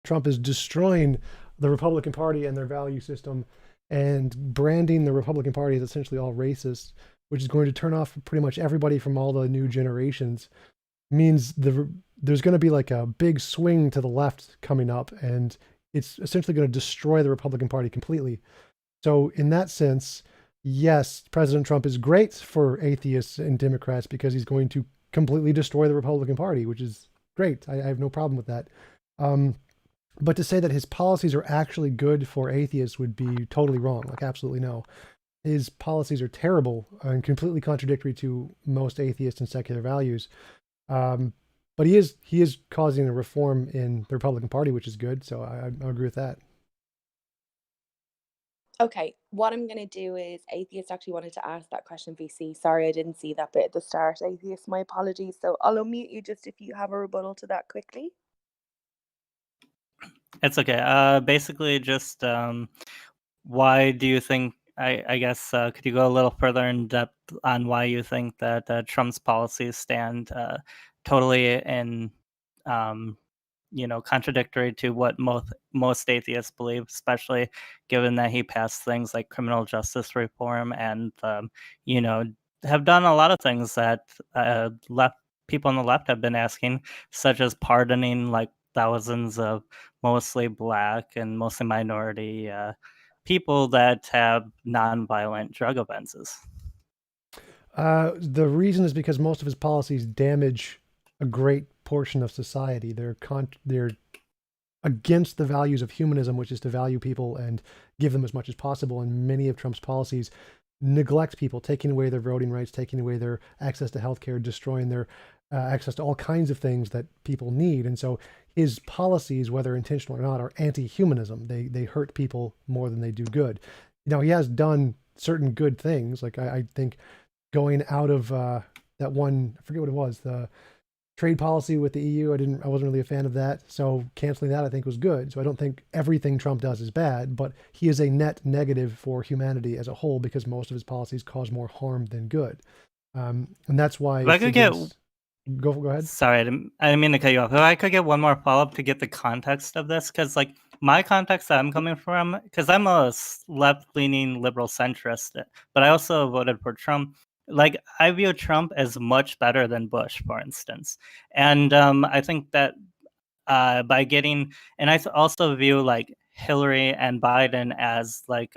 Trump is destroying the Republican Party and their value system and branding the Republican Party as essentially all racist, which is going to turn off pretty much everybody from all the new generations, means there's going to be like a big swing to the left coming up, and it's essentially going to destroy the Republican Party completely. So, in that sense, yes, President Trump is great for atheists and Democrats because he's going to completely destroy the Republican Party, which is great. I have no problem with that. Um, but to say that his policies are actually good for atheists would be totally wrong. Like, absolutely no. His policies are terrible and completely contradictory to most atheist and secular values. Um, but he is causing a reform in the Republican Party, which is good. So I agree with that. Okay, what I'm going to do is Atheist actually wanted to ask that question, VC. Sorry, I didn't see that bit at the start. Atheist, my apologies. So I'll unmute you just if you have a rebuttal to that quickly. It's okay. Basically, just why do you think? I guess could you go a little further in depth on why you think that Trump's policies stand totally in, um, contradictory to what most atheists believe, especially given that he passed things like criminal justice reform and you know have done a lot of things that left people on the left have been asking, such as pardoning like thousands of mostly black and mostly minority people that have nonviolent drug offenses. The reason is because most of his policies damage a great portion of society. They're against the values of humanism, which is to value people and give them as much as possible. And many of Trump's policies neglect people, taking away their voting rights, taking away their access to healthcare, destroying their access to all kinds of things that people need. And so his policies, whether intentional or not, are anti-humanism. They hurt people more than they do good. Now he has done certain good things, like I think going out of that one, I forget what it was, the trade policy with the EU. I wasn't really a fan of that. So canceling that I think was good. So I don't think everything Trump does is bad, but he is a net negative for humanity as a whole because most of his policies cause more harm than good. And that's why If I it's could get against. Go ahead. Sorry, I didn't mean to cut you off. If I could get one more follow up to get the context of this, because like my context that I'm coming from, because I'm a left leaning liberal centrist, but I also voted for Trump. Like I view Trump as much better than Bush, for instance, and I think that by getting, and also view like Hillary and Biden as like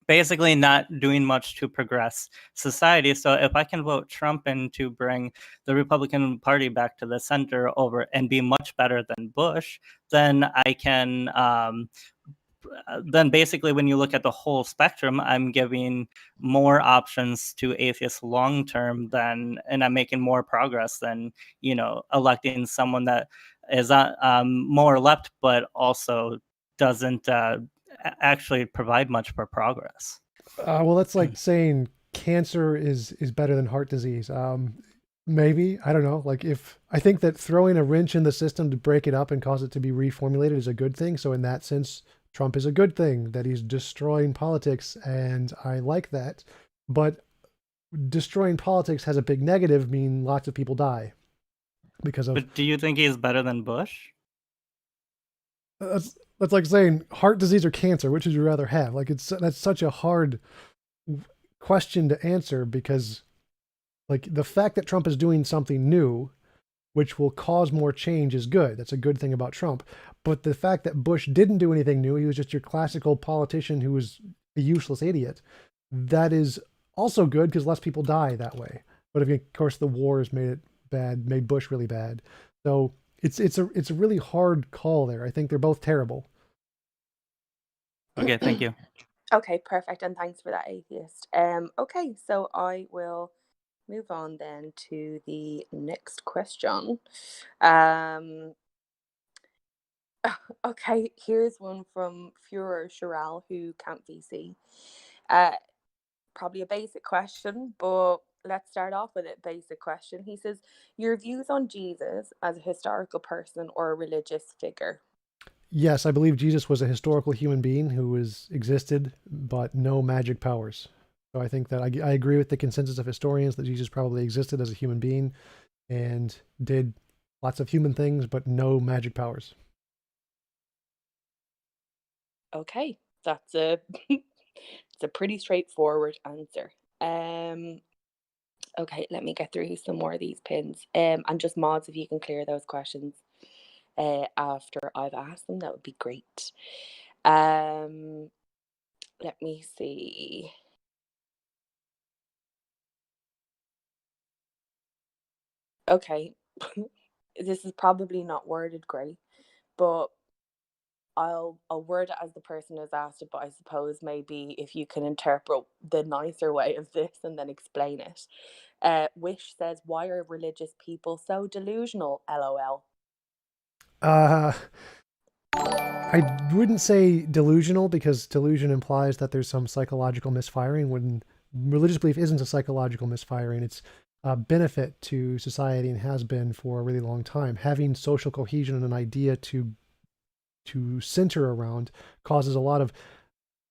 basically not doing much to progress society. So if I can vote Trump in to bring the Republican Party back to the center over and be much better than Bush, then I can. Then basically, when you look at the whole spectrum, I'm giving more options to atheists long term than, and I'm making more progress than electing someone that is more left, but also doesn't actually provide much for progress. Well, that's like saying cancer is better than heart disease. Maybe I don't know. Like if I think that throwing a wrench in the system to break it up and cause it to be reformulated is a good thing. So in that sense, Trump is a good thing that he's destroying politics, and I like that. But destroying politics has a big negative, mean lots of people die because of. But do you think he's better than Bush? That's like saying heart disease or cancer. Which would you rather have? Like that's such a hard question to answer because like the fact that Trump is doing something new, which will cause more change, is good. That's a good thing about Trump. But the fact that Bush didn't do anything new, he was just your classical politician who was a useless idiot, that is also good because less people die that way. But of course, the wars made it bad, made Bush really bad. So it's a really hard call there. I think they're both terrible. Okay, thank you. Okay, perfect. And thanks for that, Atheist. Okay, so I will move on then to the next question. Okay, here's one from Führer Chiral, who can't VC. Probably a basic question, but let's start off with a basic question. He says, your views on Jesus as a historical person or a religious figure? Yes, I believe Jesus was a historical human being who existed, but no magic powers. So I think that I agree with the consensus of historians that Jesus probably existed as a human being and did lots of human things, but no magic powers. Okay, that's a it's a pretty straightforward answer. Okay, let me get through some more of these pins. And just mods, if you can clear those questions after I've asked them, that would be great. Let me see. Okay, this is probably not worded great, but I'll word it as the person has asked it, but I suppose maybe if you can interpret the nicer way of this and then explain it. Wish says, "Why are religious people so delusional?" LOL. Uh, I wouldn't say delusional because delusion implies that there's some psychological misfiring when religious belief isn't a psychological misfiring. It's a benefit to society and has been for a really long time. Having social cohesion and an idea to center around causes a lot of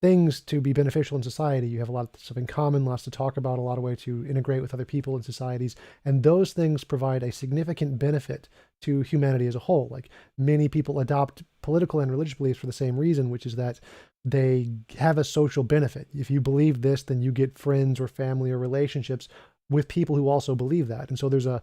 things to be beneficial in society. You have a lot of stuff in common, lots to talk about, a lot of way to integrate with other people in societies, and those things provide a significant benefit to humanity as a whole. Like many people adopt political and religious beliefs for the same reason, which is that they have a social benefit. If you believe this, then you get friends or family or relationships with people who also believe that. And so there's a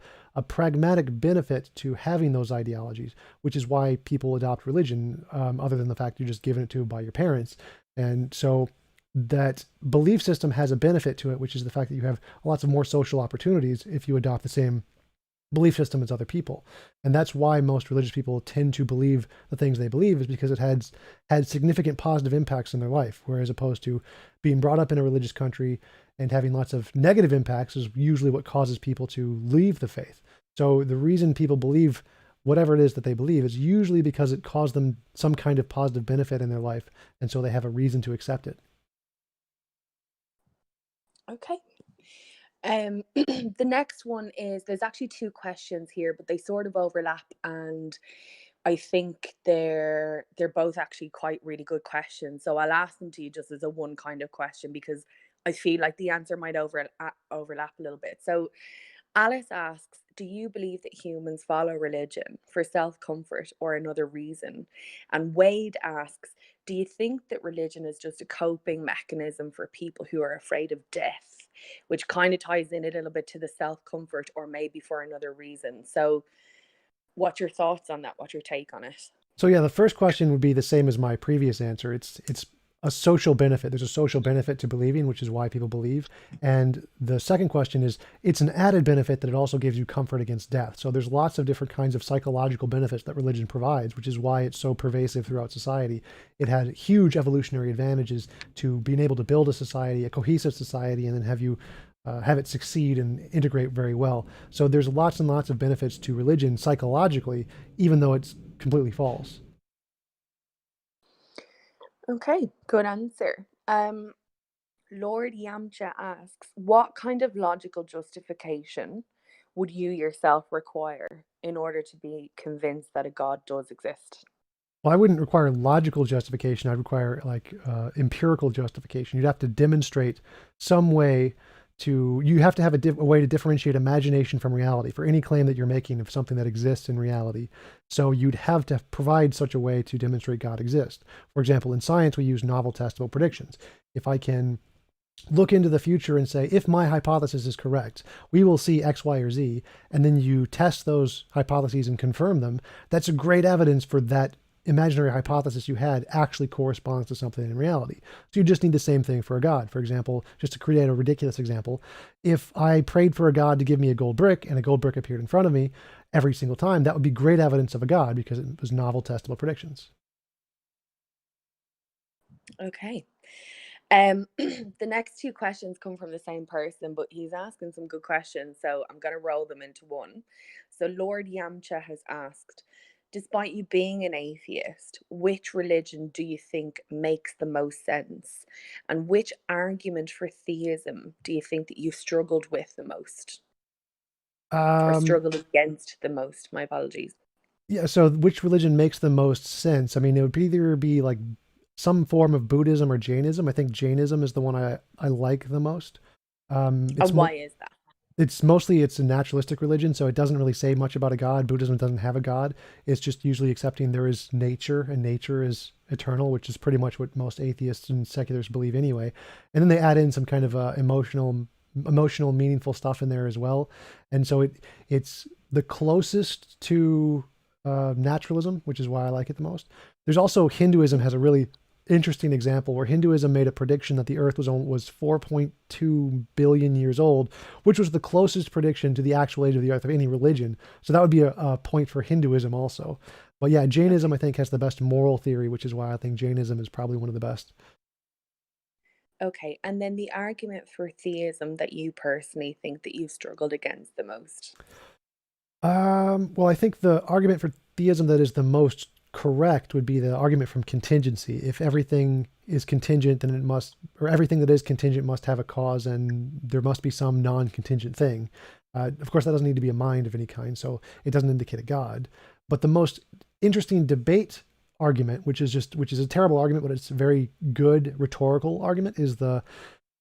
pragmatic benefit to having those ideologies, which is why people adopt religion, other than the fact you're just given it to by your parents. And so that belief system has a benefit to it, which is the fact that you have lots of more social opportunities if you adopt the same belief system as other people. And that's why most religious people tend to believe the things they believe, is because it had significant positive impacts in their life, whereas opposed to being brought up in a religious country and having lots of negative impacts is usually what causes people to leave the faith. So the reason people believe whatever it is that they believe is usually because it caused them some kind of positive benefit in their life, and so they have a reason to accept it. Okay. The next one is, there's actually two questions here, but they sort of overlap, and I think they're both actually quite really good questions. So I'll ask them to you just as a one kind of question because I feel like the answer might overlap a little bit. So Alice asks, "Do you believe that humans follow religion for self comfort or another reason?" And Wade asks, "Do you think that religion is just a coping mechanism for people who are afraid of death?" Which kind of ties in a little bit to the self comfort or maybe for another reason. So, what's your thoughts on that? What's your take on it? So yeah, the first question would be the same as my previous answer. It's a social benefit. There's a social benefit to believing, which is why people believe. And the second question is, it's an added benefit that it also gives you comfort against death. So there's lots of different kinds of psychological benefits that religion provides, which is why it's so pervasive throughout society. It had huge evolutionary advantages to being able to build a society, a cohesive society, and then have it succeed and integrate very well. So there's lots and lots of benefits to religion psychologically, even though it's completely false. Okay, good answer. Lord Yamcha asks, "What kind of logical justification would you yourself require in order to be convinced that a god does exist?" Well, I wouldn't require logical justification. I'd require like empirical justification. You'd have to demonstrate some way you have to have a way to differentiate imagination from reality for any claim that you're making of something that exists in reality. So you'd have to provide such a way to demonstrate God exists. For example, in science, we use novel testable predictions. If I can look into the future and say, if my hypothesis is correct, we will see X, Y, or Z, and then you test those hypotheses and confirm them, that's a great evidence for that imaginary hypothesis you had actually corresponds to something in reality. So you just need the same thing for a God. For example, just to create a ridiculous example, if I prayed for a God to give me a gold brick and a gold brick appeared in front of me every single time, that would be great evidence of a God because it was novel testable predictions. Okay. The next two questions come from the same person, but he's asking some good questions, so I'm going to roll them into one. So Lord Yamcha has asked, "Despite you being an atheist, which religion do you think makes the most sense? And which argument for theism do you think that you struggled with the most? Or Um, struggled against the most? My apologies." yeah, so which religion makes the most sense? I mean, it would either be like some form of Buddhism or Jainism. I think Jainism is the one I like the most. It's And why more is that? it's a naturalistic religion, so it doesn't really say much about a god. Buddhism doesn't have a god. It's just usually accepting there is nature, and nature is eternal, which is pretty much what most atheists and seculars believe anyway. And then they add in some kind of emotional, meaningful stuff in there as well. And so it's the closest to naturalism, which is why I like it the most. There's also Hinduism has a really interesting example where Hinduism made a prediction that the Earth was 4.2 billion years old, which was the closest prediction to the actual age of the Earth of any religion. So that would be a point for Hinduism also. But yeah, Jainism I think has the best moral theory, which is why I think Jainism is probably one of the best. Okay, and then the argument for theism that you personally think that you've struggled against the most. Well, I think the argument for theism that is the most correct would be the argument from contingency. If everything is contingent, then it must, or everything that is contingent must have a cause, and there must be some non-contingent thing. Of course, that doesn't need to be a mind of any kind, so it doesn't indicate a god. But the most interesting debate argument, which is a terrible argument, but it's a very good rhetorical argument, is the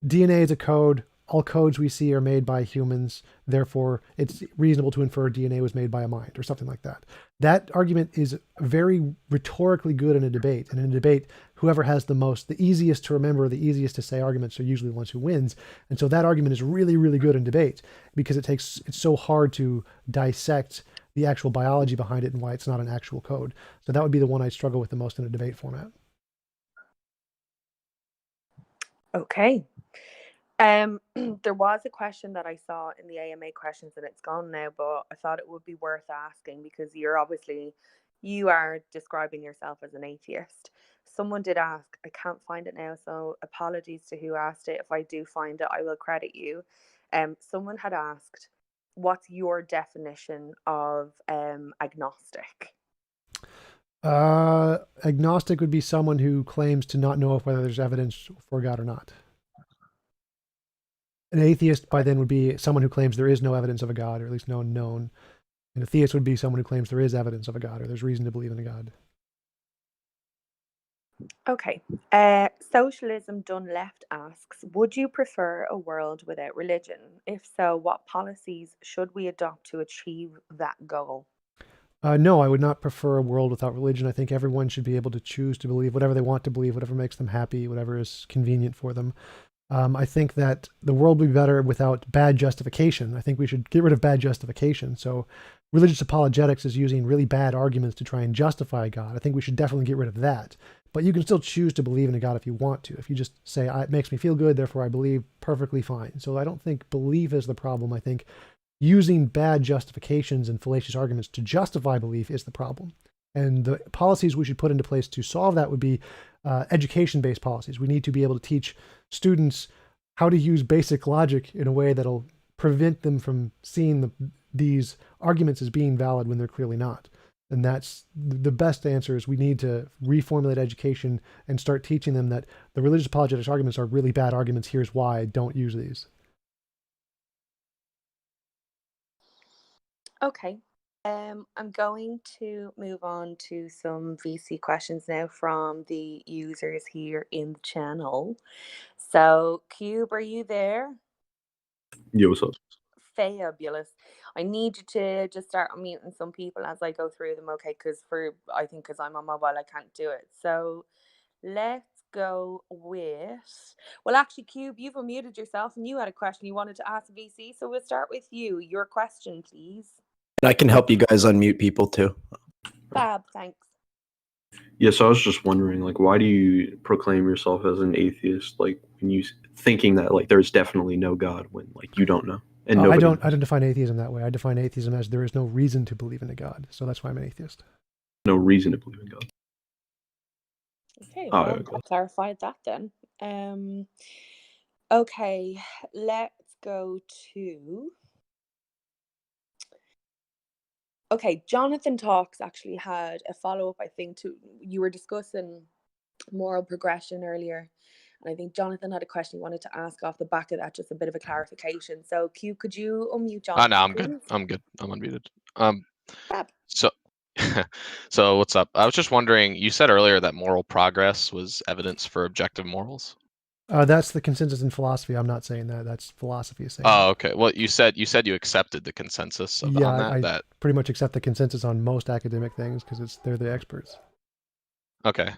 DNA is a code. All codes we see are made by humans. Therefore, it's reasonable to infer DNA was made by a mind or something like that. That argument is very rhetorically good in a debate. And in a debate, whoever has the easiest to remember, the easiest to say arguments are usually the ones who wins. And so that argument is really, really good in debate because it's so hard to dissect the actual biology behind it and why it's not an actual code. So that would be the one I struggle with the most in a debate format. Okay. There was a question that I saw in the AMA questions and it's gone now, but I thought it would be worth asking because you are describing yourself as an atheist. Someone did ask, I can't find it now, so apologies to who asked it. If I do find it, I will credit you. Someone had asked, what's your definition of agnostic? Agnostic would be someone who claims to not know whether there's evidence for God or not. An atheist by then would be someone who claims there is no evidence of a God, or at least no known. And a theist would be someone who claims there is evidence of a God, or there's reason to believe in a God. Okay. Socialism Done Left asks, would you prefer a world without religion? If so, what policies should we adopt to achieve that goal? No, I would not prefer a world without religion. I think everyone should be able to choose to believe whatever they want to believe, whatever makes them happy, whatever is convenient for them. I think that the world would be better without bad justification. I think we should get rid of bad justification. So religious apologetics is using really bad arguments to try and justify God. I think we should definitely get rid of that. But you can still choose to believe in a God if you want to. If you just say, it makes me feel good, therefore I believe, perfectly fine. So I don't think belief is the problem. I think using bad justifications and fallacious arguments to justify belief is the problem. And the policies we should put into place to solve that would be education-based policies. We need to be able to teach students how to use basic logic in a way that'll prevent them from seeing these arguments as being valid when they're clearly not. And that's the best answer is we need to reformulate education and start teaching them that the religious apologetics arguments are really bad arguments. Here's why. Don't use these. Okay. I'm going to move on to some VC questions now from the users here in the channel. So, Cube, are you there? Yeah, what's up? Fabulous. I need you to just start unmuting some people as I go through them, okay? Because I'm on mobile, I can't do it. So let's go with. Well, actually, Cube, you've unmuted yourself and you had a question you wanted to ask VC. So we'll start with you. Your question, please. And I can help you guys unmute people too. Fab, thanks. Yeah, so I was just wondering, like, why do you proclaim yourself as an atheist? Like, when you thinking that like there's definitely no God when like you don't know, and I nobody don't define atheism that way. I define atheism as there is no reason to believe in a God. So that's why I'm an atheist. no reason to believe in God. Okay, Oh, well, okay. I clarified that then. Okay, let's go to. Okay, Jonathan Talks actually had a follow-up, I think, to you were discussing moral progression earlier. And I think Jonathan had a question he wanted to ask off the back of that, just a bit of a clarification. So, Q, could you unmute Jonathan? No, I'm please? good. I'm good. I'm unmuted. Fab. So what's up? I was just wondering, you said earlier that moral progress was evidence for objective morals. That's the consensus in philosophy. I'm not saying that. That's philosophy is saying Oh, that. okay. Well, you said you accepted the consensus Yeah, on that. I That pretty much accept the consensus on most academic things because they're the experts. okay.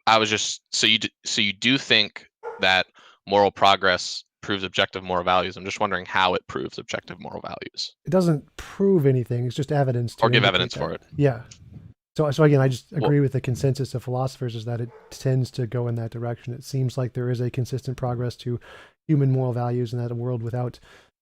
I was just so you do think that moral progress proves objective moral values. I'm just wondering how it proves objective moral values It doesn't prove anything. It's just evidence to or give indicate evidence that. for it. Yeah. So again, I just Well- agree with the consensus of philosophers is that it tends to go in that direction. It seems like there is a consistent progress to human moral values, and that a world without,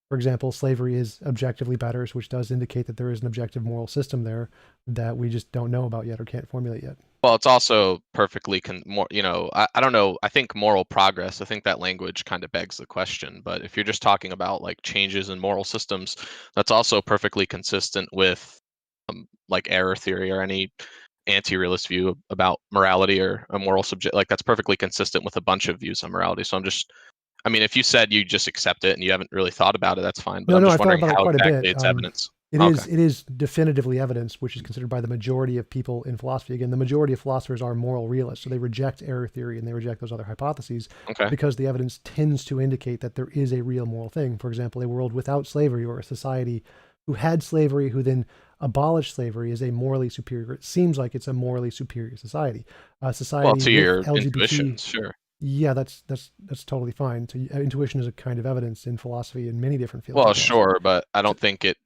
for example, slavery is objectively better, which does indicate that there is an objective moral system there that we just don't know about yet or can't formulate yet. Well, it's also perfectly I don't know. I think moral progress, I think that language kind of begs the question. But if you're just talking about like changes in moral systems, that's also perfectly consistent with like error theory or any anti-realist view about morality or a moral subject. Like that's perfectly consistent with a bunch of views on morality. So I mean, if you said you just accept it and you haven't really thought about it, that's fine. But No, I'm no, just I've thought wondering about it how quite a exactly bit. it's evidence. It Okay. is definitively evidence, which is considered by the majority of people in philosophy. Again, the majority of philosophers are moral realists, so they reject error theory and they reject those other hypotheses Okay. because the evidence tends to indicate that there is a real moral thing. For example, a world without slavery or a society who had slavery who then abolished slavery is a morally superior. It seems like it's a morally superior society. A society Well, to with your LGBT. intuitions, sure. Yeah, that's totally fine. So intuition is a kind of evidence in philosophy in many different fields. Well, of philosophy. sure, but I don't think it.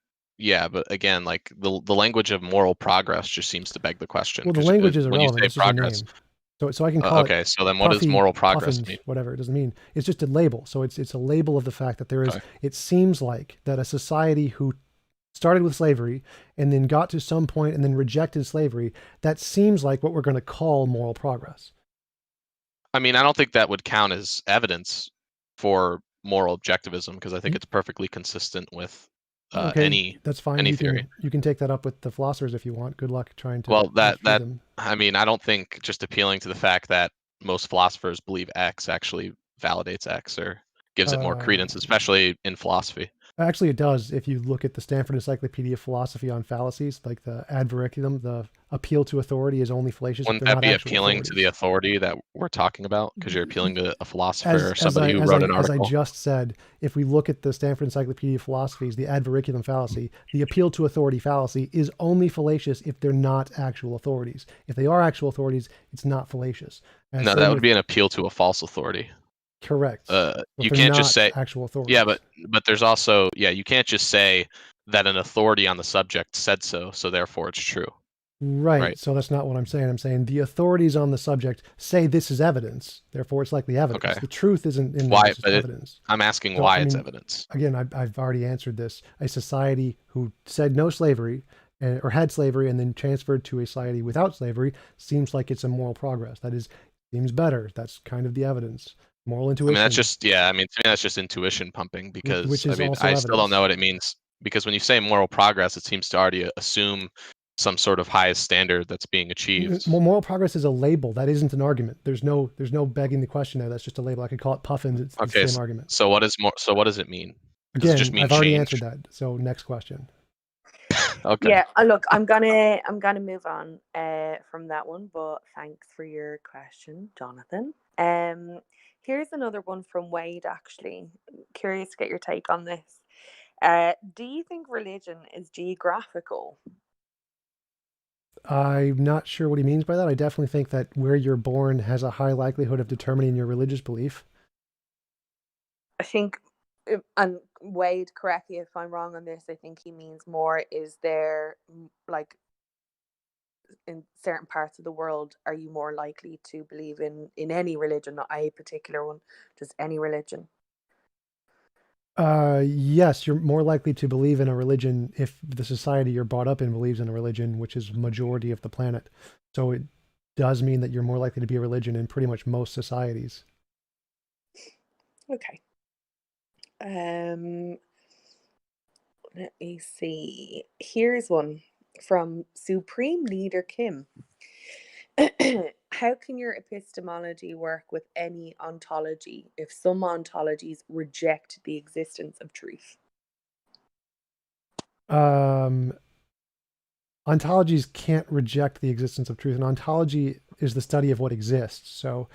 Yeah, but again, like the language of moral progress just seems to beg the question. Well, the 'cause, language is when you irrelevant. say It's just a progress, name. So I can call okay. it So then, what does puffy, moral progress puffins, mean? whatever. It doesn't mean. It's just a label. So it's a label of the fact that there is. Okay. It seems like that a society who started with slavery and then got to some point and then rejected slavery, that seems like what we're going to call moral progress. I mean, I don't think that would count as evidence for moral objectivism because I think it's perfectly consistent with Okay, any that's fine. any You theory. can take that up with the philosophers if you want. Good luck trying to. Well, that refute them. I mean, I don't think just appealing to the fact that most philosophers believe X actually validates X or gives it more credence, especially in philosophy. Actually, it does. If you look at the Stanford Encyclopedia of Philosophy on fallacies, like the adverbium, the appeal to authority is only fallacious if Wouldn't they're that not be actual appealing to authorities. the authority that we're talking about? Because you're appealing to a philosopher or As somebody who wrote an as I article. just said, if we look at the Stanford Encyclopedia of Philosophies, the adverbium fallacy, the appeal to authority fallacy is only fallacious if they're not actual authorities. If they are actual authorities, it's not fallacious. And No, same that would with- be an appeal to a false authority. correct. But You they're can't just not say actual authorities. yeah, but there's also you can't just say that an authority on the subject said so, so therefore it's true. Right. So that's not what I'm saying. I'm saying the authorities on the subject say this is evidence, therefore it's likely evidence. Okay. The truth isn't in Why? there, it's just But evidence. I'm asking So, why I it's mean, evidence. Again, I've already answered this. A society who said no slavery or had slavery and then transferred to a society without slavery seems like it's a moral progress. That is, seems better. That's kind of the evidence. Moral I intuition. mean, that's just I mean, to me, that's just intuition pumping because which I is mean, also I still don't know evidence. what it means because when you say moral progress, it seems to already assume some sort of highest standard that's being achieved. Moral progress is a label. That isn't an argument. There's no begging the question there. That's just a label. I could call it puffins. It's Okay, the same argument. so what is more? So what does it mean? Does Again, it just mean I've already change? answered that. So next question. Okay. Yeah, look, I'm gonna move on from that one, but thanks for your question, Jonathan. Here's another one from Wade, actually. Curious to get your take on this. Do you think religion is geographical? I'm not sure what he means by that. I definitely think that where you're born has a high likelihood of determining your religious belief. I think, and Wade, correct me if I'm wrong on this, I think he means more, is there, like, in certain parts of the world, are you more likely to believe in any religion, not a particular one, just any religion? Yes, you're more likely to believe in a religion if the society you're brought up in believes in a religion, which is majority of the planet. So it does mean that you're more likely to be a religion in pretty much most societies. Okay. Let me see. Here's one from Supreme Leader Kim. How can your epistemology work with any ontology if some ontologies reject the existence of truth? Ontologies can't reject the existence of truth. An ontology is the study of what exists. So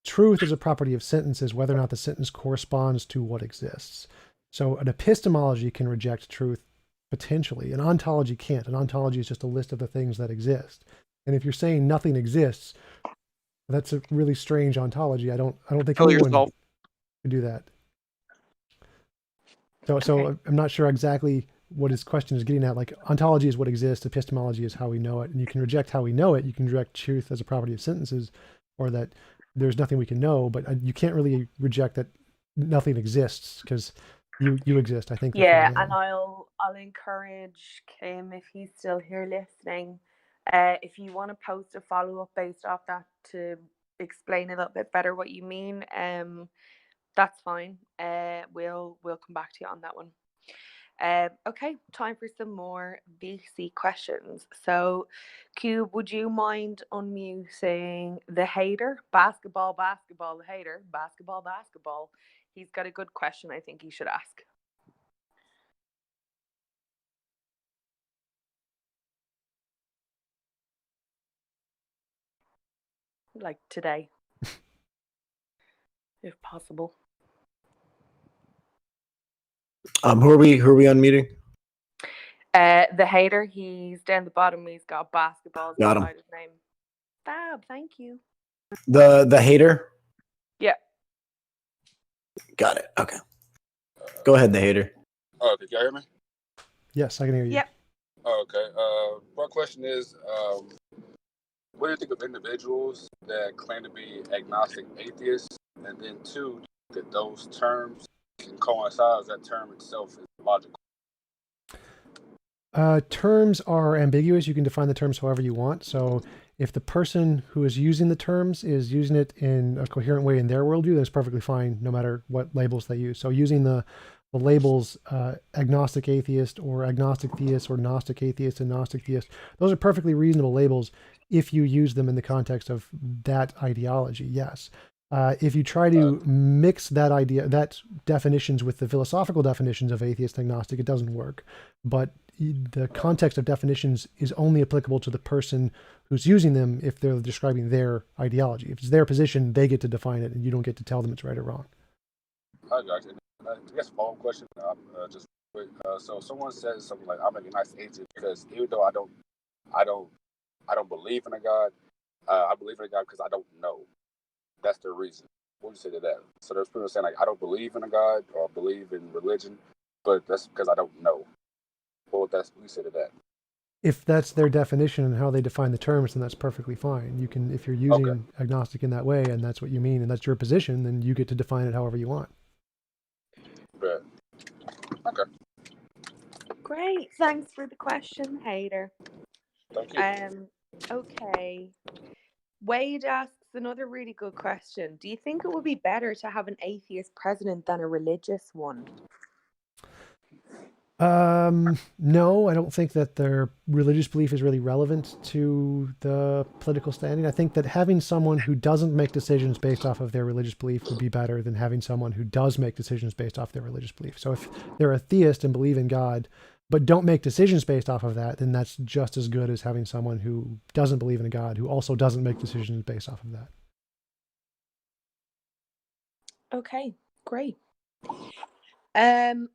truth is a property of sentences, whether or not the sentence corresponds to what exists. So an epistemology can reject truth potentially. An ontology can't. An ontology is just a list of the things that exist. And if you're saying nothing exists, that's a really strange ontology. I don't think Kill anyone yourself. could do that. So I'm not sure exactly what his question is getting at. Like, ontology is what exists, epistemology is how we know it, and you can reject how we know it. You can reject truth as a property of sentences, or that there's nothing we can know, but you can't really reject that nothing exists, because you exist. I think. Yeah, and I'll encourage Kim, if he's still here listening, if you want to post a follow-up based off that to explain a little bit better what you mean, that's fine. We'll come back to you on that one. Okay, time for some more VC questions. So, Cube, would you mind unmuting the hater? Basketball, the hater. Basketball. He's got a good question I think he should ask. Like today, if possible. Who are we unmuting? The hater, he's down the bottom. He's got basketballs Got him. beside his name. Fab, thank you. The hater? Yeah. Got it. Okay. Go ahead, the hater. Oh, can y'all hear me? Yes, I can hear you. Yep. Oh, okay. My question is, what do you think of individuals that claim to be agnostic atheists, and then two, that those terms can coincide as that term itself is logical? Terms are ambiguous. You can define the terms however you want. So if the person who is using the terms is using it in a coherent way in their worldview, that's perfectly fine, no matter what labels they use. So using the labels agnostic atheist or agnostic theist or gnostic atheist and gnostic theist, those are perfectly reasonable labels if you use them in the context of that ideology, yes. If you try to mix that definitions with the philosophical definitions of atheist and agnostic, it doesn't work. But the context of definitions is only applicable to the person who's using them if they're describing their ideology. If it's their position, they get to define it, and you don't get to tell them it's right or wrong. I got you. I guess follow-up question. Just quick. So someone says something like, "I'm a nice atheist because even though I don't believe in a God, I believe in a God because I don't know." That's the reason. What do you say to that? So there's people saying like, I don't believe in a God or believe in religion, but that's because I don't know. What would you say to that? If that's their definition and how they define the terms, then that's perfectly fine. You can, if you're using agnostic in that way and that's what you mean and that's your position, then you get to define it however you want. But, okay. Great. Thanks for the question, hater. Thank you. Okay. Wade asks another really good question. Do you think it would be better to have an atheist president than a religious one? No, I don't think that their religious belief is really relevant to the political standing. I think that having someone who doesn't make decisions based off of their religious belief would be better than having someone who does make decisions based off their religious belief. So if they're a theist and believe in God, but don't make decisions based off of that, then that's just as good as having someone who doesn't believe in a God, who also doesn't make decisions based off of that. Okay, great. All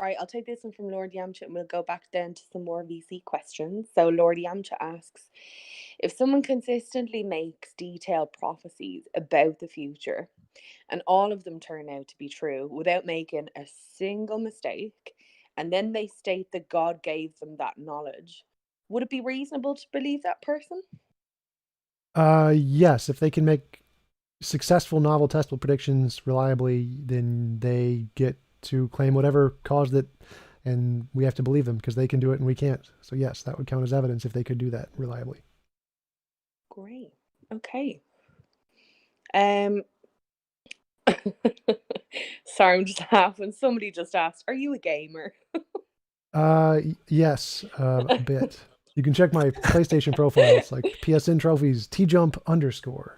right, I'll take this one from Lord Yamcha and we'll go back then to some more VC questions. So Lord Yamcha asks, if someone consistently makes detailed prophecies about the future and all of them turn out to be true without making a single mistake, and then they state that God gave them that knowledge, would it be reasonable to believe that person? Yes, if they can make successful novel testable predictions reliably, then they get to claim whatever caused it, and we have to believe them because they can do it and we can't. So yes, that would count as evidence if they could do that reliably. Great. Okay. Sorry, I'm just laughing. Somebody just asked, are you a gamer? Yes, a bit. You can check my PlayStation profile. It's like PSN trophies, TJump _.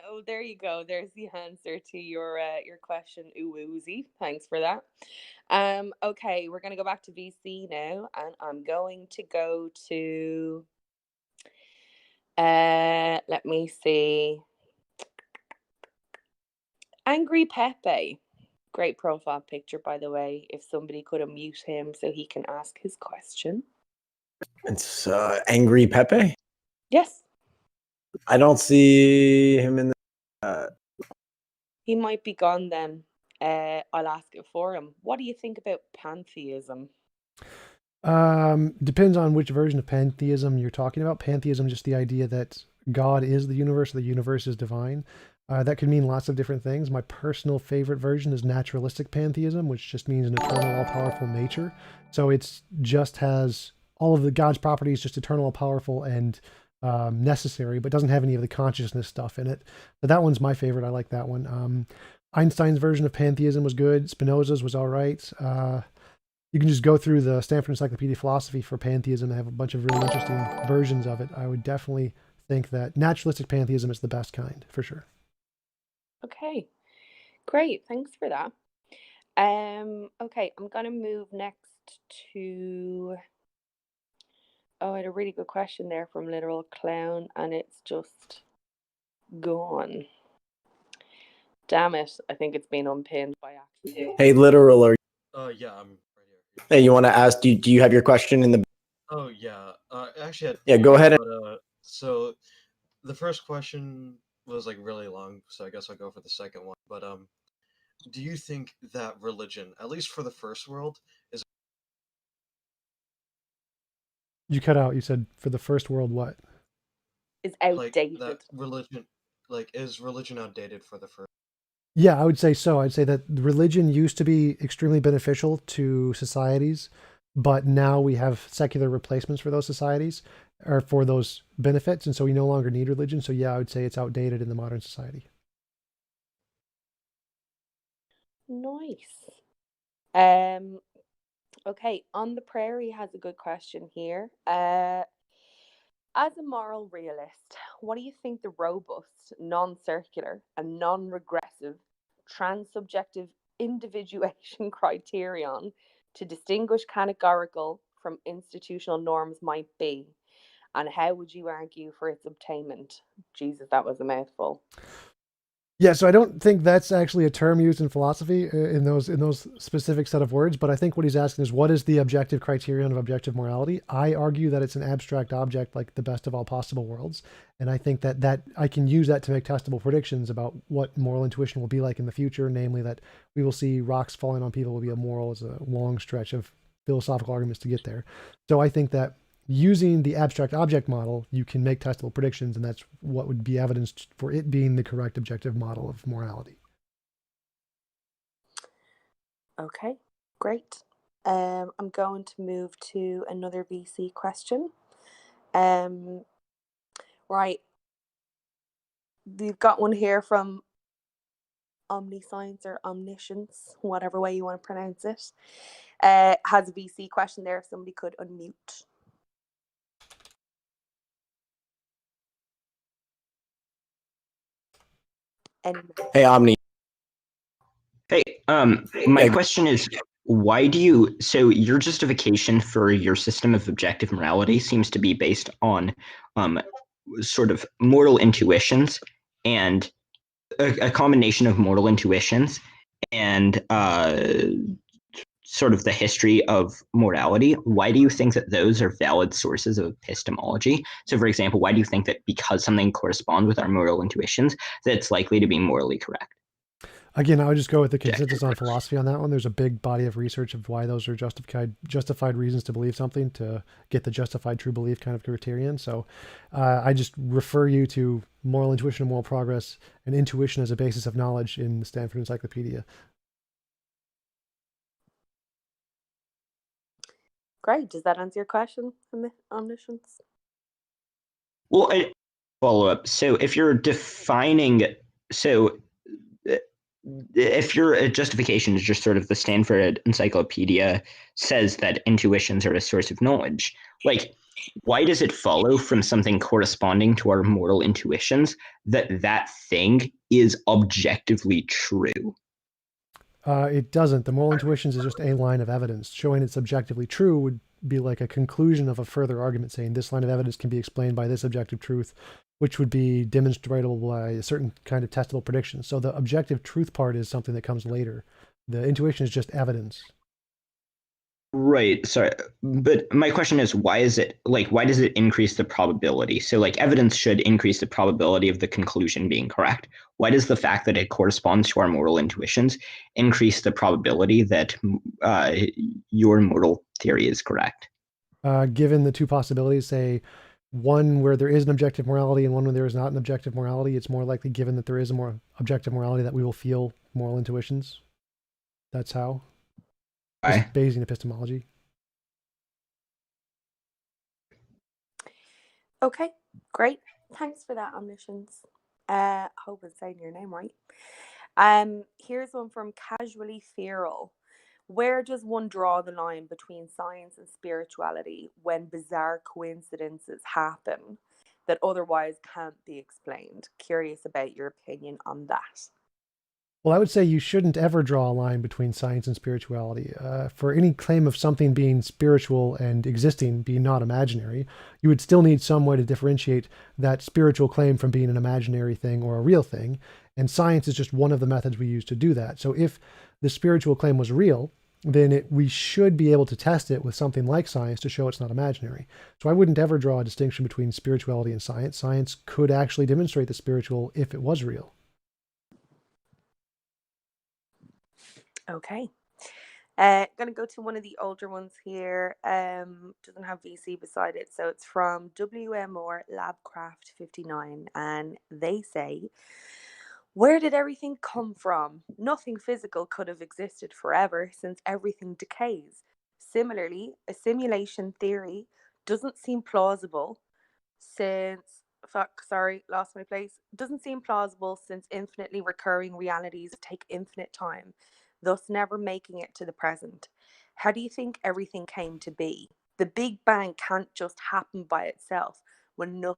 Oh, there you go. There's the answer to your question, Uwoozy. Thanks for that. Okay, we're gonna go back to VC now, and I'm going to go to Let me see. Angry Pepe. Great profile picture, by the way. If somebody could unmute him so he can ask his question. It's Angry Pepe. Yes. I don't see him in the. He might be gone then. I'll ask it for him. What do you think about pantheism? Depends on which version of pantheism you're talking about. Pantheism, just the idea that God is the universe, the universe is divine. That could mean lots of different things. My personal favorite version is naturalistic pantheism, which just means an eternal, all-powerful nature. So it's just has all of the God's properties, just eternal, all-powerful, and necessary, but doesn't have any of the consciousness stuff in it. But that one's my favorite. I like that one. Einstein's version of pantheism was good. Spinoza's was all right. You can just go through the Stanford Encyclopedia of Philosophy for pantheism. They have a bunch of really interesting versions of it. I would definitely think that naturalistic pantheism is the best kind, for sure. Okay, great. Thanks for that. Okay, I'm going to move next to... Oh, I had a really good question there from Literal Clown, and it's just gone. Damn it. I think it's been unpinned by accident. Hey, Literal, are Yeah, I'm right here. hey, you want to ask? Do you have your question in the? Oh yeah. Actually, Yeah, go ahead. So the first question was like really long, so I guess I'll go for the second one. But do you think that religion, at least for the first world, is? You cut out. You said for the first world, what? It's Like outdated. that religion, like is religion outdated for the first? Yeah, I would say so. I'd say that religion used to be extremely beneficial to societies, but now we have secular replacements for those societies or for those benefits, and so we no longer need religion. So yeah, I would say it's outdated in the modern society. Nice. Okay, On the Prairie has a good question here. As a moral realist, what do you think the robust, non-circular, and non-regressive transsubjective individuation criterion to distinguish categorical from institutional norms might be? And how would you argue for its obtainment? Jesus, that was a mouthful. Yeah, so I don't think that's actually a term used in philosophy in those specific set of words, but I think what he's asking is what is the objective criterion of objective morality? I argue that it's an abstract object like the best of all possible worlds, and I think that I can use that to make testable predictions about what moral intuition will be like in the future, namely that we will see rocks falling on people will be immoral as a long stretch of philosophical arguments to get there. So I think that using the abstract object model, you can make testable predictions, and that's what would be evidence for it being the correct objective model of morality. Okay, great. I'm going to move to another VC question. Right. We've got one here from Omniscience or Omniscience, whatever way you want to pronounce it. Has a VC question there if somebody could unmute. Hey, Omni. Hey, my question is, why do you, so your justification for your system of objective morality seems to be based on sort of moral intuitions and a combination of moral intuitions and sort of the history of morality. Why do you think that those are valid sources of epistemology? So, for example, why do you think that because something corresponds with our moral intuitions, that it's likely to be morally correct? Again, I would just go with the consensus on philosophy on that one. There's a big body of research of why those are justified reasons to believe something to get the justified true belief kind of criterion. So I just refer you to moral intuition and moral progress and intuition as a basis of knowledge in the Stanford Encyclopedia. Great. Does that answer your question, Omniscience? Well, I follow up. So if you're defining, so if your justification is just sort of the Stanford Encyclopedia says that intuitions are a source of knowledge, like, why does it follow from something corresponding to our moral intuitions that that thing is objectively true? It doesn't. The moral intuitions is just a line of evidence. Showing it's objectively true would be like a conclusion of a further argument saying this line of evidence can be explained by this objective truth, which would be demonstrable by a certain kind of testable prediction. So the objective truth part is something that comes later. The intuition is just evidence. Right. Sorry. But my question is, why does it increase the probability? So like evidence should increase the probability of the conclusion being correct. Why does the fact that it corresponds to our moral intuitions increase the probability that your moral theory is correct? Given the two possibilities, say one where there is an objective morality and one where there is not an objective morality, it's more likely, given that there is a more objective morality, that we will feel moral intuitions. That's how. Just Bayesian epistemology. Okay, great. Thanks for that, Omniscience. Hope I'm saying your name right. Here's one from Casually Feral. Where does one draw the line between science and spirituality when bizarre coincidences happen that otherwise can't be explained? Curious about your opinion on that. Well, I would say you shouldn't ever draw a line between science and spirituality. For any claim of something being spiritual and existing being not imaginary, you would still need some way to differentiate that spiritual claim from being an imaginary thing or a real thing. And science is just one of the methods we use to do that. So if the spiritual claim was real, then we should be able to test it with something like science to show it's not imaginary. So I wouldn't ever draw a distinction between spirituality and science. Science could actually demonstrate the spiritual if it was real. Okay. Gonna go to one of the older ones here. Doesn't have VC beside it, so it's from WM or Labcraft 59, and they say, where did everything come from? Nothing physical could have existed forever since everything decays. Similarly, a simulation theory doesn't seem plausible since lost my place. Doesn't seem plausible since infinitely recurring realities take infinite time, thus never making it to the present. How do you think everything came to be? The Big Bang can't just happen by itself when nothing.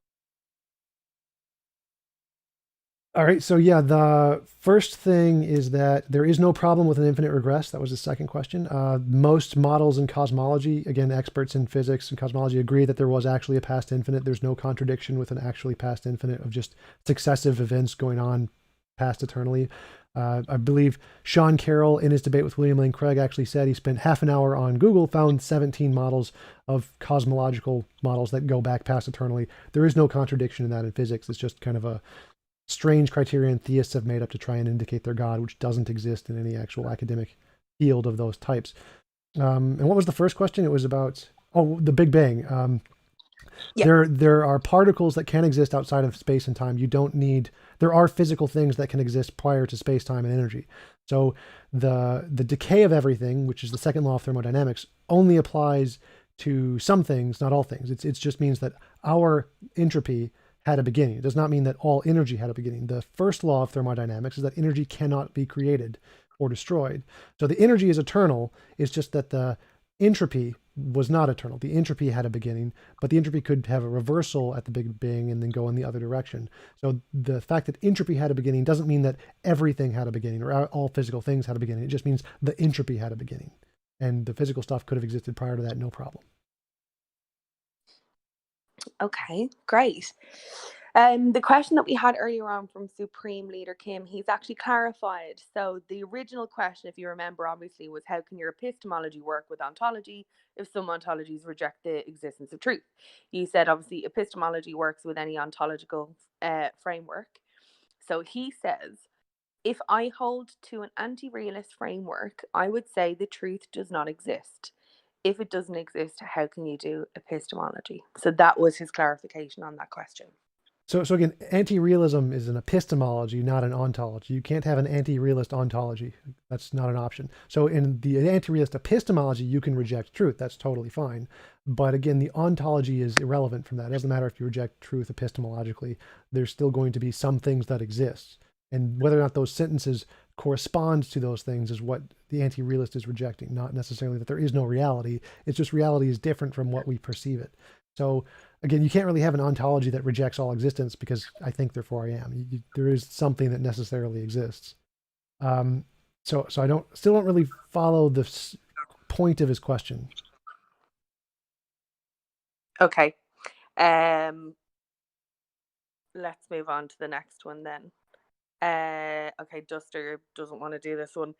All right, so yeah, the first thing is that there is no problem with an infinite regress. That was the second question. Most models in cosmology, again, experts in physics and cosmology, agree that there was actually a past infinite. There's no contradiction with an actually past infinite of just successive events going on past eternally. I believe Sean Carroll, in his debate with William Lane Craig, actually said he spent half an hour on Google, found 17 models of cosmological models that go back past eternally. There is no contradiction in that in physics. It's just kind of a strange criterion theists have made up to try and indicate their God, which doesn't exist in any actual academic field of those types. And what was the first question? It was about, the Big Bang. Yeah. There are particles that can exist outside of space and time. There are physical things that can exist prior to space, time, and energy. So the decay of everything, which is the second law of thermodynamics, only applies to some things, not all things. It just means that our entropy had a beginning. It does not mean that all energy had a beginning. The first law of thermodynamics is that energy cannot be created or destroyed. So the energy is eternal. It's just that the entropy was not eternal. The entropy had a beginning, but the entropy could have a reversal at the Big Bang and then go in the other direction. So the fact that entropy had a beginning doesn't mean that everything had a beginning or all physical things had a beginning. It just means the entropy had a beginning. And the physical stuff could have existed prior to that, no problem. Okay, great. The question that we had earlier on from Supreme Leader Kim, he's actually clarified. So the original question, if you remember, obviously, was how can your epistemology work with ontology if some ontologies reject the existence of truth? You said, obviously, epistemology works with any ontological framework. So he says, if I hold to an anti-realist framework, I would say the truth does not exist. If it doesn't exist, how can you do epistemology? So that was his clarification on that question. So again, anti-realism is an epistemology, not an ontology. You can't have an anti-realist ontology. That's not an option. So in the anti-realist epistemology, you can reject truth. That's totally fine. But again, the ontology is irrelevant from that. It doesn't matter if you reject truth epistemologically. There's still going to be some things that exist. And whether or not those sentences correspond to those things is what the anti-realist is rejecting, not necessarily that there is no reality. It's just reality is different from what we perceive it. So again, you can't really have an ontology that rejects all existence because I think, therefore I am. There is something that necessarily exists. So I still don't really follow the point of his question. Okay. Let's move on to the next one then. Okay, Duster doesn't want to do this one.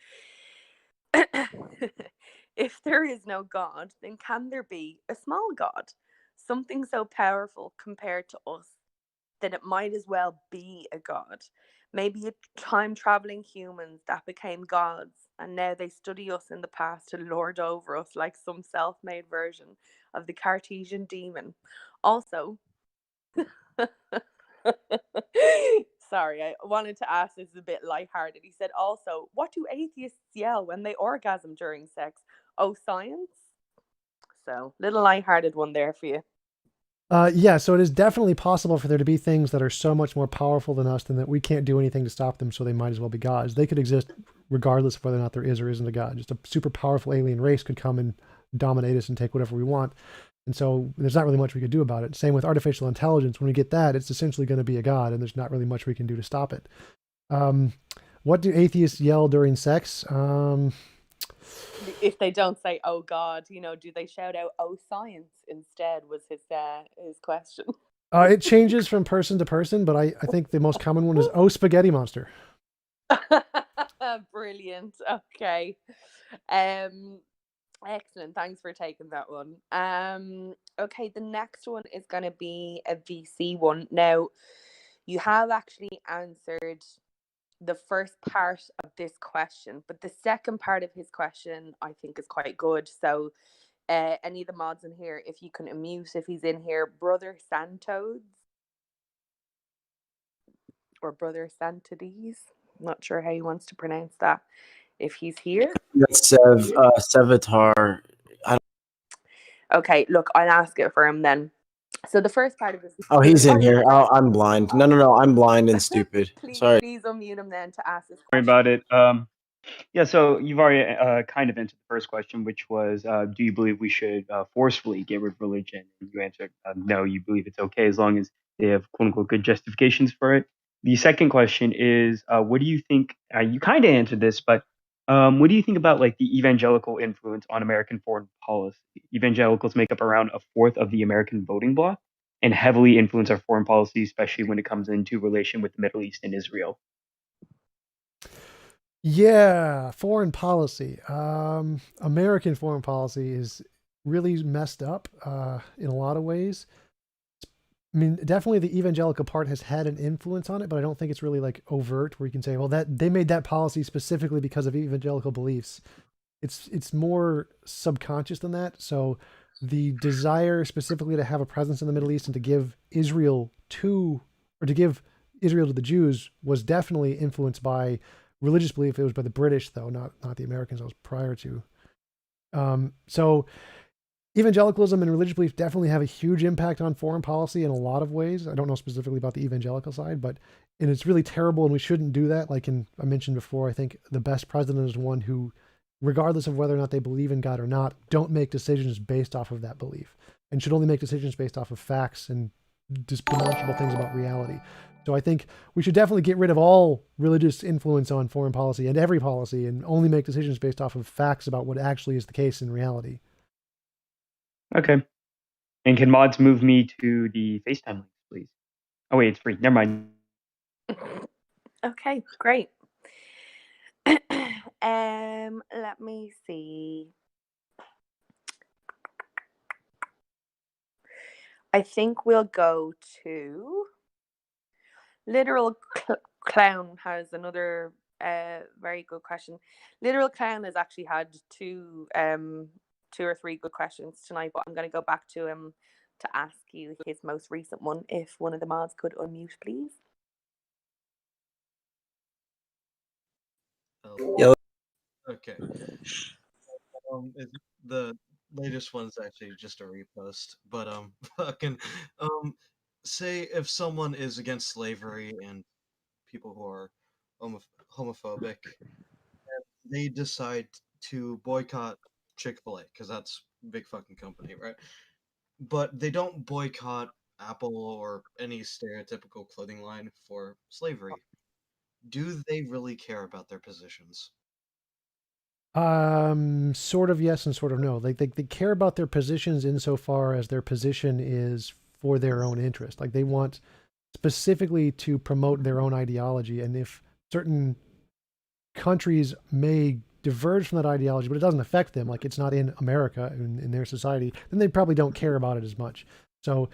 If there is no God, then can there be a small God? Something so powerful compared to us that it might as well be a god. Maybe a time traveling humans that became gods, and now they study us in the past to lord over us like some self made version of the Cartesian demon. Also, sorry, I wanted to ask this a bit lighthearted. He said, also, what do atheists yell when they orgasm during sex? Oh, science? So, little lighthearted one there for you. Yeah, so it is definitely possible for there to be things that are so much more powerful than us than that we can't do anything to stop them, so they might as well be gods. They could exist regardless of whether or not there is or isn't a god. Just a super powerful alien race could come and dominate us and take whatever we want. And so there's not really much we could do about it. Same with artificial intelligence. When we get that, it's essentially going to be a god, and there's not really much we can do to stop it. What do atheists yell during sex? If they don't say "oh God," do they shout out "oh science" instead? Was his question. It changes from person to person, but I think the most common one is "oh spaghetti monster." Brilliant. Okay. Excellent. Thanks for taking that one. Okay, the next one is going to be a VC one. Now, you have actually answered the first part of this question, but the second part of his question I think is quite good. So any of the mods in here, if you can unmute if he's in here, Brother Santos or Brother Santides, not sure how he wants to pronounce that, if he's here. That's Sevatar. Okay, look, I'll ask it for him then. So the first part of this. Oh, he's in here. Oh, I'm blind. No, I'm blind and stupid. Sorry. Please unmute him then to ask this Sorry question. about it. Yeah, so you've already kind of answered the first question, which was, do you believe we should forcefully get rid of religion? And you answered, no, you believe it's okay as long as they have quote unquote good justifications for it. The second question is, what do you think? You kind of answered this, but what do you think about like the evangelical influence on American foreign policy? Evangelicals make up around a fourth of the American voting bloc and heavily influence our foreign policy, especially when it comes into relation with the Middle East and Israel. Yeah, foreign policy. American foreign policy is really messed up in a lot of ways. I mean, definitely the evangelical part has had an influence on it, but I don't think it's really like overt where you can say, well, that they made that policy specifically because of evangelical beliefs. It's more subconscious than that. So the desire specifically to have a presence in the Middle East and to give Israel to the Jews was definitely influenced by religious belief. It was by the British, though, not the Americans. I was prior to. So evangelicalism and religious belief definitely have a huge impact on foreign policy in a lot of ways. I don't know specifically about the evangelical side, and it's really terrible, and we shouldn't do that. Like I mentioned before, I think the best president is one who, regardless of whether or not they believe in God or not, don't make decisions based off of that belief, and should only make decisions based off of facts and just demonstrable things about reality. So I think we should definitely get rid of all religious influence on foreign policy and every policy, and only make decisions based off of facts about what actually is the case in reality. Okay. And can mods move me to the FaceTime link, please? Oh, wait, it's free. Never mind. Okay, great. Let me see. I think we'll go to Literal Clown has another very good question. Literal Clown has actually had two or three good questions tonight, but I'm going to go back to him to ask you his most recent one. If one of the mods could unmute, please. Yeah. Okay. The latest one's actually just a repost, but fucking say if someone is against slavery and people who are homophobic, and they decide to boycott Chick-fil-A because that's a big fucking company, right? But they don't boycott Apple or any stereotypical clothing line for slavery. Do they really care about their positions? Sort of yes and sort of no. Like they care about their positions insofar as their position is for their own interest. Like they want specifically to promote their own ideology, and if certain countries may diverge from that ideology, but it doesn't affect them, like it's not in America, in their society, then they probably don't care about it as much. So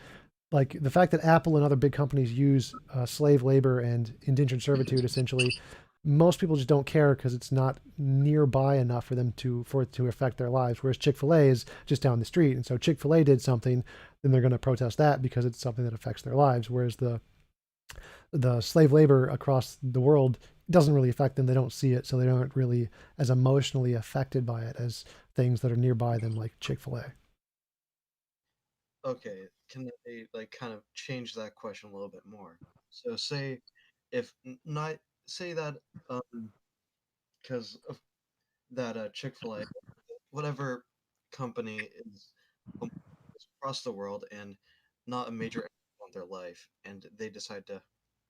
like the fact that Apple and other big companies use slave labor and indentured servitude, essentially, most people just don't care because it's not nearby enough for it to affect their lives. Whereas Chick-fil-A is just down the street, and so Chick-fil-A did something, then they're going to protest that because it's something that affects their lives. Whereas the slave labor across the world doesn't really affect them. They don't see it, so they aren't really as emotionally affected by it as things that are nearby them, like Chick-fil-A. Okay, can they like kind of change that question a little bit more? So say if not say that because of that Chick-fil-A, whatever company is across the world and not a major impact on their life, and they decide to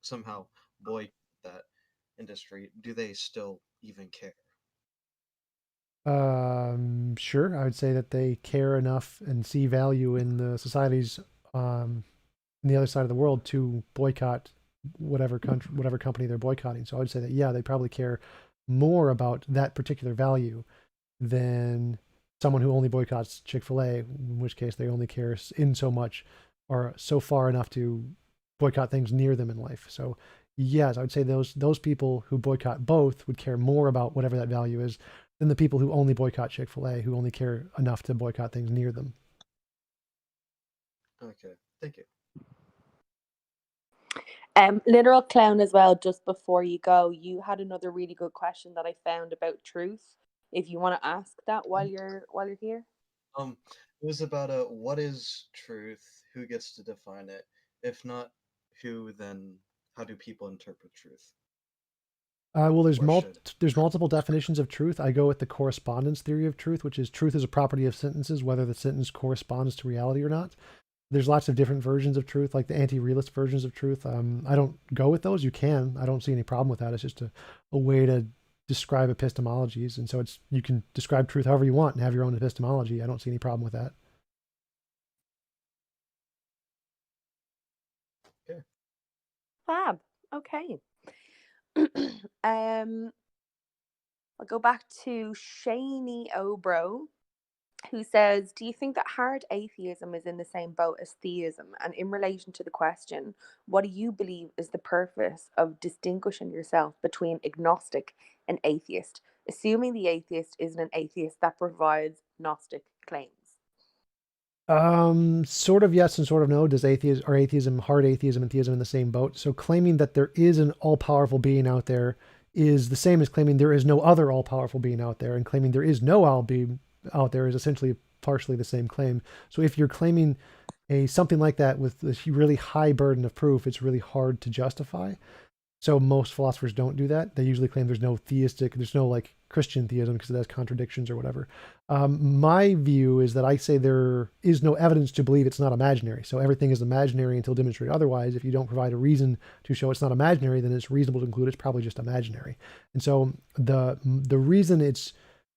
somehow boycott that industry, do they still even care? Sure, I would say that they care enough and see value in the societies on the other side of the world to boycott whatever country, whatever company they're boycotting. So I would say that yeah, they probably care more about that particular value than someone who only boycotts Chick-fil-A, in which case they only care in so much or so far enough to boycott things near them in life. So yes, I would say those people who boycott both would care more about whatever that value is than the people who only boycott Chick-fil-A, who only care enough to boycott things near them. Okay, thank you. Literal clown as well. Just before you go, you had another really good question that I found about truth. If you want to ask that while you're here. It was about what is truth? Who gets to define it? If not who, then how do people interpret truth? Well, Or should? there's multiple definitions of truth. I go with the correspondence theory of truth, which is truth is a property of sentences, whether the sentence corresponds to reality or not. There's lots of different versions of truth, like the anti-realist versions of truth. I don't go with those. You can. I don't see any problem with that. It's just a way to describe epistemologies, and so you can describe truth however you want and have your own epistemology. I don't see any problem with that. Okay. Fab. Okay. I'll go back to Shaney Obro, who says, do you think that hard atheism is in the same boat as theism? And in relation to the question, what do you believe is the purpose of distinguishing yourself between agnostic and atheist, assuming the atheist isn't an atheist that provides Gnostic claims? Sort of yes and sort of no. Does atheism, hard atheism and theism in the same boat? So claiming that there is an all-powerful being out there is the same as claiming there is no other all-powerful being out there, and claiming there is no all being out there is essentially partially the same claim. So if you're claiming something like that with this really high burden of proof, it's really hard to justify. So most philosophers don't do that. They usually claim there's no like Christian theism because it has contradictions or whatever. My view is that I say there is no evidence to believe it's not imaginary. So everything is imaginary until demonstrated otherwise. If you don't provide a reason to show it's not imaginary, then it's reasonable to conclude it's probably just imaginary. And so the reason it's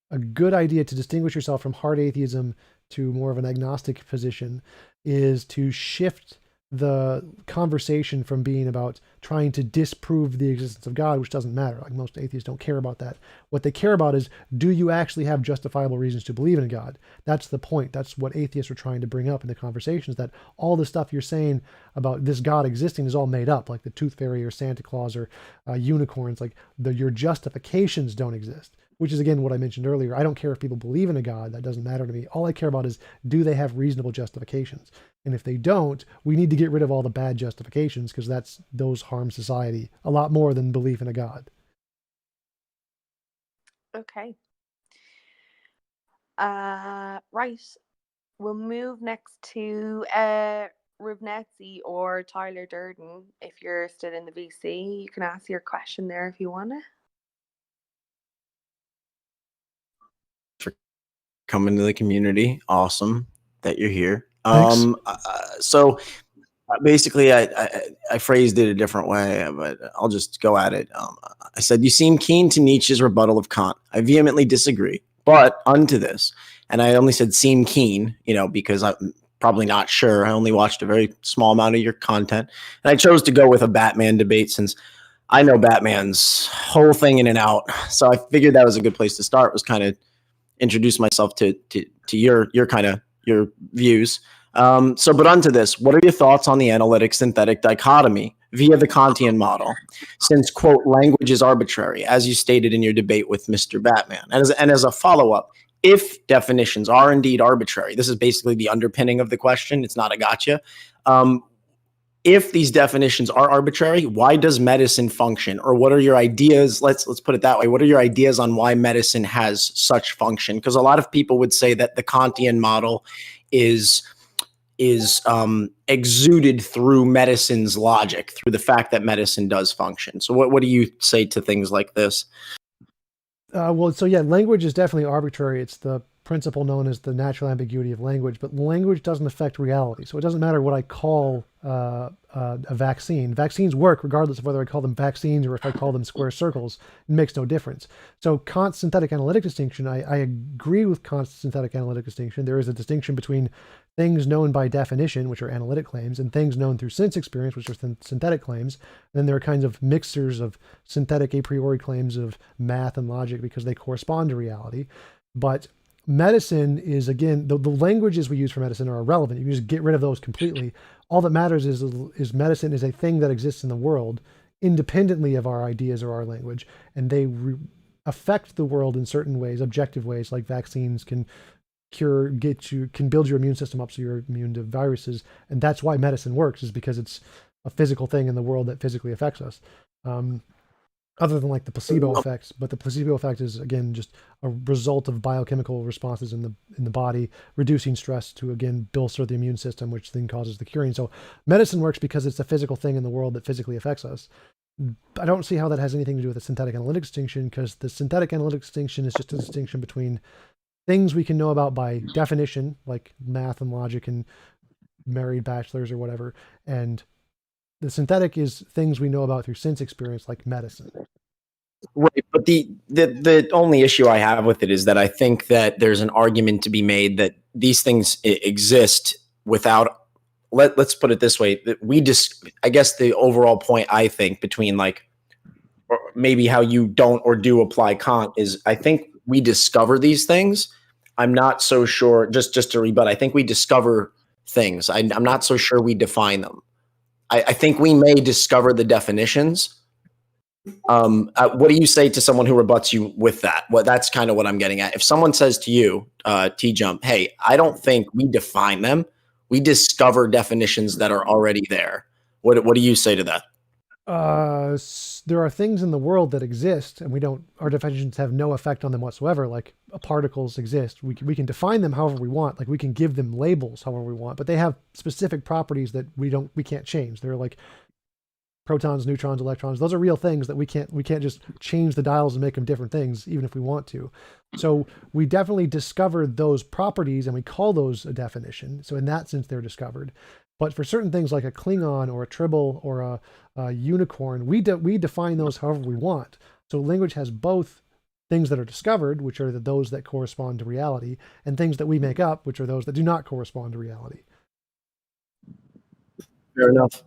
a good idea to distinguish yourself from hard atheism to more of an agnostic position is to shift the conversation from being about trying to disprove the existence of God, which doesn't matter. Like most atheists don't care about that. What they care about is, do you actually have justifiable reasons to believe in God? That's the point. That's what atheists are trying to bring up in the conversations, that all the stuff you're saying about this God existing is all made up, like the tooth fairy or Santa Claus or unicorns, like your justifications don't exist. Which is, again, what I mentioned earlier. I don't care if people believe in a God. That doesn't matter to me. All I care about is, do they have reasonable justifications? And if they don't, we need to get rid of all the bad justifications, because those harm society a lot more than belief in a God. Okay. Right. We'll move next to Rivnetzi or Tyler Durden. If you're still in the VC, you can ask your question there if you want to. Coming to the community. Awesome that you're here. Thanks. So basically, I phrased it a different way, but I'll just go at it. I said, you seem keen to Nietzsche's rebuttal of Kant. I vehemently disagree, but unto this, and I only said seem keen, because I'm probably not sure. I only watched a very small amount of your content, and I chose to go with a Batman debate since I know Batman's whole thing in and out. So I figured that was a good place to start, was kind of introduce myself to your views. But onto this, what are your thoughts on the analytic synthetic dichotomy via the Kantian model? Since, quote, language is arbitrary, as you stated in your debate with Mr. Batman. And as a follow-up, if definitions are indeed arbitrary, this is basically the underpinning of the question. It's not a gotcha. If these definitions are arbitrary, why does medicine function? Or what are your ideas? Let's put it that way. What are your ideas on why medicine has such function? Because a lot of people would say that the Kantian model is exuded through medicine's logic, through the fact that medicine does function. So what do you say to things like this? Language is definitely arbitrary. It's the principle known as the natural ambiguity of language, but language doesn't affect reality. So it doesn't matter what I call a vaccine. Vaccines work regardless of whether I call them vaccines or if I call them square circles. It makes no difference. So Kant's synthetic analytic distinction, I agree with Kant's synthetic analytic distinction. There is a distinction between things known by definition, which are analytic claims, and things known through sense experience, which are synthetic claims. And then there are kinds of mixtures of synthetic a priori claims of math and logic because they correspond to reality. But medicine is, again, the languages we use for medicine are irrelevant. You can just get rid of those completely. All that matters is medicine is a thing that exists in the world independently of our ideas or our language, and they affect the world in certain ways, objective ways, like vaccines can can build your immune system up so you're immune to viruses. And that's why medicine works, is because it's a physical thing in the world that physically affects us. Other than like the placebo effects, but the placebo effect is, again, just a result of biochemical responses in the body, reducing stress to, again, bolster the immune system, which then causes the curing. So medicine works because it's a physical thing in the world that physically affects us. I don't see how that has anything to do with the synthetic analytic distinction, because the synthetic analytic distinction is just a distinction between things we can know about by definition, like math and logic and married bachelors or whatever, and the synthetic is things we know about through sense experience, like medicine. Right, but the only issue I have with it is that I think that there's an argument to be made that these things exist without. Let's put it this way: that I guess the overall point I think between or maybe how you don't or do apply Kant is, I think we discover these things. I'm not so sure. Just to rebut, I think we discover things. I'm not so sure we define them. I think we may discover the definitions. What do you say to someone who rebuts you with that? Well, that's kind of what I'm getting at. If someone says to you, TJump, hey, I don't think we define them. We discover definitions that are already there. What do you say to that? There are things in the world that exist, and our definitions have no effect on them whatsoever. Like particles exist. We can define them however we want. Like we can give them labels however we want, but they have specific properties that we can't change. They're like protons, neutrons, electrons. Those are real things that we can't just change the dials and make them different things, even if we want to. So we definitely discover those properties, and we call those a definition. So in that sense, they're discovered. But for certain things like a Klingon or a Tribble or a unicorn, we define those however we want. So language has both things that are discovered, which are those that correspond to reality, and things that we make up, which are those that do not correspond to reality. Fair enough.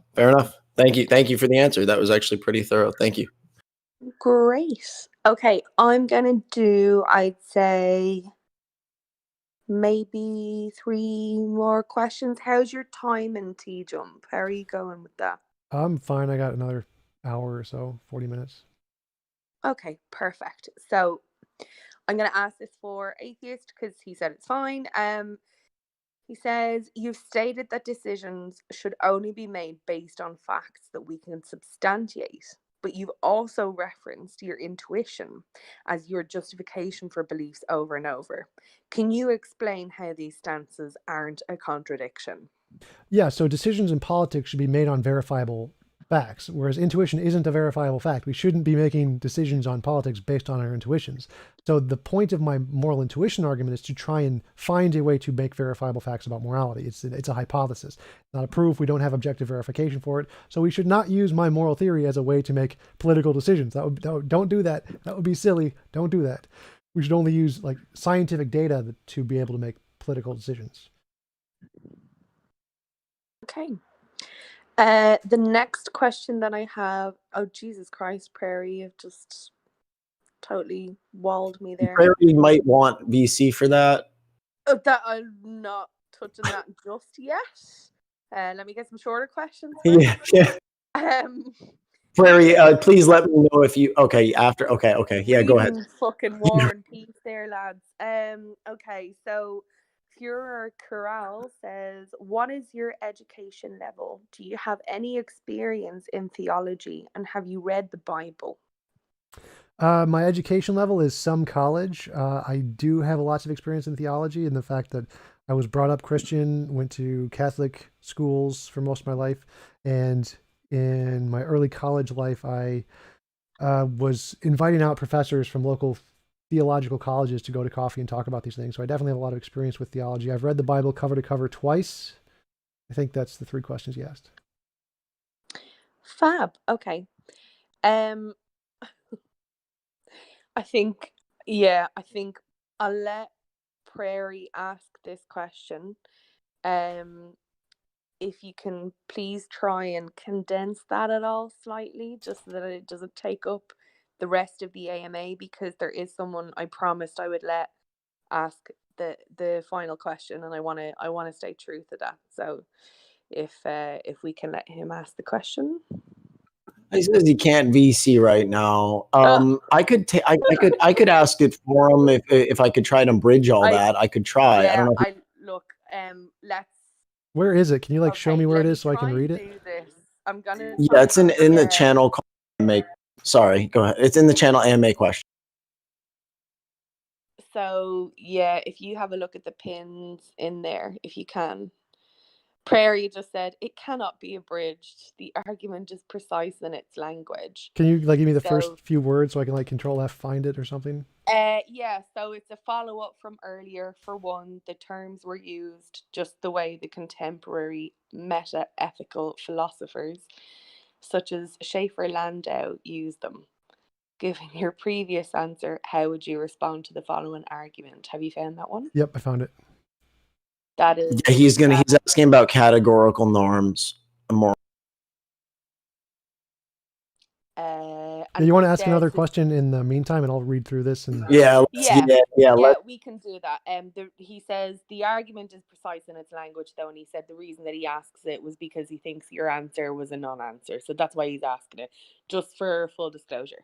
Thank you for the answer. That was actually pretty thorough. Thank you. Great. Okay, I'm gonna do, I'd say, maybe 3 more questions. How's your time in TJump? How are you going with that? I'm fine. I got another hour or so, 40 minutes. Okay, perfect. So I'm going to ask this for Atheist because he said it's fine. He says, you've stated that decisions should only be made based on facts that we can substantiate, but you've also referenced your intuition as your justification for beliefs over and over. Can you explain how these stances aren't a contradiction? Yeah, so decisions in politics should be made on verifiable facts, whereas intuition isn't a verifiable fact. We shouldn't be making decisions on politics based on our intuitions. So the point of my moral intuition argument is to try and find a way to make verifiable facts about morality. It's a hypothesis, not a proof. We don't have objective verification for it. So we should not use my moral theory as a way to make political decisions. Don't do that. That would be silly. Don't do that. We should only use like scientific data to be able to make political decisions. Okay. The next question that I have, oh Jesus Christ, Prairie, you've just totally walled me there. Prairie might want VC for that. That I'm not touching that just yet. Let me get some shorter questions first. Yeah. Prairie, please let me know if you okay. Yeah, go ahead. Fucking War and Peace there, lads. Okay, so Führer Corral says, what is your education level? Do you have any experience in theology, and have you read the Bible? My education level is some college. I do have lots of experience in theology, and the fact that I was brought up Christian, went to Catholic schools for most of my life, and in my early college life, I was inviting out professors from local theological colleges to go to coffee and talk about these things. So I definitely have a lot of experience with theology. I've read the Bible cover to cover twice. I think that's the 3 questions you asked. Fab. Okay. I think I'll let Prairie ask this question. If you can please try and condense that at all slightly, just so that it doesn't take up the rest of the AMA, because there is someone I promised I would let ask the final question, and I want to stay true to that. So if we can let him ask the question. He says he can't VC right now. I could ask it for him if I could try to bridge all that. I could try. Yeah, I don't know. let's. Where is it? Can you show me where it is so I can read it? I'm gonna. Yeah, it's in the channel. Sorry, go ahead. It's in the channel AMA question. So yeah, if you have a look at the pins in there, if you can. Prairie just said it cannot be abridged. The argument is precise in its language. Can you give me the first few words so I can Control F find it or something? Yeah, so it's a follow-up from earlier. For one, the terms were used just the way the contemporary meta-ethical philosophers, such as Schaefer-Landau, used them. Given your previous answer, how would you respond to the following argument? Have you found that one? Yep, I found it. That is. Yeah, he's asking about categorical norms. You want to ask another question in the meantime, and I'll read through this. And Yeah, we can do that. He says the argument is precise in its language, though, and he said the reason that he asks it was because he thinks your answer was a non-answer, so that's why he's asking it, just for full disclosure.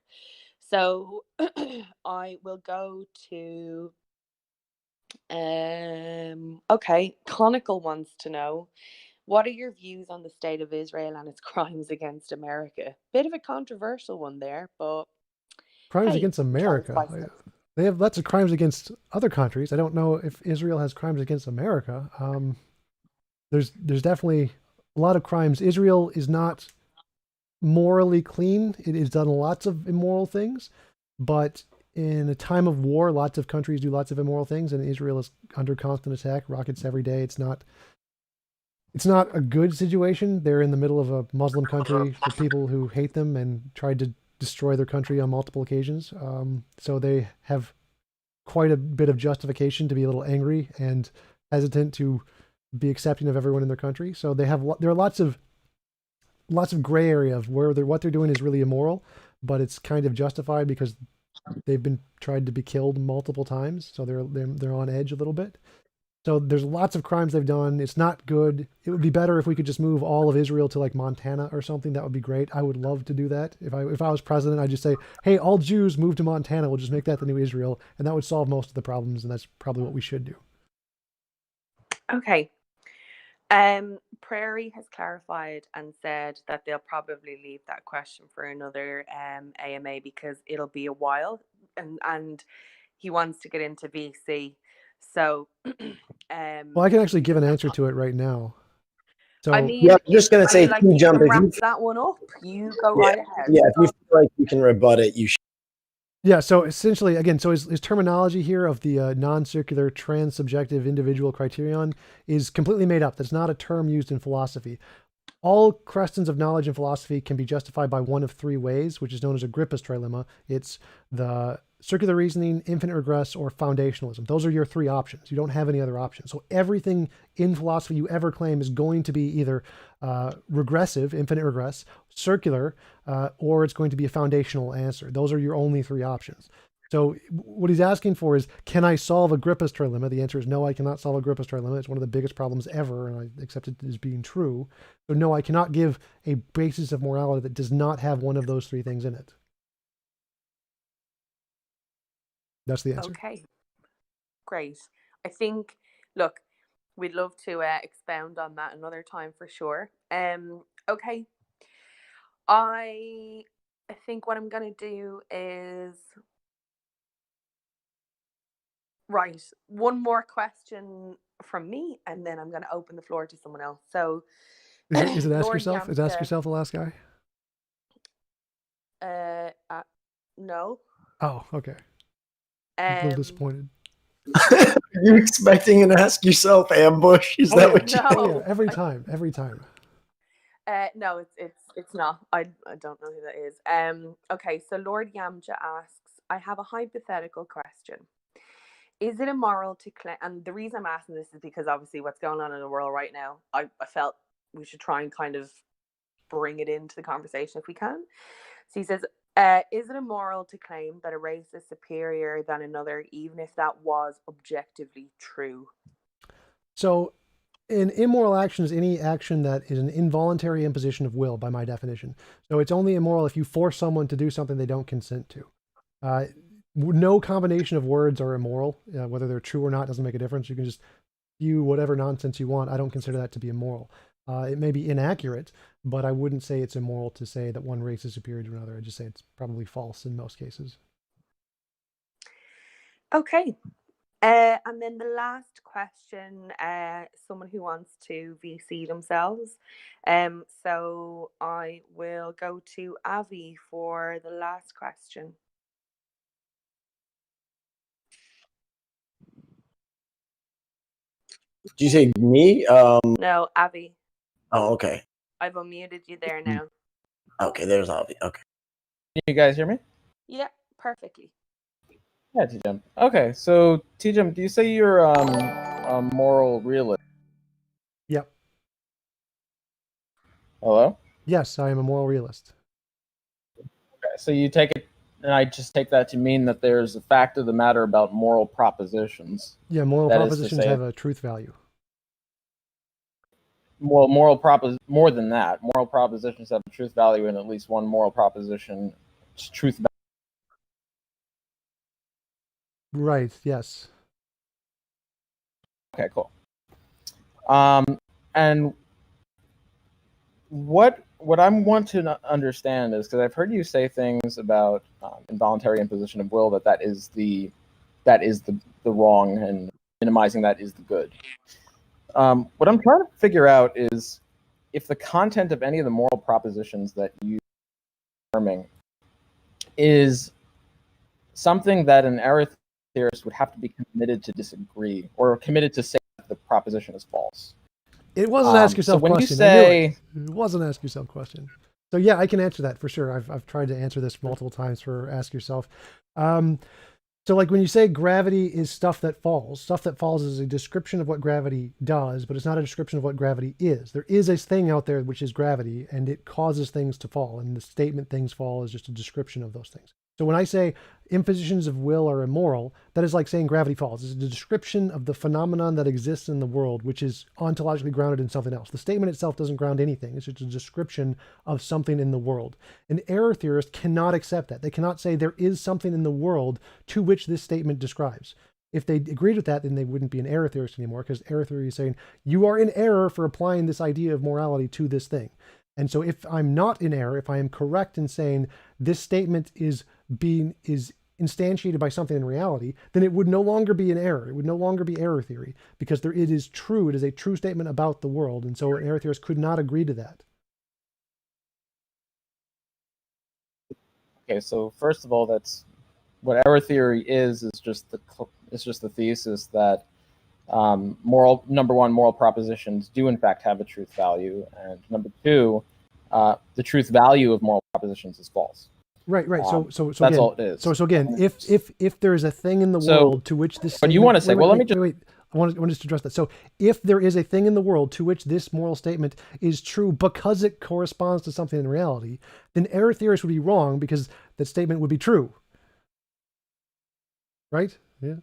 So I will go to. Okay, Chronicle wants to know, what are your views on the state of Israel and its crimes against America? Bit of a controversial one there, but crimes against America. They have lots of crimes against other countries. I don't know if Israel has crimes against America. There's definitely a lot of crimes. Israel is not morally clean. It has done lots of immoral things, but in a time of war, lots of countries do lots of immoral things, and Israel is under constant attack, rockets every day. It's not a good situation. They're in the middle of a Muslim country with people who hate them and tried to destroy their country on multiple occasions. So they have quite a bit of justification to be a little angry and hesitant to be accepting of everyone in their country. So there are lots of gray area of where what they're doing is really immoral, but it's kind of justified because they've been tried to be killed multiple times. So they're on edge a little bit. So there's lots of crimes they've done. It's not good. It would be better if we could just move all of Israel to Montana or something. That would be great. I would love to do that. If I was president, I'd just say, hey, all Jews move to Montana. We'll just make that the new Israel. And that would solve most of the problems. And that's probably what we should do. Okay. Prairie has clarified and said that they'll probably leave that question for another AMA because it'll be a while, and he wants to get into VC. So well, I can actually give an answer to it right now. So I mean, Yeah, I'm just gonna I say, feel like you TJump, can if wrap you, that one up. You go yeah, right ahead. yeah, if you feel like you can rebut it, you should. yeah, so essentially, again, so his terminology here of the non-circular transsubjective individual criterion is completely made up. That's not a term used in philosophy. All questions of knowledge in philosophy can be justified by one of three ways, which is known as Agrippa's trilemma. It's the circular reasoning, infinite regress, or foundationalism. Those are your three options. You don't have any other options. So everything in philosophy you ever claim is going to be either regressive, infinite regress, circular, or it's going to be a foundational answer. Those are your only three options. So what he's asking for is, can I solve Agrippa's trilemma? The answer is no, I cannot solve Agrippa's trilemma. It's one of the biggest problems ever, and I accept it as being true. So no, I cannot give a basis of morality that does not have one of those three things in it. That's the answer. Okay, great. I think, look, we'd love to expound on that another time for sure. Okay, I think what I'm gonna do is right. One more question from me, and then I'm gonna open the floor to someone else. So, Is it ask Lord yourself? Is ask Yamcha, yourself the last guy? no. Oh, okay. I'm a little Um, disappointed. Are you expecting an ask yourself ambush? Is Oh that yeah, what you? oh yeah, no. every time. No, it's not. I don't know who that is. Okay, so Lord Yamcha asks, I have a hypothetical question. Is it immoral to claim? And the reason I'm asking this is because obviously what's going on in the world right now, I felt we should try and kind of bring it into the conversation if we can. So he says, is it immoral to claim that a race is superior than another, even if that was objectively true? So an immoral action is any action that is an involuntary imposition of will, by my definition. So it's only immoral if you force someone to do something they don't consent to. No combination of words are immoral. Whether they're true or not doesn't make a difference. You can just spew whatever nonsense you want. I don't consider that to be immoral. It may be inaccurate, but I wouldn't say it's immoral to say that one race is superior to another. I'd just say it's probably false in most cases. Okay. And then the last question, someone who wants to VC themselves. So I will go to Avi for the last question. Did you say me? No, Avi. Oh, okay. I've unmuted you there now. Okay, there's Avi. Okay. Can you guys hear me? Yeah, perfectly. Yeah, TJump. Okay, so TJump, do you say you're a moral realist? Yep. Hello? Yes, I am a moral realist. Okay, so you take it, and I just take that to mean that there's a fact of the matter about moral propositions. Yeah, moral That is to propositions say- have a truth value. Well, more than that. Moral propositions have a truth value, and at least one moral proposition truth value. Right, yes. Okay, cool. And what I want to understand is, because I've heard you say things about involuntary imposition of will, that is the wrong, and minimizing that is the good. What I'm trying to figure out is if the content of any of the moral propositions that you are affirming is something that an error theorist would have to be committed to disagree, or committed to say that the proposition is false. It was an ask yourself so when question. you say, it was an ask yourself question. So yeah, I can answer that for sure. I've tried to answer this multiple times for ask yourself. So like when you say gravity is stuff that falls is a description of what gravity does, but it's not a description of what gravity is. There is a thing out there which is gravity, and it causes things to fall. And the statement things fall is just a description of those things. So when I say impositions of will are immoral, that is like saying gravity falls. It's a description of the phenomenon that exists in the world, which is ontologically grounded in something else. The statement itself doesn't ground anything. It's just a description of something in the world. An error theorist cannot accept that. They cannot say there is something in the world to which this statement describes. If they agreed with that, then they wouldn't be an error theorist anymore, because error theory is saying you are in error for applying this idea of morality to this thing. And so if I'm not in error, if I am correct in saying this statement is instantiated by something in reality, then it would no longer be an error. It would no longer be error theory, because it is true. It is a true statement about the world, and so an error theorist could not agree to that. Okay, so first of all, that's what error theory is just the thesis that number one, moral propositions do in fact have a truth value, and number two, the truth value of moral propositions is false. Right. So that's again, all it is. So again, if there is a thing in the world to which this, but you want to say, well, let me just wait. I want to just address that. So if there is a thing in the world to which this moral statement is true because it corresponds to something in reality, then error theorists would be wrong because that statement would be true. Right? Yeah.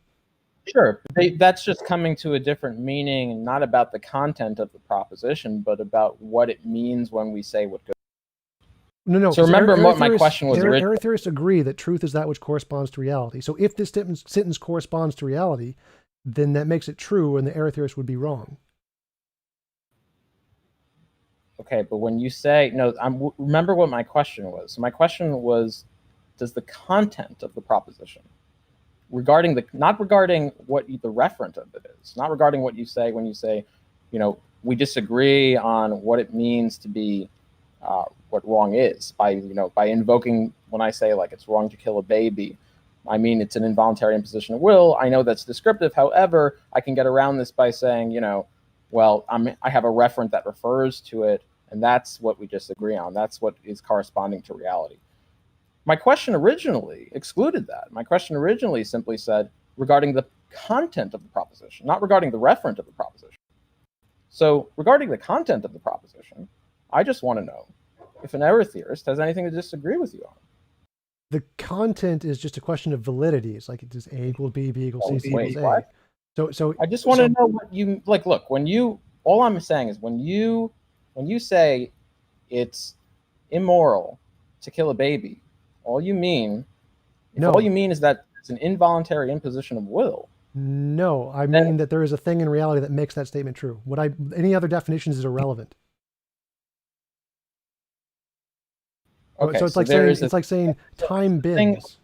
Sure. That's just coming to a different meaning, not about the content of the proposition, but about what it means when we say what good. No. So remember what my question was originally. Error theorists agree that truth is that which corresponds to reality. So if this sentence corresponds to reality, then that makes it true, and the error theorist would be wrong. Okay, but when you say remember what my question was. So my question was, does the content of the proposition, not regarding what the referent of it is, not regarding what you say when you say, we disagree on what it means to be what wrong is by invoking, when I say like it's wrong to kill a baby, I mean it's an involuntary imposition of will. I know that's descriptive. However, I can get around this by saying, well, I have a referent that refers to it, and that's what we disagree on. That's what is corresponding to reality. My question originally excluded that. My question originally simply said regarding the content of the proposition, not regarding the referent of the proposition. So regarding the content of the proposition, I just want to know if an error theorist has anything to disagree with you on. The content is just a question of validity. It's like, does A equal B, B equals C, C equals A. What? So I just want to know what you like. Look, all I'm saying is when you say it's immoral to kill a baby, all you mean is that it's an involuntary imposition of will. No, I mean that there is a thing in reality that makes that statement true. Any other definitions is irrelevant. Okay, so it's like saying time bends.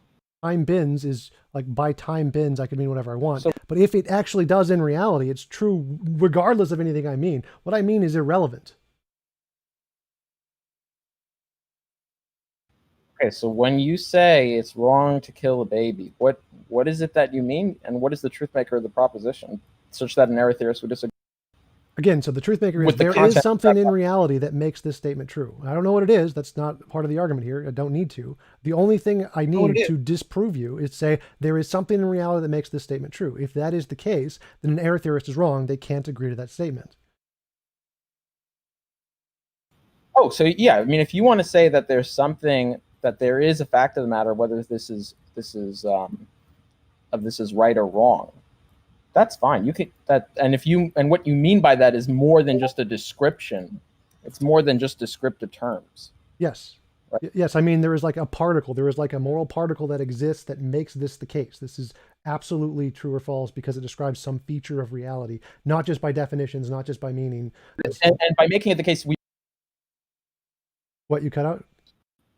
Time bends is like by time bends, I can mean whatever I want. But if it actually does in reality, it's true regardless of anything I mean. What I mean is irrelevant. Okay, so when you say it's wrong to kill a baby, what is it that you mean, and what is the truth maker of the proposition, such that an error theorist would disagree? Again, so the truth maker is there is something in reality that makes this statement true. I don't know what it is. That's not part of the argument here. I don't need to. The only thing I need to disprove you is say there is something in reality that makes this statement true. If that is the case, then an error theorist is wrong. They can't agree to that statement. Oh, so yeah. I mean, if you want to say that there's something, that there is a fact of the matter, whether this is right or wrong, that's fine. You can and what you mean by that is more than just a description. It's more than just descriptive terms. Yes. Right? Yes. I mean, there is like a particle. There is like a moral particle that exists that makes this the case. This is absolutely true or false because it describes some feature of reality, not just by definitions, not just by meaning. And by making it the case, what you cut out?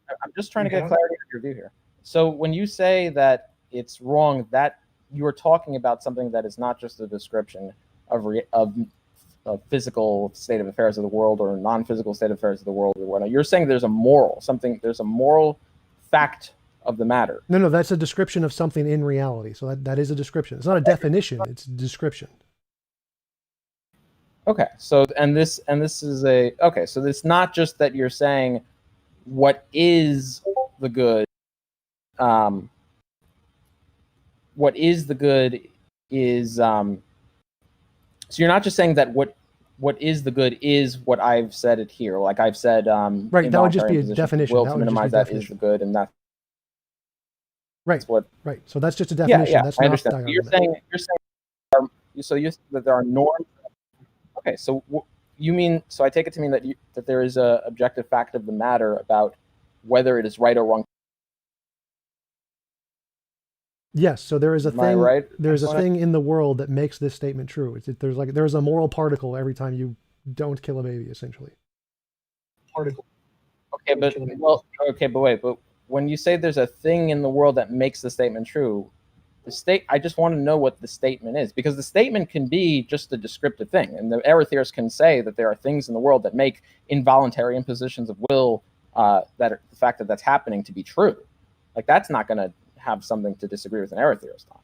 I'm just trying to get clarity of your view here. So when you say that it's wrong, that you are talking about something that is not just a description of physical state of affairs of the world or non-physical state of affairs of the world or whatnot. You're saying there's a moral fact of the matter. No, that's a description of something in reality. So that is a description. It's not a definition, it's a description. Okay. So this is so it's not just that you're saying what is the good. What is the good is so you're not just saying that what is the good is what I've said it here. Like I've said, right. That would just be a definition. Will to minimize that is the good, and that's right. What right. So that's just a definition. Yeah, that's I not understand. You're saying that there are norms. Okay, so you mean so I take it to mean that there is a objective fact of the matter about whether it is right or wrong. Yes, so there is a thing. Right? There's a thing in the world that makes this statement true. There's a moral particle every time you don't kill a baby, essentially. Particle. Okay, but wait. But when you say there's a thing in the world that makes the statement true, I just want to know what the statement is, because the statement can be just a descriptive thing, and the error theorists can say that there are things in the world that make involuntary impositions of will, the fact that that's happening, to be true. Like, that's not going to have something to disagree with an error theorist on.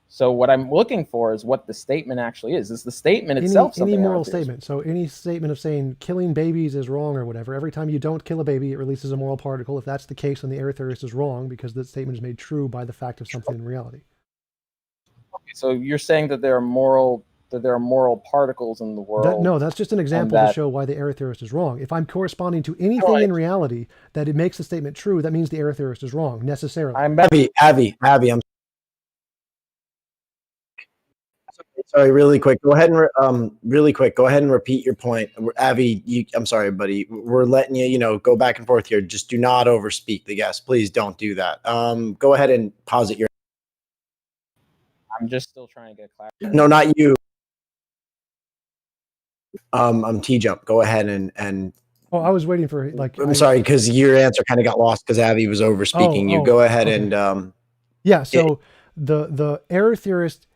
So what I'm looking for is what the statement actually is. Is the statement itself something? Any moral statement. So any statement of saying killing babies is wrong or whatever, every time you don't kill a baby, it releases a moral particle. If that's the case, then the error theorist is wrong, because the statement is made true by the fact of something in reality. Okay, so you're saying that there are moral particles in the world? No, that's just an example to show why the error theorist is wrong. If I'm corresponding to anything in reality that it makes the statement true, that means the error theorist is wrong necessarily. Avi, I'm sorry, really quick. Go ahead and repeat your point. Avi, I'm sorry, buddy. We're letting you, go back and forth here. Just do not overspeak the guest. Please don't do that. Go ahead and posit your. I'm just still trying to get clarity. No, not you. I'm TJump. Go ahead and. Oh, I was waiting for I'm sorry, because your answer kind of got lost because Avi was overspeaking you. Go ahead and. Yeah. So the error theorist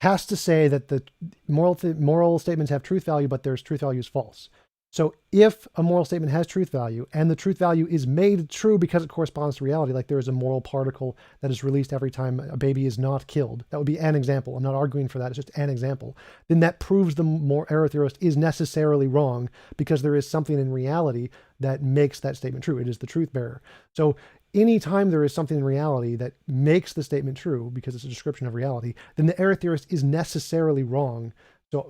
has to say that the moral statements have truth value, but their truth value is false. So if a moral statement has truth value and the truth value is made true because it corresponds to reality, like there is a moral particle that is released every time a baby is not killed, that would be an example. I'm not arguing for that. It's just an example. Then that proves the error theorist is necessarily wrong, because there is something in reality that makes that statement true. It is the truth bearer. So anytime there is something in reality that makes the statement true, because it's a description of reality, then the error theorist is necessarily wrong.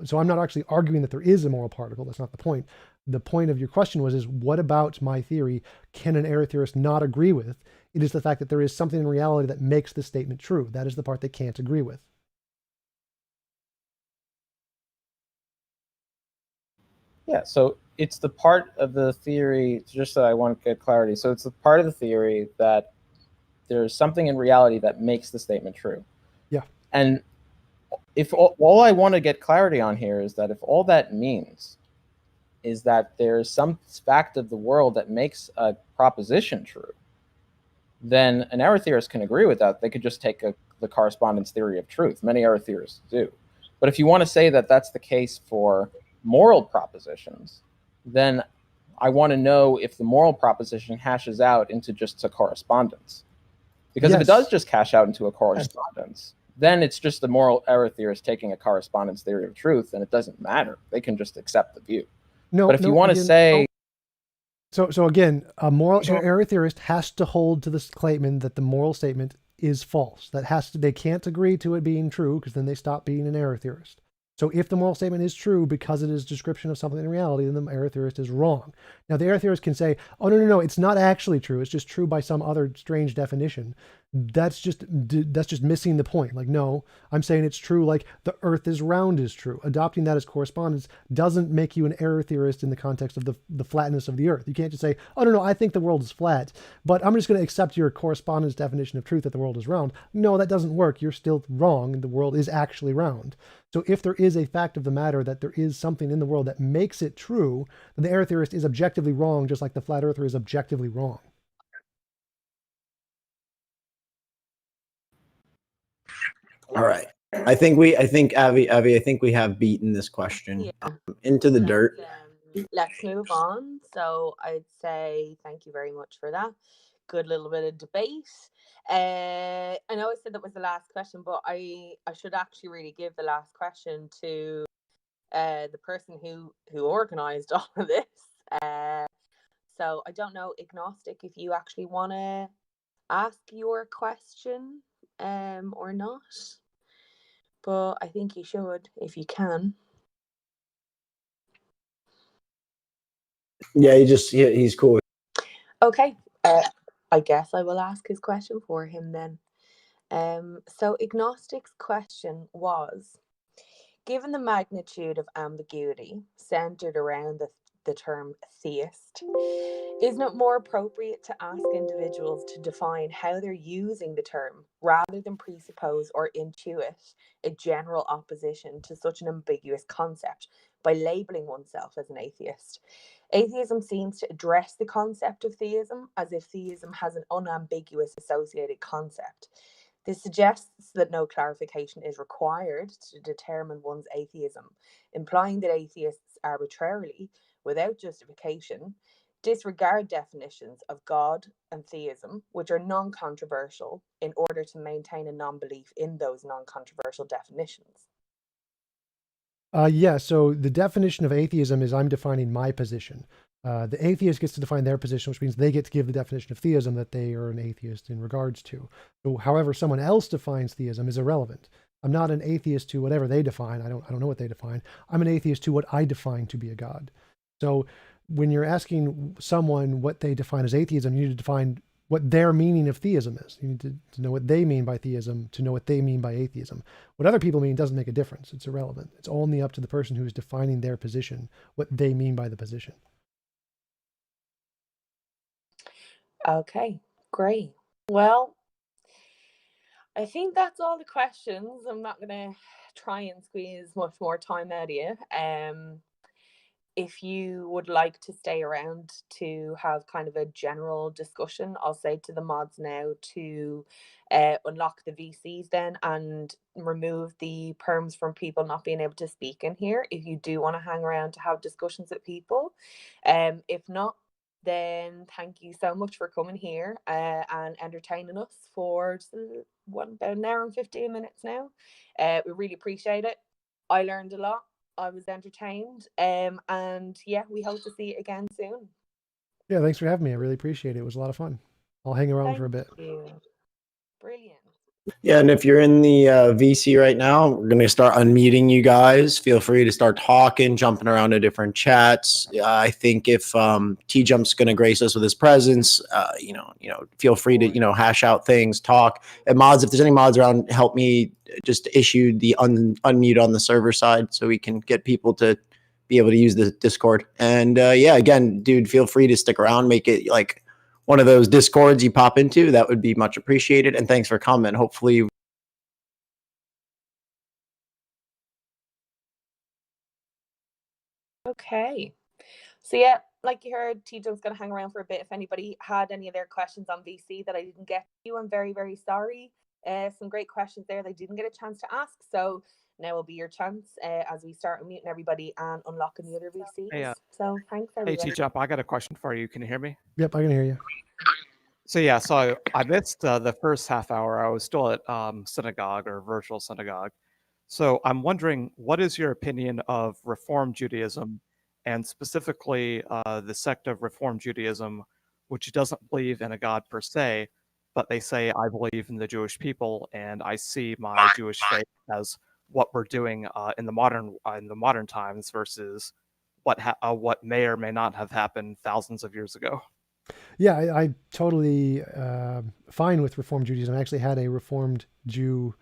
So I'm not actually arguing that there is a moral particle. That's not the point. The point of your question is what about my theory can an error theorist not agree with? It is the fact that there is something in reality that makes the statement true. That is the part they can't agree with. Yeah, so it's the part of the theory, just so I want to get clarity. So it's the part of the theory that there's something in reality that makes the statement true. Yeah. And if all I want to get clarity on here is that if all that means is that there's some fact of the world that makes a proposition true, then an error theorist can agree with that. They could just take the correspondence theory of truth. Many error theorists do. But if you want to say that that's the case for moral propositions, then I want to know if the moral proposition hashes out into just a correspondence. Because if it does just cash out into a correspondence, then it's just the moral error theorist taking a correspondence theory of truth, and it doesn't matter. They can just accept the view. No, but if you want to say... So again, a moral error theorist has to hold to this statement that the moral statement is false. They can't agree to it being true, because then they stop being an error theorist. So if the moral statement is true because it is a description of something in reality, then the error theorist is wrong. Now, the error theorist can say, oh, no, it's not actually true. It's just true by some other strange definition. That's just missing the point. Like, no, I'm saying it's true like the earth is round is true. Adopting that as correspondence doesn't make you an error theorist in the context of the flatness of the earth. You can't just say, oh, no, I think the world is flat, but I'm just going to accept your correspondence definition of truth that the world is round. No, that doesn't work. You're still wrong. The world is actually round. So if there is a fact of the matter that there is something in the world that makes it true, then the error theorist is objectively wrong, just like the flat earther is objectively wrong. All right. I think Avi, I think we have beaten this question into the dirt. Let's move on. So I'd say thank you very much for that. Good little bit of debate. I know I said that was the last question, but I should actually really give the last question to the person who organized all of this. So I don't know, Agnostic, if you actually want to ask your question or not, but I think you should if you can. Yeah, he's cool. Okay, I guess I will ask his question for him then. So Agnostic's question was, given the magnitude of ambiguity centered around the term theist, isn't it more appropriate to ask individuals to define how they're using the term rather than presuppose or intuit a general opposition to such an ambiguous concept, by labeling oneself as an atheist. Atheism seems to address the concept of theism as if theism has an unambiguous associated concept. This suggests that no clarification is required to determine one's atheism, implying that atheists arbitrarily, without justification, disregard definitions of God and theism, which are non-controversial, in order to maintain a non-belief in those non-controversial definitions. Yeah, so the definition of atheism is I'm defining my position. The atheist gets to define their position, which means they get to give the definition of theism that they are an atheist in regards to. So however someone else defines theism is irrelevant. I'm not an atheist to whatever they define. I don't know what they define. I'm an atheist to what I define to be a God. So when you're asking someone what they define as atheism, you need to define what their meaning of theism is. You need to know what they mean by theism to know what they mean by atheism. What other people mean doesn't make a difference. It's irrelevant. It's only up to the person who is defining their position, what they mean by the position. Okay, great. Well, I think that's all the questions. I'm not going to try and squeeze much more time out of you. If you would like to stay around to have kind of a general discussion, I'll say to the mods now to unlock the VCs then and remove the perms from people not being able to speak in here if you do want to hang around to have discussions with people. If not, then thank you so much for coming here and entertaining us for about an hour and 15 minutes now. We really appreciate it. I learned a lot. I was entertained. And yeah, we hope to see you again soon. Yeah, thanks for having me. I really appreciate it. It was a lot of fun. I'll hang around for a bit. Thank you. Brilliant. Yeah, and if you're in the VC right now, we're going to start unmuting you guys. Feel free to start talking, jumping around to different chats. I think if TJump's going to grace us with his presence, feel free to hash out things, talk. And mods, if there's any mods around, help me just issue the unmute on the server side so we can get people to be able to use the Discord. And yeah, again, dude, feel free to stick around, make it like one of those Discords you pop into. That would be much appreciated. And thanks for coming. Hopefully. Okay. So yeah, like you heard, TJump's going to hang around for a bit. If anybody had any of their questions on VC that I didn't get to, I'm very, very sorry. Some great questions there they didn't get a chance to ask. So now will be your chance as we start unmuting everybody and unlocking the other VCs. Hey, so thanks, everybody. Hey, TJump, I got a question for you. Can you hear me? Yep, I can hear you. So yeah, so I missed the first half hour. I was still at synagogue or virtual synagogue. So I'm wondering, what is your opinion of Reform Judaism, and specifically the sect of Reform Judaism, which doesn't believe in a God per se, but they say, I believe in the Jewish people, and I see my Jewish faith as what we're doing in the modern times versus what may or may not have happened thousands of years ago. Yeah, I totally fine with Reformed Judaism. I actually had a Reformed Jew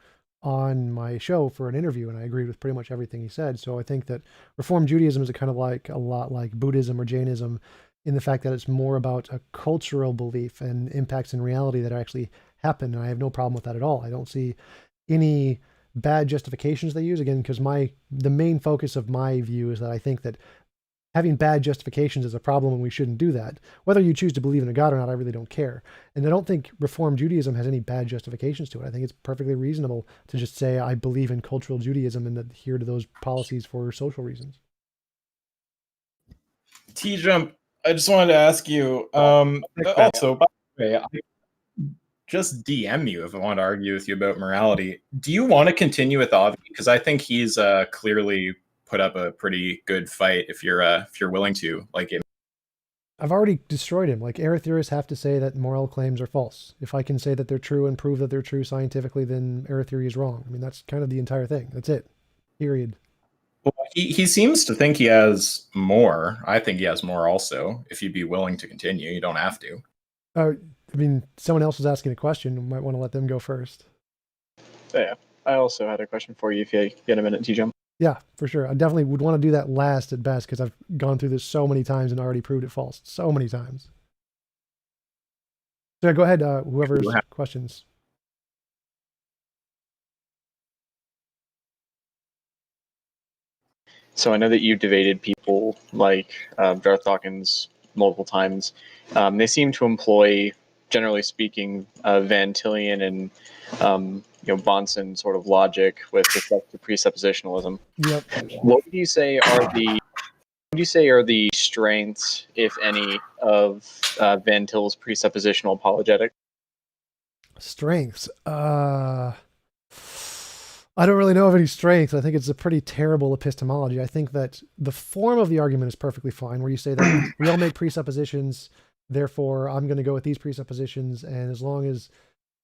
on my show for an interview, and I agreed with pretty much everything he said. So I think that Reformed Judaism is a lot like Buddhism or Jainism in the fact that it's more about a cultural belief and impacts in reality that actually happen. And I have no problem with that at all. I don't see any bad justifications they use, again, because the main focus of my view is that I think that having bad justifications is a problem and we shouldn't do that. Whether you choose to believe in a God or not, I really don't care. And I don't think Reformed Judaism has any bad justifications to it. I think it's perfectly reasonable to just say, I believe in cultural Judaism and adhere to those policies for social reasons. TJump, I just wanted to ask you, also, by the way, I just DM you if I want to argue with you about morality. Do you want to continue with Avi? Because I think he's clearly put up a pretty good fight if you're willing to. I've already destroyed him. Like, error theorists have to say that moral claims are false. If I can say that they're true and prove that they're true scientifically, then error theory is wrong. I mean, that's kind of the entire thing. That's it. Period. Well, he seems to think he has more. I think he has more also. If you'd be willing to continue, you don't have to. I mean, someone else was asking a question. You might want to let them go first. Yeah, I also had a question for you if you get a minute, TJump. Yeah, for sure. I definitely would want to do that last at best because I've gone through this so many times and already proved it false so many times. So go ahead, whoever's questions. So I know that you debated people like Darth Dawkins multiple times. They seem to employ, generally speaking, Van Tillian and Bonson sort of logic with respect to presuppositionalism. Yep. What would you say are the strengths, if any, of Van Til's presuppositional apologetic? Strengths. I don't really know of any strengths. I think it's a pretty terrible epistemology. I think that the form of the argument is perfectly fine, where you say that we all make presuppositions, therefore I'm going to go with these presuppositions, and as long as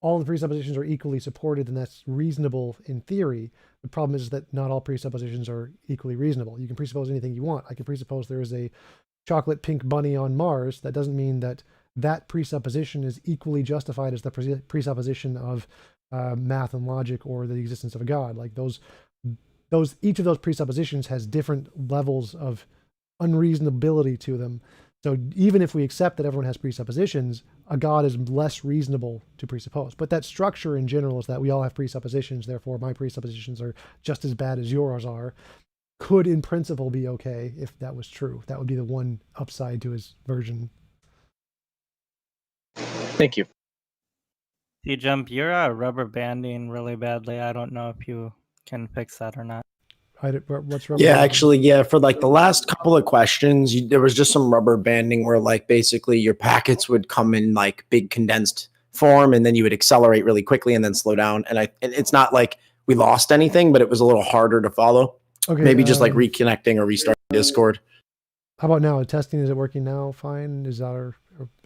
all the presuppositions are equally supported, then that's reasonable in theory. The problem is that not all presuppositions are equally reasonable. You can presuppose anything you want. I can presuppose there is a chocolate pink bunny on Mars. That doesn't mean that that presupposition is equally justified as the presupposition of math and logic or the existence of a god. Like each of those presuppositions has different levels of unreasonability to them. So even if we accept that everyone has presuppositions, a god is less reasonable to presuppose. But that structure in general is that we all have presuppositions, therefore my presuppositions are just as bad as yours are, could in principle be okay if that was true. That would be the one upside to his version. Thank you. TJump, you're rubber banding really badly. I don't know if you can fix that or not. What's rubber Yeah, banding? actually, yeah. For like the last couple of questions, there was just some rubber banding where like basically your packets would come in like big condensed form, and then you would accelerate really quickly and then slow down. And it's not like we lost anything, but it was a little harder to follow. Okay, maybe just like reconnecting or restarting Discord. How about now? Testing, is it working now? Fine. Is that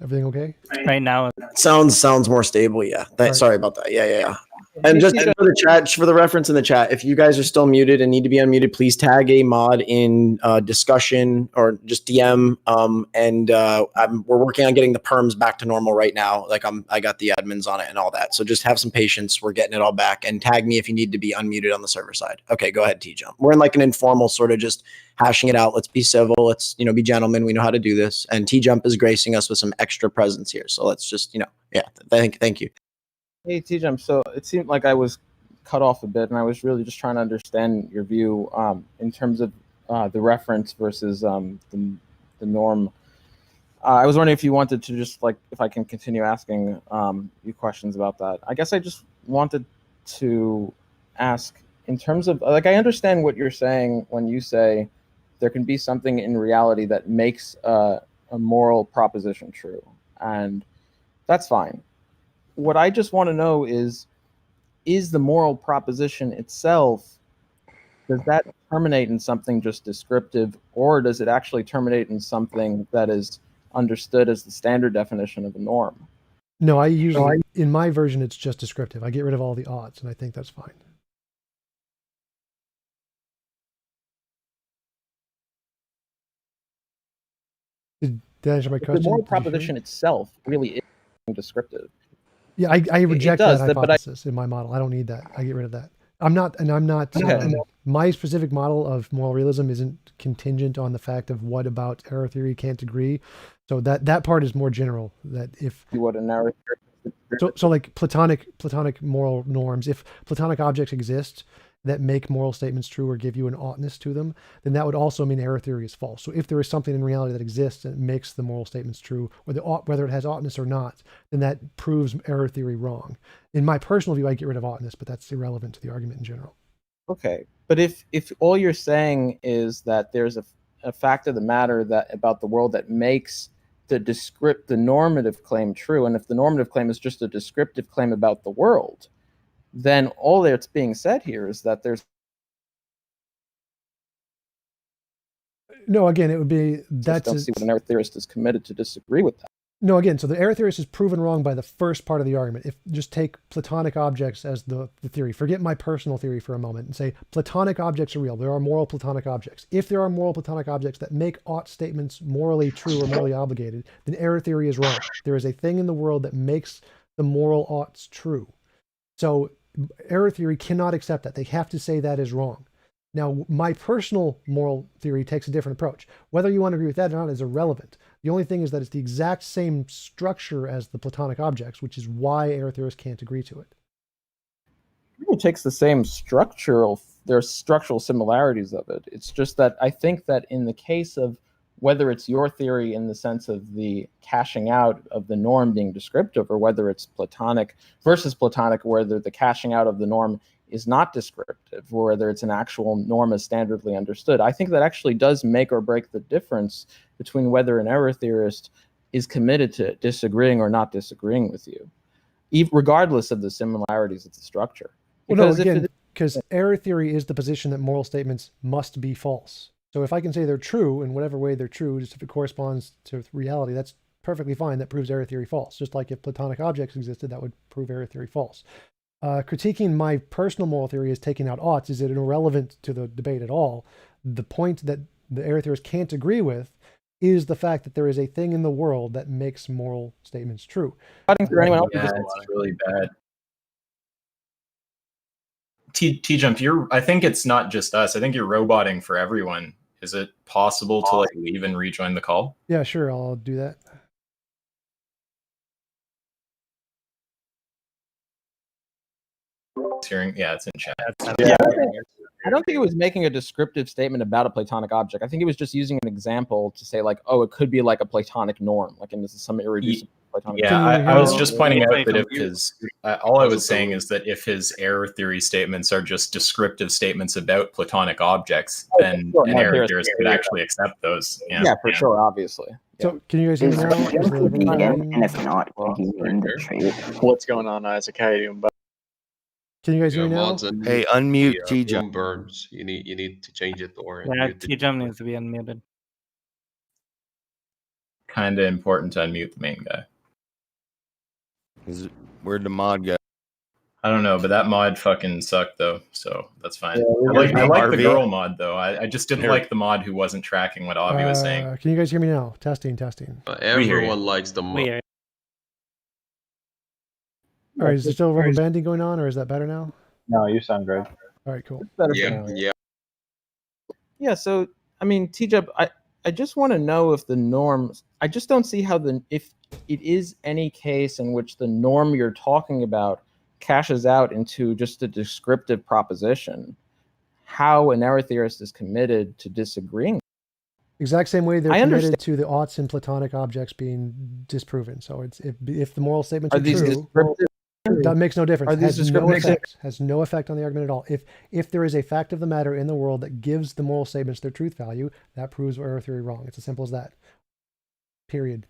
everything okay? Right now, Sounds more stable. Yeah. Right. Sorry about that. Yeah. And just for the chat, for the reference in the chat, if you guys are still muted and need to be unmuted, please tag a mod in discussion or just DM. We're working on getting the perms back to normal right now. Like I got the admins on it and all that. So just have some patience. We're getting it all back, and tag me if you need to be unmuted on the server side. Okay, go ahead, TJump. We're in like an informal sort of just hashing it out. Let's be civil. Let's be gentlemen. We know how to do this. And TJump is gracing us with some extra presence here. So let's just thank you. Hey, TJump. So it seemed like I was cut off a bit, and I was really just trying to understand your view in terms of the reference versus the norm. I was wondering if you wanted to just if I can continue asking you questions about that. I guess I just wanted to ask in terms of I understand what you're saying when you say there can be something in reality that makes a moral proposition true, and that's fine. What I just want to know is the moral proposition itself, does that terminate in something just descriptive, or does it actually terminate in something that is understood as the standard definition of a norm? No, I usually, in my version, it's just descriptive. I get rid of all the odds, and I think that's fine. Did I answer my question? The moral proposition itself really is descriptive. Yeah, I reject does, that hypothesis in my model. I don't need that. I get rid of that. I'm not. My specific model of moral realism isn't contingent on the fact of what about error theory can't agree. So that part is more general. That if what an error. So like Platonic moral norms, if Platonic objects exist that make moral statements true or give you an oughtness to them, then that would also mean error theory is false. So if there is something in reality that exists and makes the moral statements true, or whether it has oughtness or not, then that proves error theory wrong. In my personal view, I get rid of oughtness, but that's irrelevant to the argument in general. Okay, but if all you're saying is that there's a fact of the matter that about the world that makes the normative claim true, and if the normative claim is just a descriptive claim about the world, then all that's being said here is that there's no. Again, it would be that's. I don't see what an error theorist is committed to disagree with that. No, again, so the error theorist is proven wrong by the first part of the argument. If just take Platonic objects as the theory, forget my personal theory for a moment and say Platonic objects are real. There are moral Platonic objects. If there are moral Platonic objects that make ought statements morally true or morally obligated, then error theory is wrong. There is a thing in the world that makes the moral oughts true. So error theory cannot accept that. They have to say that is wrong. Now, my personal moral theory takes a different approach. Whether you want to agree with that or not is irrelevant. The only thing is that it's the exact same structure as the Platonic objects, which is why error theorists can't agree to it. It takes the same structural there are structural similarities of it. It's just that I think that in the case of whether it's your theory in the sense of the cashing out of the norm being descriptive, or whether it's Platonic versus Platonic, whether the cashing out of the norm is not descriptive, or whether it's an actual norm as standardly understood, I think that actually does make or break the difference between whether an error theorist is committed to disagreeing or not disagreeing with you, regardless of the similarities of the structure. Well, no, again, because error theory is the position that moral statements must be false. So if I can say they're true in whatever way they're true, just if it corresponds to reality, that's perfectly fine. That proves error theory false. Just like if Platonic objects existed, that would prove error theory false. Critiquing my personal moral theory as taking out oughts is irrelevant to the debate at all. The point that the error theorists can't agree with is the fact that there is a thing in the world that makes moral statements true. It's really bad. TJump, I think it's not just us. I think you're roboting for everyone. Is it possible to like leave and rejoin the call? Yeah, sure, I'll do that. Yeah, it's in chat. Yeah. I don't think it was making a descriptive statement about a Platonic object. I think it was just using an example to say, like, oh, it could be like a Platonic norm, like in some irreducible Platonic. Yeah, I was just pointing out that because all I was saying is that if his error theory statements are just descriptive statements about Platonic objects, then an error theorist could actually accept those. Yeah, for sure, obviously. So can you guys hear me now? And if not, continuing the trade. What's going on, Isaac? How you doing, bud? Can you guys hear me now? Hey, unmute TJump. Burns. You need to change it or Yeah, TJump needs to be unmuted. Kind of important to unmute the main guy. Where'd the mod go? I don't know, but that mod fucking sucked though, so that's fine. Yeah, I like the RV. girl mod though. I just didn't like the mod who wasn't tracking what Avi was saying. Can you guys hear me now? Testing. everyone likes the mod. All right, is there still rubber banding going on, or is that better now? No, you sound great. All right, cool. Yeah, so, I mean, TJ, I just want to know if the norm, I just don't see how if it is any case in which the norm you're talking about cashes out into just a descriptive proposition, how an error theorist is committed to disagreeing. Exact same way they're committed to the oughts in Platonic objects being disproven. So it's if the moral statements are true, that makes no difference. Has no effect on the argument at all. If there is a fact of the matter in the world that gives the moral statements their truth value, that proves error theory wrong. It's as simple as that. Period.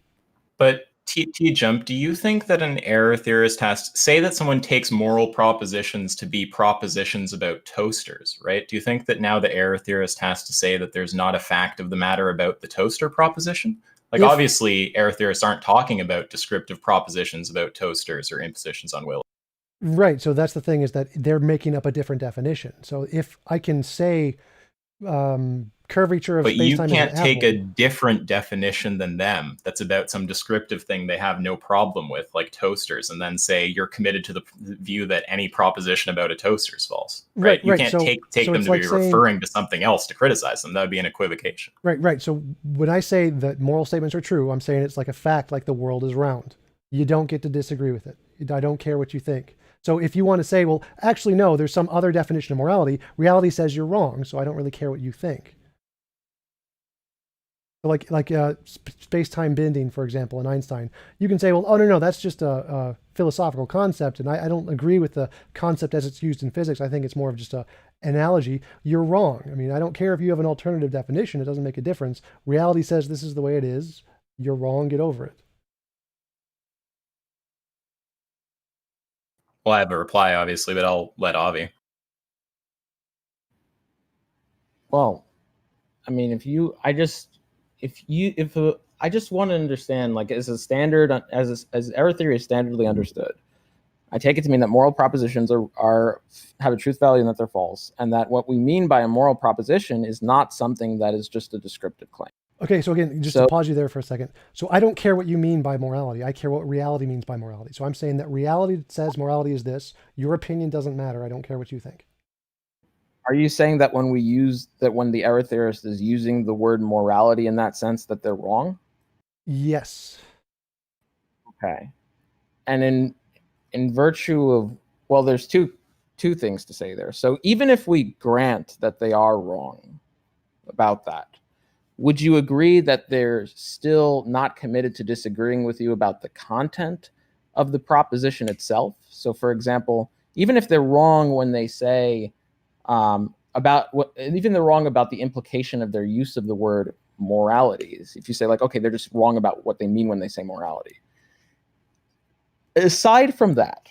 But TJump, do you think that an error theorist has to say that someone takes moral propositions to be propositions about toasters, right? Do you think that now the error theorist has to say that there's not a fact of the matter about the toaster proposition? Like, obviously, error theorists aren't talking about descriptive propositions about toasters or impositions on will. Right. So that's the thing, is that they're making up a different definition. So if I can say curvature of space-time, but you can't take a different definition than them that's about some descriptive thing they have no problem with, like toasters, and then say you're committed to the view that any proposition about a toaster is false. Right. You can't take them to be referring to something else to criticize them. That would be an equivocation. Right. So when I say that moral statements are true, I'm saying it's like a fact, like the world is round. You don't get to disagree with it. I don't care what you think. So if you want to say, well, actually, no, there's some other definition of morality. Reality says you're wrong, so I don't really care what you think. Like space-time bending, for example, in Einstein, you can say, well, oh, no, that's just a philosophical concept, and I don't agree with the concept as it's used in physics. I think it's more of just a analogy. You're wrong. I mean, I don't care if you have an alternative definition. It doesn't make a difference. Reality says this is the way it is. You're wrong. Get over it. Well, I have a reply, obviously, but I'll let Avi. Well, I mean, I just want to understand, like, as a standard, as error theory is standardly understood, I take it to mean that moral propositions have a truth value and that they're false, and that what we mean by a moral proposition is not something that is just a descriptive claim. Okay, so again, just to pause you there for a second. So I don't care what you mean by morality. I care what reality means by morality. So I'm saying that reality says morality is this. Your opinion doesn't matter. I don't care what you think. Are you saying that when the error theorist is using the word morality in that sense, that they're wrong? Yes. Okay. And in virtue of, well, there's two two things to say there. So even if we grant that they are wrong about that, would you agree that they're still not committed to disagreeing with you about the content of the proposition itself? So, for example, even if they're wrong when they say even they're wrong about the implication of their use of the word moralities. If you say like, okay, they're just wrong about what they mean when they say morality. Aside from that,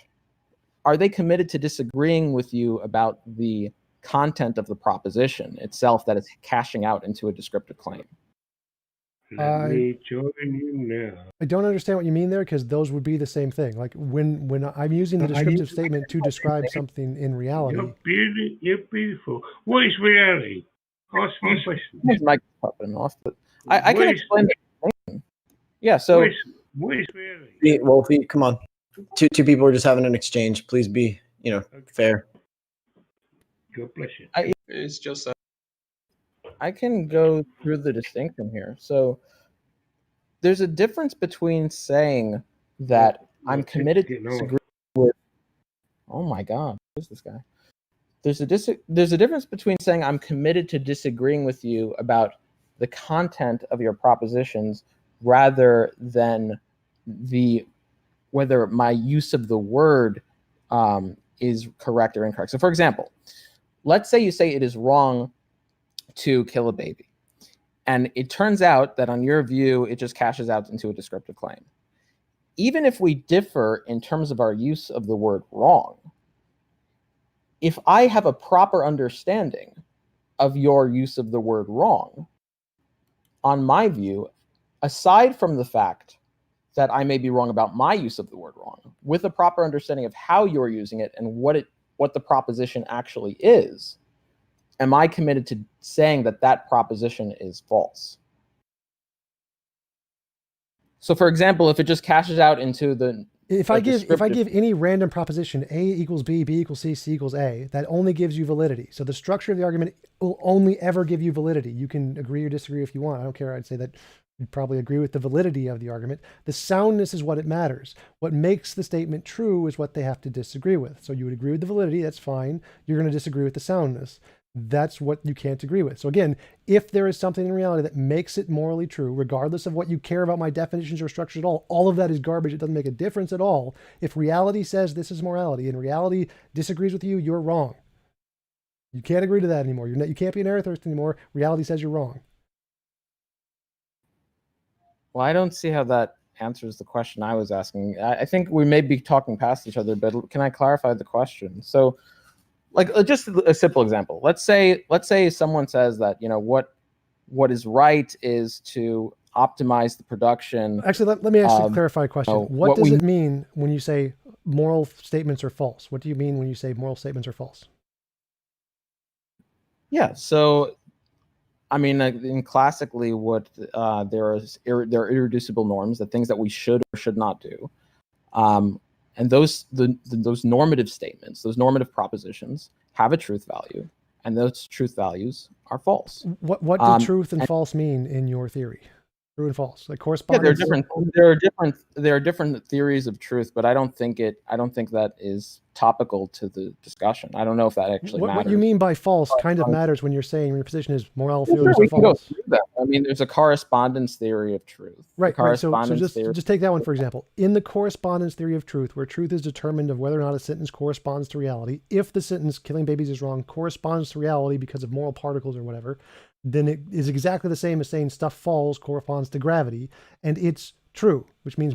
are they committed to disagreeing with you about the content of the proposition itself that is cashing out into a descriptive claim? Let me join you now. I don't understand what you mean there, because those would be the same thing. Like when I'm using the descriptive statement to describe something in reality. You're beautiful. What is reality? Ask me a question. His mic is popping off, but I can explain the thing. Yeah, so what is reality? Wolfie, come on. Two people are just having an exchange. Please be, fair. God bless you. It's just I can go through the distinction here. So there's a difference between saying that I'm committed to disagree with. Oh my God, who's this guy? There's a difference between saying I'm committed to disagreeing with you about the content of your propositions rather than whether my use of the word is correct or incorrect. So for example, let's say you say it is wrong to kill a baby. And it turns out that on your view, it just cashes out into a descriptive claim. Even if we differ in terms of our use of the word wrong, if I have a proper understanding of your use of the word wrong, on my view, aside from the fact that I may be wrong about my use of the word wrong, with a proper understanding of how you're using it and what the proposition actually is, am I committed to saying that that proposition is false? So, for example, if it just cashes out into the If I give any random proposition A equals B, B equals C, C equals A, that only gives you validity. So the structure of the argument will only ever give you validity. You can agree or disagree if you want. I don't care. I'd say that you'd probably agree with the validity of the argument. The soundness is what it matters. What makes the statement true is what they have to disagree with. So you would agree with the validity, that's fine. You're going to disagree with the soundness. That's what you can't agree with. So again, if there is something in reality that makes it morally true, regardless of what you care about my definitions or structures at all of that is garbage. It doesn't make a difference at all. If reality says this is morality and reality disagrees with you, you're wrong. You can't agree to that anymore. You can't be an atheist anymore. Reality says you're wrong. Well, I don't see how that answers the question I was asking. I think we may be talking past each other, but can I clarify the question? So, like, just a simple example. Let's say someone says that what is right is to optimize the production. Actually, let me ask you a clarified question. What does it mean when you say moral statements are false? What do you mean when you say moral statements are false? Yeah. So, I mean, in classically, what there are irreducible norms, the things that we should or should not do. And those normative statements, those normative propositions have a truth value, and those truth values are false. What do truth and false mean in your theory? True and false, like correspondence. Yeah, there are different theories of truth, but I don't think that is topical to the discussion. I don't know if that actually matters. What you mean by false kind of matters when you're saying your position is moral theories are false. I mean, there's a correspondence theory of truth. Right. So just take that one for example. In the correspondence theory of truth, where truth is determined of whether or not a sentence corresponds to reality, if the sentence killing babies is wrong corresponds to reality because of moral particles or whatever, then it is exactly the same as saying stuff falls corresponds to gravity, and it's true, which means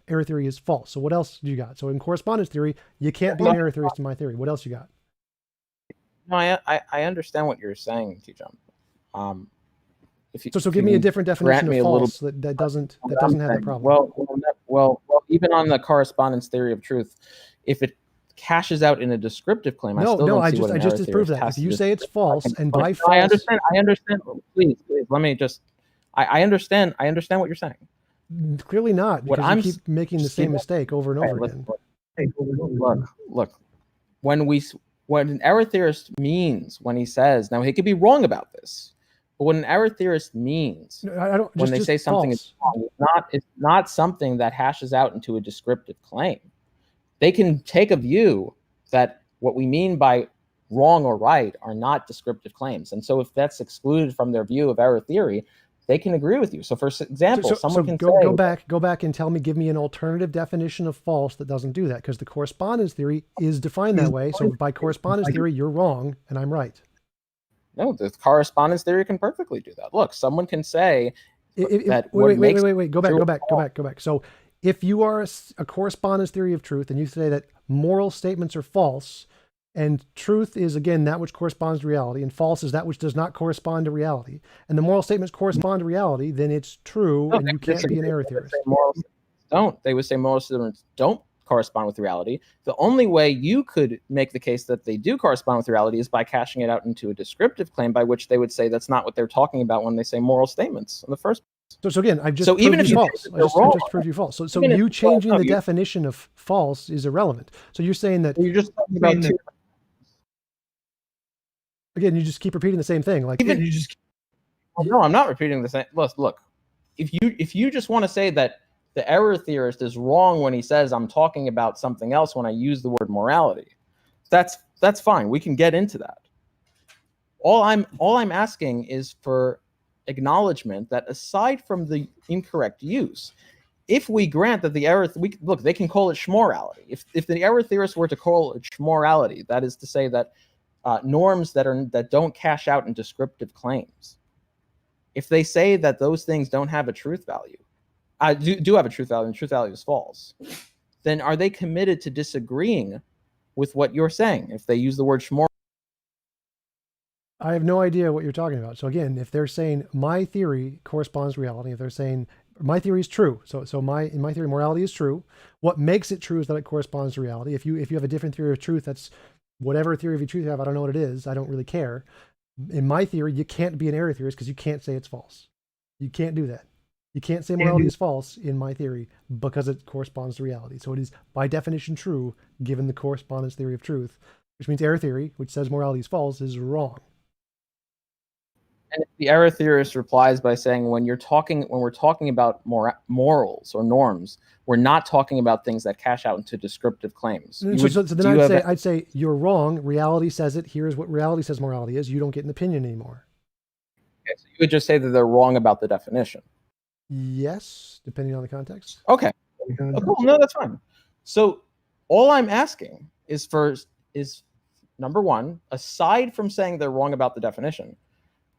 error theory is false. So what else do you got? So in correspondence theory, you can't be an error theorist in my theory. What else you got? No, I understand what you're saying, TJump. So give me a different definition of false that doesn't have that problem. Well, even on the correspondence theory of truth, if it cashes out in a descriptive claim, I just disproved that. If you say it's false, and by false, I understand. Please, let me just. I understand what you're saying. Clearly not, because you keep making the same mistake over and over again. Look. When an error theorist means when he says, now he could be wrong about this, but what an error theorist means when they say something is wrong, it's not something that hashes out into a descriptive claim. They can take a view that What we mean by wrong or right are not descriptive claims. And so if that's excluded from their view of error theory, they can agree with you. So for example, someone can say... Go back and give me an alternative definition of false that doesn't do that, because the correspondence theory is defined that way. So by correspondence theory, you're wrong and I'm right. No, the correspondence theory can perfectly do that. Look, someone can say that... Wait, go back. So if you are a correspondence theory of truth and you say that moral statements are false, and truth is, again, that which corresponds to reality, and false is that which does not correspond to reality, and the moral statements correspond to reality, then it's true, and you can't be an error theorist. They would say moral statements don't correspond with reality. The only way you could make the case that they do correspond with reality is by cashing it out into a descriptive claim, by which they would say that's not what they're talking about when they say moral statements in the first place. So again, I've just proved you false. I just proved you false. So you changing the definition of false is irrelevant. So you're saying that... You're just talking about two... Again, you just keep repeating the same thing. No, I'm not repeating the same. Look, if you just want to say that the error theorist is wrong when he says I'm talking about something else when I use the word morality, that's fine. We can get into that. All I'm asking is for acknowledgement that aside from the incorrect use, if we grant that the error, they can call it schmorality. If the error theorist were to call it schmorality, that is to say that norms that don't cash out in descriptive claims, if they say that those things don't have a truth value, do have a truth value, and truth value is false, then are they committed to disagreeing with what you're saying if they use the word schmor? I have no idea what you're talking about. So again, if they're saying my theory corresponds to reality, if they're saying my theory is true, so in my theory morality is true, what makes it true is that it corresponds to reality. If you have a different theory of truth, that's whatever theory of truth you have, I don't know what it is, I don't really care. In my theory, you can't be an error theorist because you can't say it's false. You can't do that. You can't say morality is false in my theory because it corresponds to reality. So it is by definition true given the correspondence theory of truth, which means error theory, which says morality is false, is wrong. And if the error theorist replies by saying, when we're talking about morals or norms, we're not talking about things that cash out into descriptive claims. So then I'd say you're wrong. Reality says it. Here's what reality says morality is. You don't get an opinion anymore. Okay, so you would just say that they're wrong about the definition. Yes, depending on the context. Okay. Oh, cool. No, that's fine. So all I'm asking is number one, aside from saying they're wrong about the definition,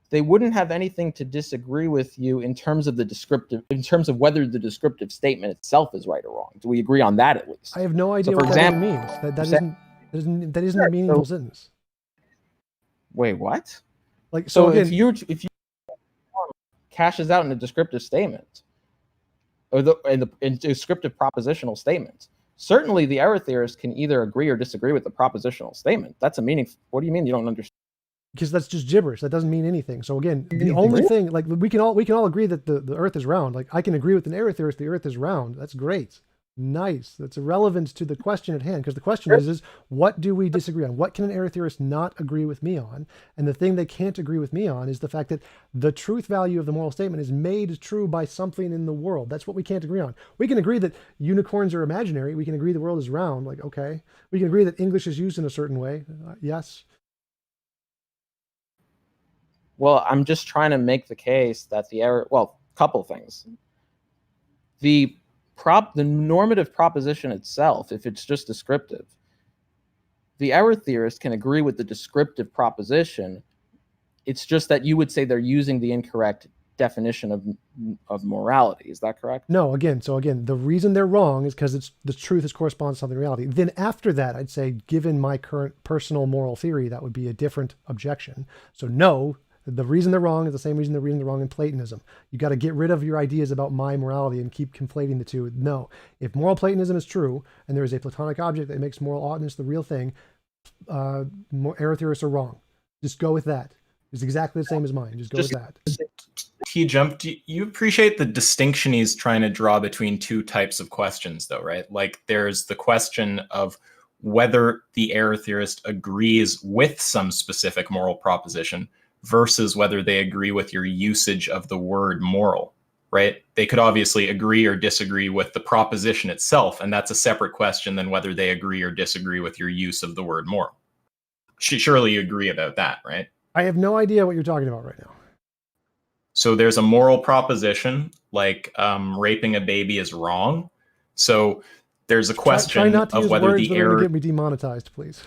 they wouldn't have anything to disagree with you in terms of whether the descriptive statement itself is right or wrong. Do we agree on that at least? I have no idea what that means. That isn't a meaningful sentence. Wait, what? Like so again, if you cashes out in a descriptive statement or in descriptive propositional statement, certainly the error theorist can either agree or disagree with the propositional statement. That's a meaning. What do you mean you don't understand? Because that's just gibberish. That doesn't mean anything. So again, the only thing, like we can all agree that the Earth is round. Like I can agree with an error theorist, the Earth is round. That's great, nice. That's irrelevant to the question at hand. Because the question is what do we disagree on? What can an error theorist not agree with me on? And the thing they can't agree with me on is the fact that the truth value of the moral statement is made true by something in the world. That's what we can't agree on. We can agree that unicorns are imaginary. We can agree the world is round. Like okay, we can agree that English is used in a certain way. Yes. Well, I'm just trying to make the case that the error, well, a couple things. The normative proposition itself, if it's just descriptive, the error theorist can agree with the descriptive proposition. It's just that you would say they're using the incorrect definition of morality. Is that correct? No, again, the reason they're wrong is because the truth corresponds to something reality. Then after that, I'd say, given my current personal moral theory, that would be a different objection. So no, the reason they're wrong is the same reason they're wrong in Platonism. You got to get rid of your ideas about my morality and keep conflating the two. No, if moral Platonism is true and there is a Platonic object that makes moral oughtness the real thing, error theorists are wrong. Just go with that. It's exactly the same as mine. Just go with that. TJump, do you appreciate the distinction he's trying to draw between two types of questions, though, right? Like there's the question of whether the error theorist agrees with some specific moral proposition versus whether they agree with your usage of the word moral, right? They could obviously agree or disagree with the proposition itself, and that's a separate question than whether they agree or disagree with your use of the word moral. Surely you agree about that, right? I have no idea what you're talking about right now. So there's a moral proposition like raping a baby is wrong. So there's a question Try not to of use whether words the that are going error. to get me demonetized, please.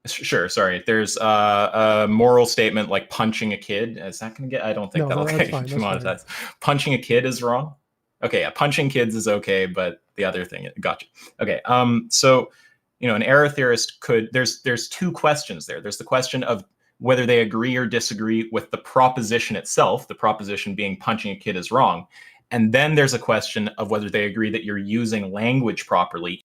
Sure, sorry. There's a moral statement like punching a kid. Is that going to get? I don't think No, that'll that's get fine, you that's fine. demonetized. Punching a kid is wrong. Okay, yeah, punching kids is okay, but the other thing, gotcha. Okay, so an error theorist could. There's two questions there. There's the question of whether they agree or disagree with the proposition itself, the proposition being punching a kid is wrong, and then there's a question of whether they agree that you're using language properly.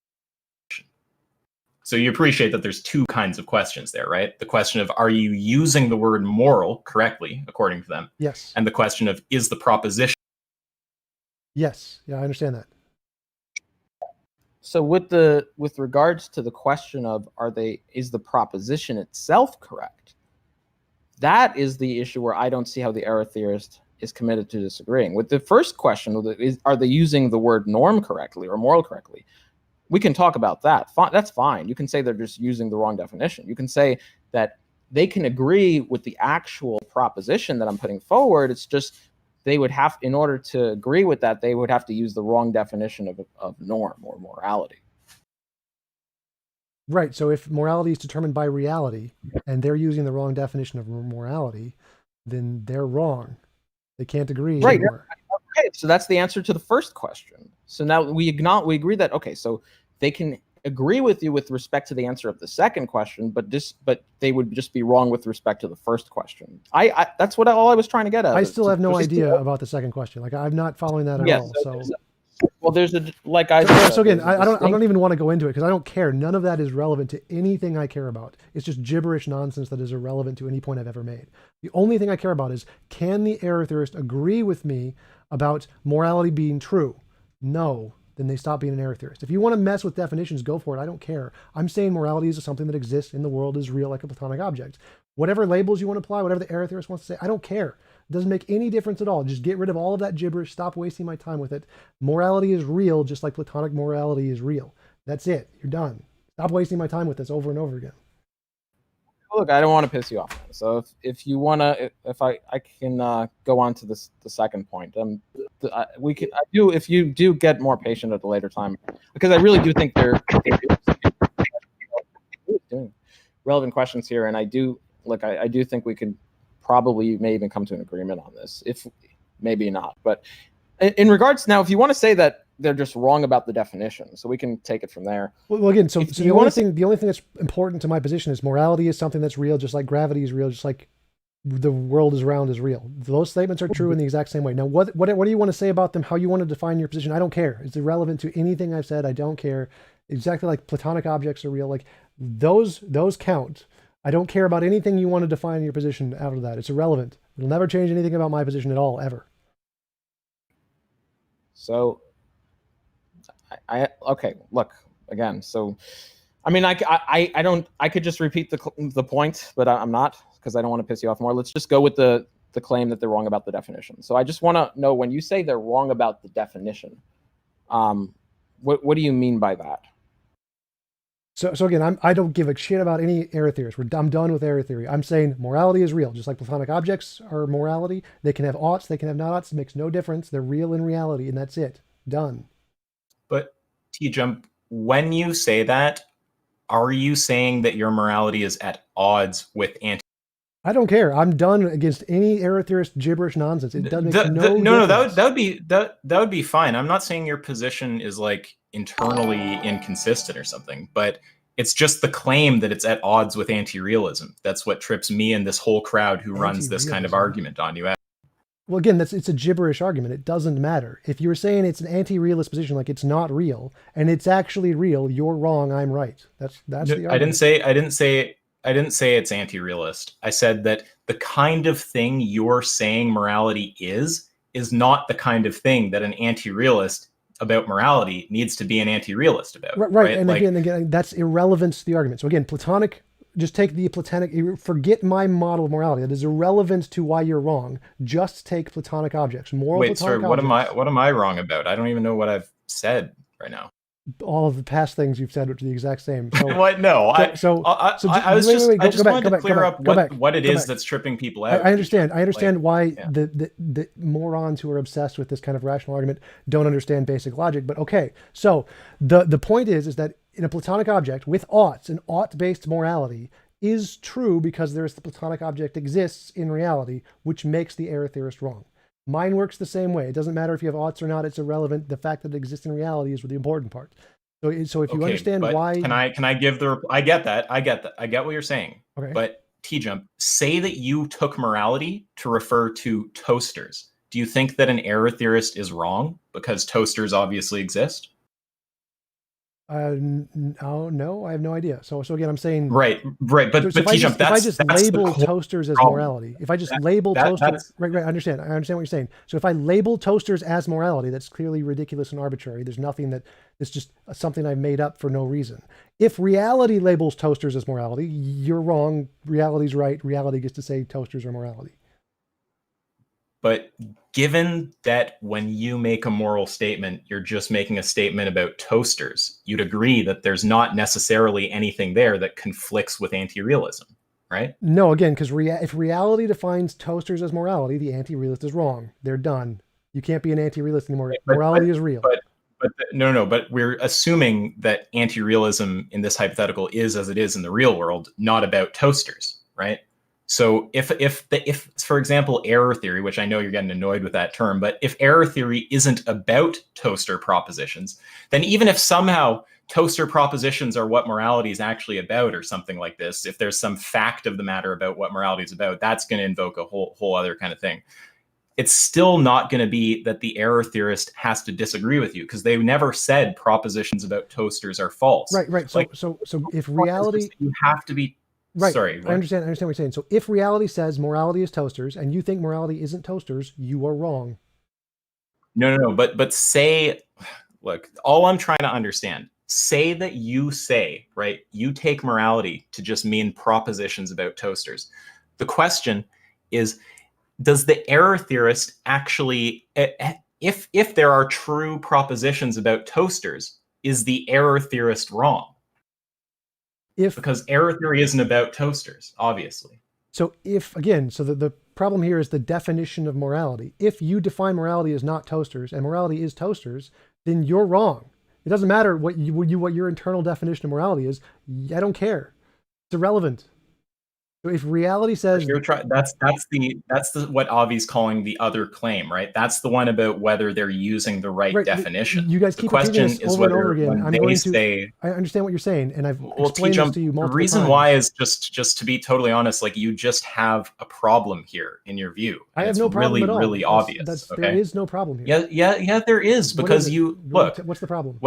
So you appreciate that there's two kinds of questions there, right? The question of, are you using the word moral correctly, according to them? Yes. And the question of, is the proposition? Yes. Yeah, I understand that. So with regards to the question of is the proposition itself correct? That is the issue where I don't see how the error theorist is committed to disagreeing. With the first question, are they using the word norm correctly or moral correctly? We can talk about that. That's fine. You can say they're just using the wrong definition. You can say that they can agree with the actual proposition that I'm putting forward. It's just they would have, in order to agree with that, they would have to use the wrong definition of norm or morality. Right. So if morality is determined by reality and they're using the wrong definition of morality, then they're wrong. They can't agree Right. anymore. Okay. So that's the answer to the first question. So now we agree that, okay, so they can agree with you with respect to the answer of the second question, but they would just be wrong with respect to the first question. That's all I was trying to get at. I still have no idea about the second question. Like, I'm not following that at all. So again, I don't even want to go into it because I don't care. None of that is relevant to anything I care about. It's just gibberish nonsense that is irrelevant to any point I've ever made. The only thing I care about is, can the error theorist agree with me about morality being true? No. Then they stop being an error theorist. If you want to mess with definitions, go for it. I don't care. I'm saying morality is something that exists in the world, is real, like a Platonic object. Whatever labels you want to apply, whatever the error theorist wants to say, I don't care. It doesn't make any difference at all. Just get rid of all of that gibberish. Stop wasting my time with it. Morality is real, just like Platonic morality is real. That's it. You're done. Stop wasting my time with this over and over again. Look, I don't want to piss you off. So if you want to, if I can go on to the second point. If you do get more patient at a later time, because I really do think they're doing relevant questions here, and I do think we could may even come to an agreement on this. If maybe not, but in regards now, if you want to say that they're just wrong about the definition, so we can take it from there. Well again, so the only thing that's important to my position is morality is something that's real, just like gravity is real, just like the world is round is real. Those statements are true in the exact same way. Now, what do you want to say about them? How you want to define your position? I don't care. It's irrelevant to anything I've said. I don't care. Exactly like Platonic objects are real. Like those count. I don't care about anything you want to define your position out of that. It's irrelevant. It'll never change anything about my position at all, ever. So, okay. Look again. So, I mean, I could just repeat the point, but I'm not, because I don't want to piss you off more. Let's just go with the claim that they're wrong about the definition. So I just want to know, when you say they're wrong about the definition, what do you mean by that? So again, I don't give a shit about any error theories. I'm done with error theory. I'm saying morality is real, just like Platonic objects are morality. They can have oughts, they can have not oughts. It makes no difference. They're real in reality, and that's it. Done. But TJump, when you say that, are you saying that your morality is at odds with I don't care. I'm done against any error theorist gibberish nonsense. It doesn't make no difference. that would be fine. I'm not saying your position is like internally inconsistent or something, but it's just the claim that it's at odds with anti-realism. That's what trips me and this whole crowd who runs this kind of argument on you. Well, again, it's a gibberish argument. It doesn't matter. If you're saying it's an anti-realist position, like it's not real, and it's actually real, you're wrong. I'm right. That's the argument. I didn't say it's anti-realist. I said that the kind of thing you're saying morality is not the kind of thing that an anti-realist about morality needs to be an anti-realist about. Right. And again, that's irrelevant to the argument. So again, Platonic just take the Platonic, forget my model of morality. That is irrelevant to why you're wrong. Just take Platonic objects, moral Wait, sorry, Platonic objects. what am I wrong about? I don't even know what I've said right now. All of the past things you've said, which are the exact same. So what? No, I just wanted to clear up what it is that's tripping people out. I understand. I understand why yeah. the morons who are obsessed with this kind of rational argument don't understand basic logic. But okay, so the point is that in a Platonic object with oughts, an ought-based morality is true because the Platonic object exists in reality, which makes the error theorist wrong. Mine works the same way. It doesn't matter if you have oughts or not. It's irrelevant. The fact that it exists in reality is the important part. So if you understand why, can I give the? I get that. I get what you're saying. Okay. But TJump, say that you took morality to refer to toasters. Do you think that an error theorist is wrong because toasters obviously exist? No, I have no idea. So again, I'm saying right. But TJump, if I just label toasters as morality, if I just label toasters, right, I understand what you're saying. So if I label toasters as morality, that's clearly ridiculous and arbitrary. There's nothing that it's just something I've made up for no reason. If reality labels toasters as morality, you're wrong. Reality's right. Reality gets to say toasters are morality. But given that when you make a moral statement, you're just making a statement about toasters, you'd agree that there's not necessarily anything there that conflicts with anti-realism, right? No, again, because if reality defines toasters as morality, the anti-realist is wrong. They're done. You can't be an anti-realist anymore. Morality is real. But we're assuming that anti-realism in this hypothetical is as it is in the real world, not about toasters, right? So if for example, error theory, which I know you're getting annoyed with that term, but if error theory isn't about toaster propositions, then even if somehow toaster propositions are what morality is actually about or something like this, if there's some fact of the matter about what morality is about, that's going to invoke a whole other kind of thing. It's still not going to be that the error theorist has to disagree with you because they never said propositions about toasters are false. Right. So if reality, you have to be. Right. Sorry. I understand what you're saying. So if reality says morality is toasters and you think morality isn't toasters, you are wrong. No. But say, look, all I'm trying to understand, say that you say, right, you take morality to just mean propositions about toasters. The question is, does the error theorist actually, if there are true propositions about toasters, is the error theorist wrong? Because error theory isn't about toasters, obviously. So the problem here is the definition of morality. If you define morality as not toasters and morality is toasters, then you're wrong. It doesn't matter what your internal definition of morality is. I don't care. It's irrelevant. So if reality says that's what Avi's calling the other claim, right? That's the one about whether they're using the right definition. You guys keep repeating this over and over again. I understand what you're saying, and I've explained this to you multiple times. The reason why is just to be totally honest, like you just have a problem here in your view. I have no problem at all. Really obvious. There is no problem here. Yeah, there is because what's the problem?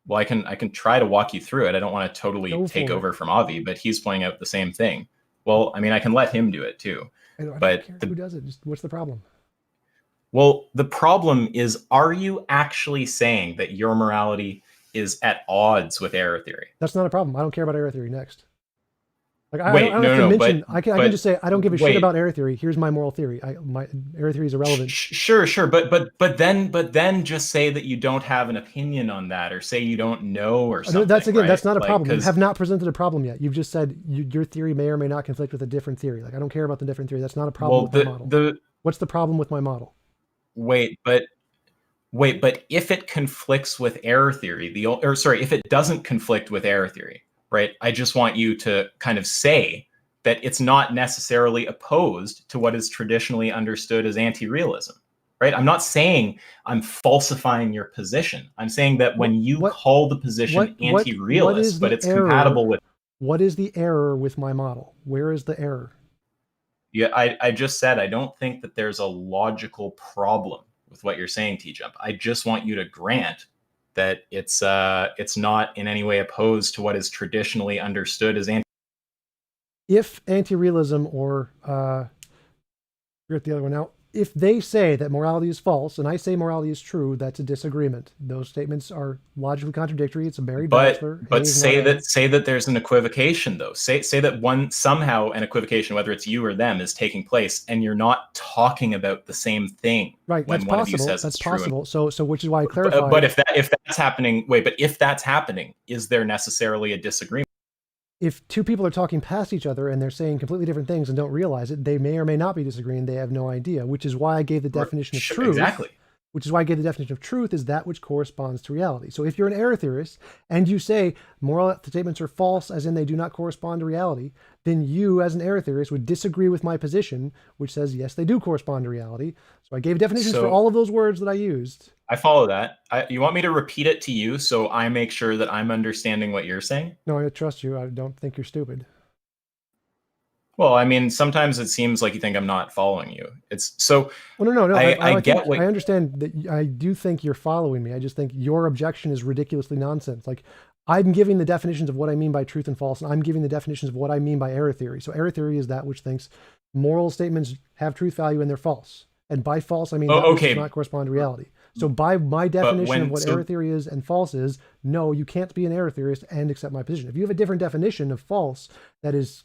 Well, I can try to walk you through it. I don't want to totally take over from Avi, but he's pointing out the same thing. Well, I mean, I can let him do it too. I don't but care who does it. Just what's the problem? Well, the problem is, are you actually saying that your morality is at odds with error theory? That's not a problem. I don't care about error theory. Next. I can just say I don't give a shit about error theory. Here's my moral theory. My error theory is irrelevant. Sure. But then just say that you don't have an opinion on that, or say you don't know, or something. That's not a problem. You have not presented a problem yet. You've just said your theory may or may not conflict with a different theory. Like I don't care about the different theory. That's not a problem with my model. What's the problem with my model? Wait, but if it conflicts with error theory, if it doesn't conflict with error theory. Right. I just want you to kind of say that it's not necessarily opposed to what is traditionally understood as anti-realism. Right. I'm not saying I'm falsifying your position. I'm saying that when you call the position anti-realist, but it's compatible with. What is the error with my model? Where is the error? Yeah, I just said I don't think that there's a logical problem with what you're saying, TJump. I just want you to grant that it's not in any way opposed to what is traditionally understood as if anti-realism or forget the other one now, if they say that morality is false and I say morality is true, that's a disagreement. Those statements are logically contradictory. It's a married bachelor. A But is say not A. that there's an equivocation though. Say that one somehow an equivocation, whether it's you or them, is taking place, and you're not talking about the same thing. Right, when that's one possible. of you says That's it's true. possible. So which is why I clarified. But if that's happening, if that's happening, is there necessarily a disagreement? If two people are talking past each other and they're saying completely different things and don't realize it, they may or may not be disagreeing. They have no idea, which is why I gave the definition of truth. Exactly. Which is why I gave the definition of truth is that which corresponds to reality. So if you're an error theorist and you say moral statements are false, as in they do not correspond to reality, then you, as an error theorist, would disagree with my position, which says, yes, they do correspond to reality. So I gave definitions for all of those words that I used. I follow that. You want me to repeat it to you so I make sure that I'm understanding what you're saying? No, I trust you. I don't think you're stupid. Well, I mean, sometimes it seems like you think I'm not following you. It's so. Well, no. I get what I understand that. I do think you're following me. I just think your objection is ridiculously nonsense. Like, I'm giving the definitions of what I mean by truth and false, and I'm giving the definitions of what I mean by error theory. So error theory is that which thinks moral statements have truth value and they're false. And by false, I mean that which does not correspond to reality. So by my definition of what error theory is and false is, no, you can't be an error theorist and accept my position. If you have a different definition of false that is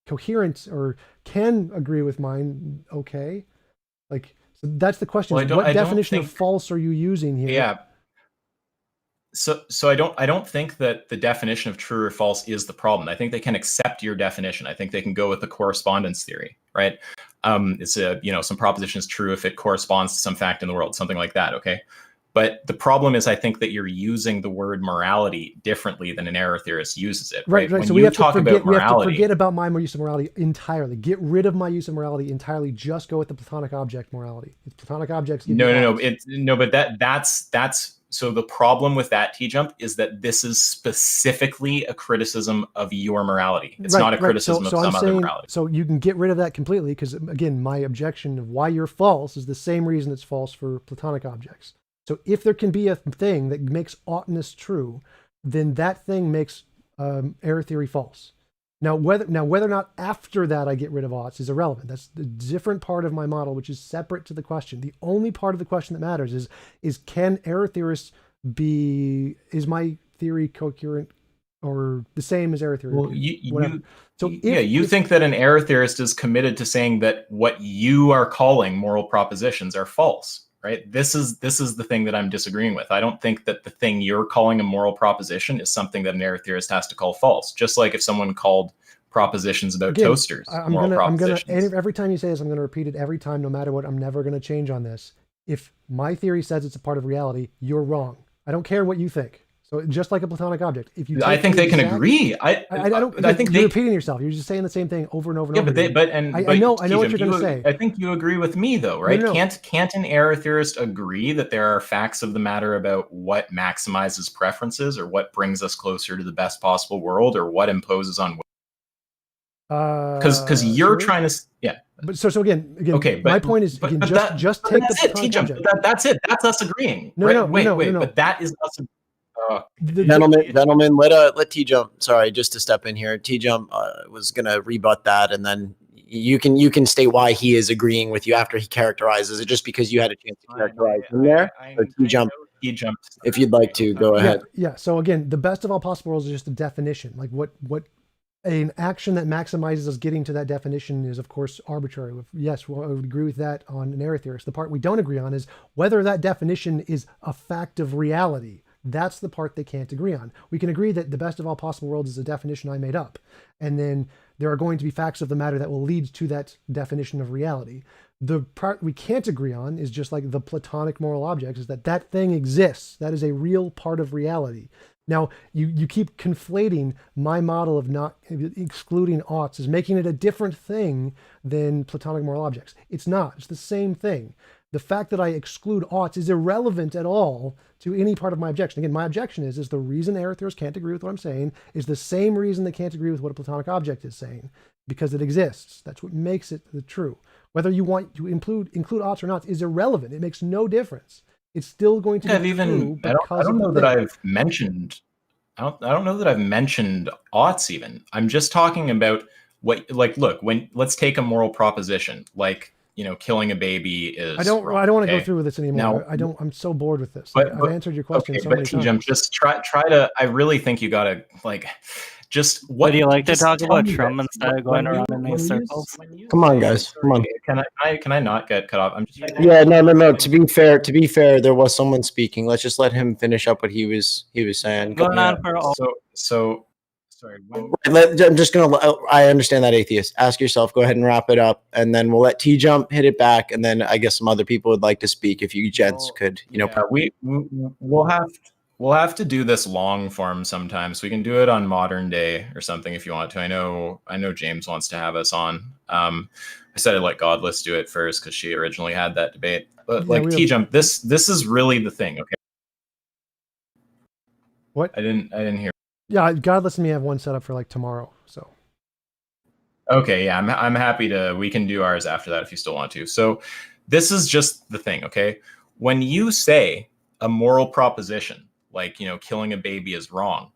coherent or can agree with mine, okay. Like, so that's the question. Well, what definition of false are you using here? Yeah. So I don't think that the definition of true or false is the problem. I think they can accept your definition. I think they can go with the correspondence theory, right? It's some proposition is true if it corresponds to some fact in the world, something like that. Okay. But the problem is, I think that you're using the word morality differently than an error theorist uses it. Right. When So we have to forget about my use of morality entirely. Get rid of my use of morality entirely. Just go with the Platonic object morality. It's Platonic objects. That's so the problem with that TJump is that this is specifically a criticism of your morality. It's not a criticism of some other morality. So you can get rid of that completely because, again, my objection of why you're false is the same reason it's false for Platonic objects. So if there can be a thing that makes oughtness true, then that thing makes error theory false. Now whether or not after that I get rid of oughts is irrelevant. That's the different part of my model, which is separate to the question. The only part of the question that matters is can error theorists is my theory coherent or the same as error theory? Well, you think that an error theorist is committed to saying that what you are calling moral propositions are false. Right. This is the thing that I'm disagreeing with. I don't think that the thing you're calling a moral proposition is something that an error theorist has to call false. Just like if someone called propositions about toasters moral propositions. Every time you say this, I'm going to repeat it every time, no matter what. I'm never going to change on this. If my theory says it's a part of reality, you're wrong. I don't care what you think. So just like a Platonic object, if you, I think they can agree. I think you're repeating yourself. You're just saying the same thing over and over and over. I know what you're going to say. I think you agree with me, though, right? No. Can't an error theorist agree that there are facts of the matter about what maximizes preferences, or what brings us closer to the best possible world, or what imposes on? Because you're trying to, yeah. But so again. Okay, my point is just take the Platonic object. That's it. That's us agreeing. No, wait. No. But that is us. Gentlemen, let TJump. Sorry, just to step in here. TJump was gonna rebut that, and then you can state why he is agreeing with you after he characterizes it, just because you had a chance to characterize him there. So TJump, if you'd like to go ahead. Yeah. So again, the best of all possible worlds is just a definition. Like what an action that maximizes us getting to that definition is, of course, arbitrary. Yes, well, I would agree with that on an error theorist. The part we don't agree on is whether that definition is a fact of reality. That's the part they can't agree on. We can agree that the best of all possible worlds is a definition I made up. And then there are going to be facts of the matter that will lead to that definition of reality. The part we can't agree on is just like the Platonic moral objects, is that thing exists. That is a real part of reality. Now, you keep conflating my model of not excluding oughts as making it a different thing than Platonic moral objects. It's not. It's the same thing. The fact that I exclude oughts is irrelevant at all to any part of my objection. Again, my objection is the reason error theorists can't agree with what I'm saying is the same reason they can't agree with what a Platonic object is saying, because it exists. That's what makes it true. Whether you want to include oughts or not is irrelevant. It makes no difference. It's still going to be true. I don't know that I've mentioned. I don't know that I've mentioned oughts even. I'm just talking about what, like, look, let's take a moral proposition. Like, killing a baby is I don't wrong, want to go okay? through with this anymore. Now, I'm so bored with this. but, I've answered your question okay, so but many TJump, times. just try to. I really think you gotta just what. Would you like to just talk tell about me Trump this. instead of going around in these circles? Come on, guys. Come on. Can I not get cut off? I'm just. Yeah, no. To be fair, there was someone speaking. Let's just let him finish up what he was saying. Going on for all. So sorry. I'm just gonna. I understand that, atheist. Ask yourself. Go ahead and wrap it up, and then we'll let TJump hit it back, and then I guess some other people would like to speak. If you gents could, We'll have to do this long form sometimes. We can do it on Modern Day or something if you want to. I know James wants to have us on. I said I'd let Godless do it first because she originally had that debate. But like TJump, this is really the thing, okay? What? I didn't hear. Yeah, Godless and me have one set up for like tomorrow. So. Okay, yeah, I'm happy to. We can do ours after that if you still want to. So, this is just the thing, okay? When you say a moral proposition, like killing a baby is wrong,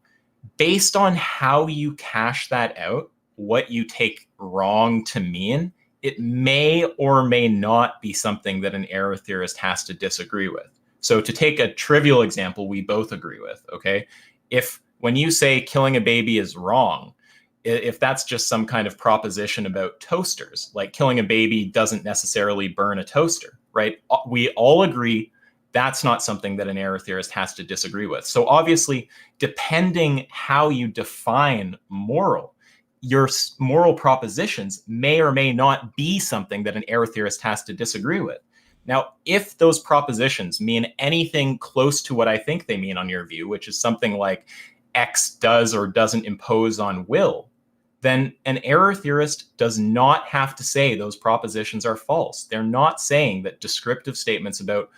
based on how you cash that out, what you take wrong to mean, it may or may not be something that an error theorist has to disagree with. So, to take a trivial example, we both agree with, okay? If when you say killing a baby is wrong, if that's just some kind of proposition about toasters, like killing a baby doesn't necessarily burn a toaster, right? We all agree that's not something that an error theorist has to disagree with. So obviously, depending how you define moral, your moral propositions may or may not be something that an error theorist has to disagree with. Now, if those propositions mean anything close to what I think they mean on your view, which is something like X does or doesn't impose on will, then an error theorist does not have to say those propositions are false. They're not saying that descriptive statements about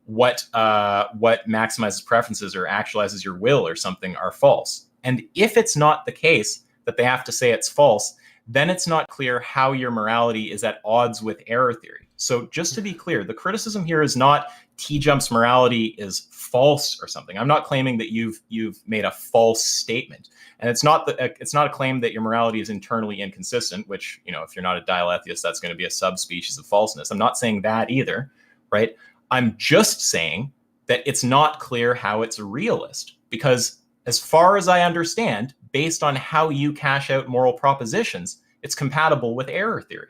what maximizes preferences or actualizes your will or something are false. And if it's not the case that they have to say it's false, then it's not clear how your morality is at odds with error theory. So just to be clear, the criticism here is not TJump's morality is false or something. I'm not claiming that you've made a false statement. And it's not a claim that your morality is internally inconsistent, which, if you're not a dialetheist, that's going to be a subspecies of falseness. I'm not saying that either, right? I'm just saying that it's not clear how it's realist, because as far as I understand, based on how you cash out moral propositions, it's compatible with error theory.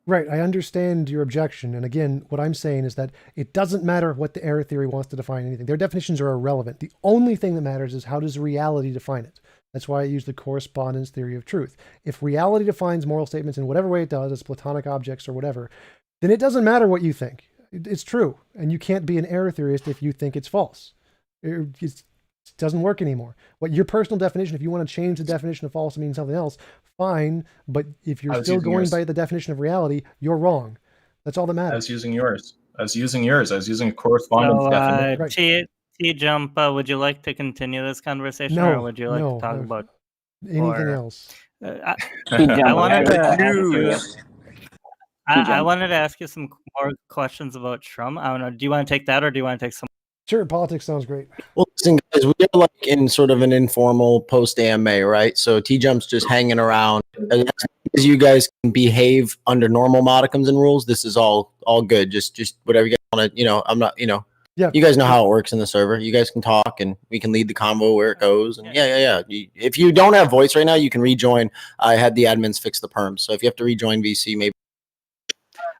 Right, I understand your objection. And again, what I'm saying is that it doesn't matter what the error theory wants to define anything. Their definitions are irrelevant. The only thing that matters is how does reality define it. That's why I use the correspondence theory of truth. If reality defines moral statements in whatever way it does, as platonic objects or whatever, then it doesn't matter what you think. It's true. And you can't be an error theorist if you think it's false. It doesn't work anymore. What your personal definition, if you want to change the definition of false to mean something else, fine. But if you're still going by the definition of reality, you're wrong. That's all that matters. I was using yours. I was using a correspondence definition. TJump, would you like to continue this conversation, or would you like to talk about anything else? I wanted to ask you some more questions about Trump. I don't know. Do you want to take that, or do you want to take some? Sure, politics sounds great. Well, listen, guys, we are like in sort of an informal post-AMA, right? So TJump's just hanging around. As long as you guys can behave under normal modicums and rules, this is all good. Just whatever you guys want to, I'm not, yeah. You guys know how it works in the server. You guys can talk, and we can lead the convo where it goes. And yeah. If you don't have voice right now, you can rejoin. I had the admins fix the perms, so if you have to rejoin VC, maybe.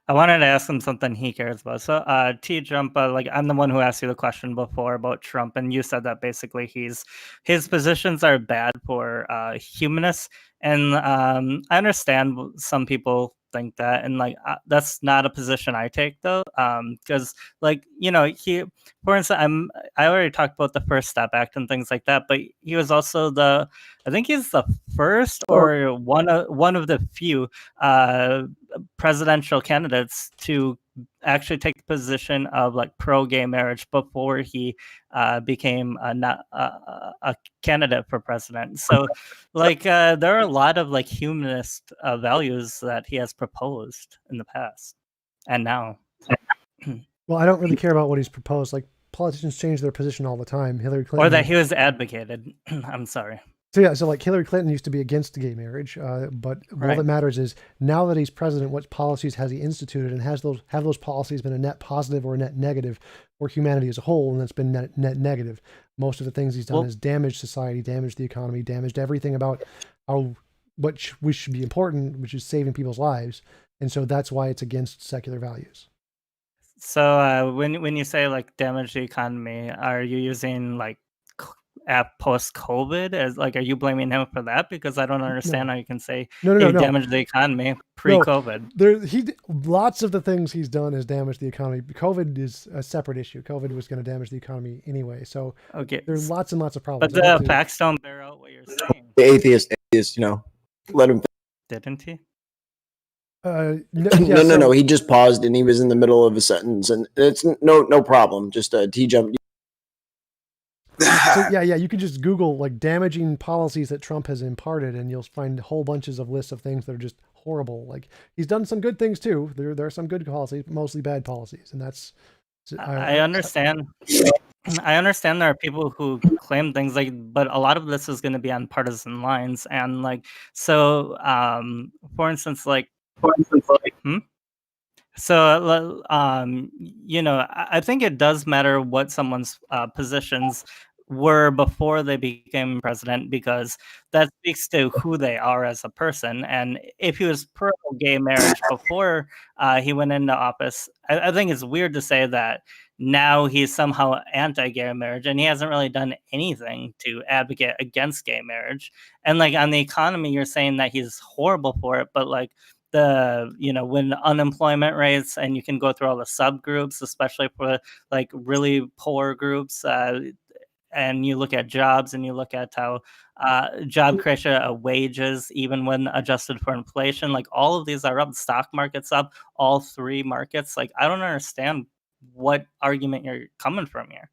I wanted to ask him something he cares about. So, TJump, like I'm the one who asked you the question before about Trump, and you said that basically his positions are bad for humanists, and I understand some people think that, and like that's not a position I take though, because for instance, I already talked about the First Step Act and things like that, but he was also I think he's the first or one of the few presidential candidates to actually take the position of like pro-gay marriage before he became a candidate for president. So like there are a lot of like humanist values that he has proposed in the past and now. Well, I don't really care about what he's proposed. Like politicians change their position all the time. Hillary Clinton, or that he was advocated. I'm sorry. So yeah, so like Hillary Clinton used to be against gay marriage, but all Right. that matters is now that he's president, what policies have instituted, and have those policies been a net positive or a net negative for humanity as a whole? And that's been net negative. Most of the things he's done is damaged society, damaged the economy, damaged everything about which should be important, which is saving people's lives. And so that's why it's against secular values. So when you say like damage the economy, are you using like at post-COVID as like, are you blaming him for that? Because I don't understand how you can say No. he damaged the economy pre-COVID. Lots of the things he's done has damaged the economy. COVID is a separate issue. COVID was going to damage the economy anyway. So there's lots and lots of problems. But the facts don't bear out what you're saying. The atheist, let him. Didn't he? No. He just paused and he was in the middle of a sentence, and it's no problem. Just TJump. So yeah, you could just Google like damaging policies that Trump has imparted, and you'll find whole bunches of lists of things that are just horrible. Like he's done some good things too. There are some good policies, mostly bad policies, and that's. I understand. I understand there are people who claim things like, but a lot of this is going to be on partisan lines, and like so. For instance, So, I think it does matter what someone's positions were before they became president, because that speaks to who they are as a person. And if he was pro-gay marriage before he went into office, I think it's weird to say that now he's somehow anti-gay marriage, and he hasn't really done anything to advocate against gay marriage. And like on the economy, you're saying that he's horrible for it, but like when unemployment rates, and you can go through all the subgroups, especially for like really poor groups, and you look at jobs, and you look at how job creation, wages, even when adjusted for inflation, like all of these are up. The stock market's up, all three markets. Like I don't understand what argument you're coming from here.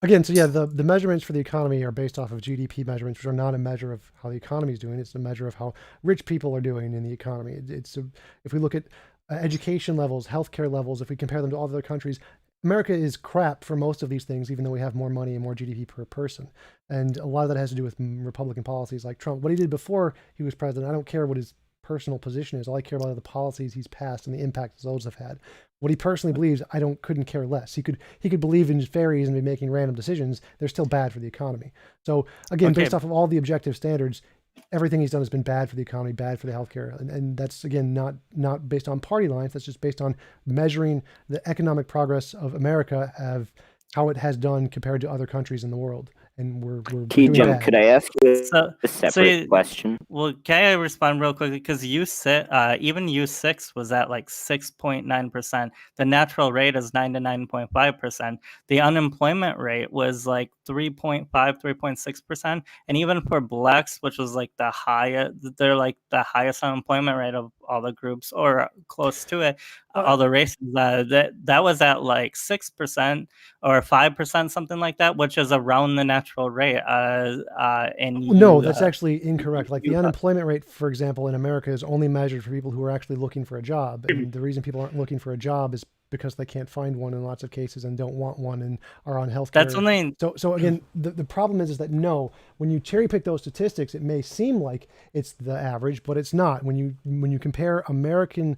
Again, so yeah, the measurements for the economy are based off of GDP measurements, which are not a measure of how the economy is doing. It's a measure of how rich people are doing in the economy. If we look at education levels, healthcare levels, if we compare them to all other countries, America is crap for most of these things, even though we have more money and more GDP per person. And a lot of that has to do with Republican policies like Trump. What he did before he was president, I don't care what his personal position is. All I care about are the policies he's passed and the impact those have had. What he personally believes, couldn't care less. He could believe in fairies and be making random decisions. They're still bad for the economy. So again, based off of all the objective standards, everything he's done has been bad for the economy, bad for the healthcare, and that's again not based on party lines. That's just based on measuring the economic progress of America, of how it has done compared to other countries in the world. And we're doing bad. Could I ask you a separate question? Well, can I respond real quickly? Because even U6 was at like 6.9%. The natural rate is 9 to 9.5%. The unemployment rate was like 3.5, 3.6%. And even for blacks, which was like they're like the highest unemployment rate of all the groups, or close to it, all the races, that was at like 6% or 5%, something like that, which is around the natural rate. No, that's actually incorrect. Like the unemployment rate, for example, in America is only measured for people who are actually looking for a job. And the reason people aren't looking for a job is because they can't find one in lots of cases and don't want one and are on health care. That's only so again, the problem is that no, when you cherry pick those statistics, it may seem like it's the average, but it's not. When you compare American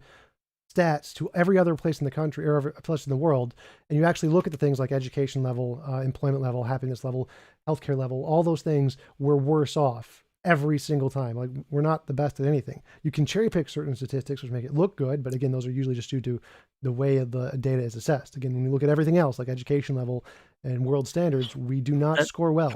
stats to every other place in the country or every place in the world, and you actually look at the things like education level, employment level, happiness level, healthcare level, all those things, we're worse off every single time. Like we're not the best at anything. You can cherry pick certain statistics which make it look good, but again, those are usually just due to the way the data is assessed. Again, when you look at everything else like education level and world standards, we do not score well.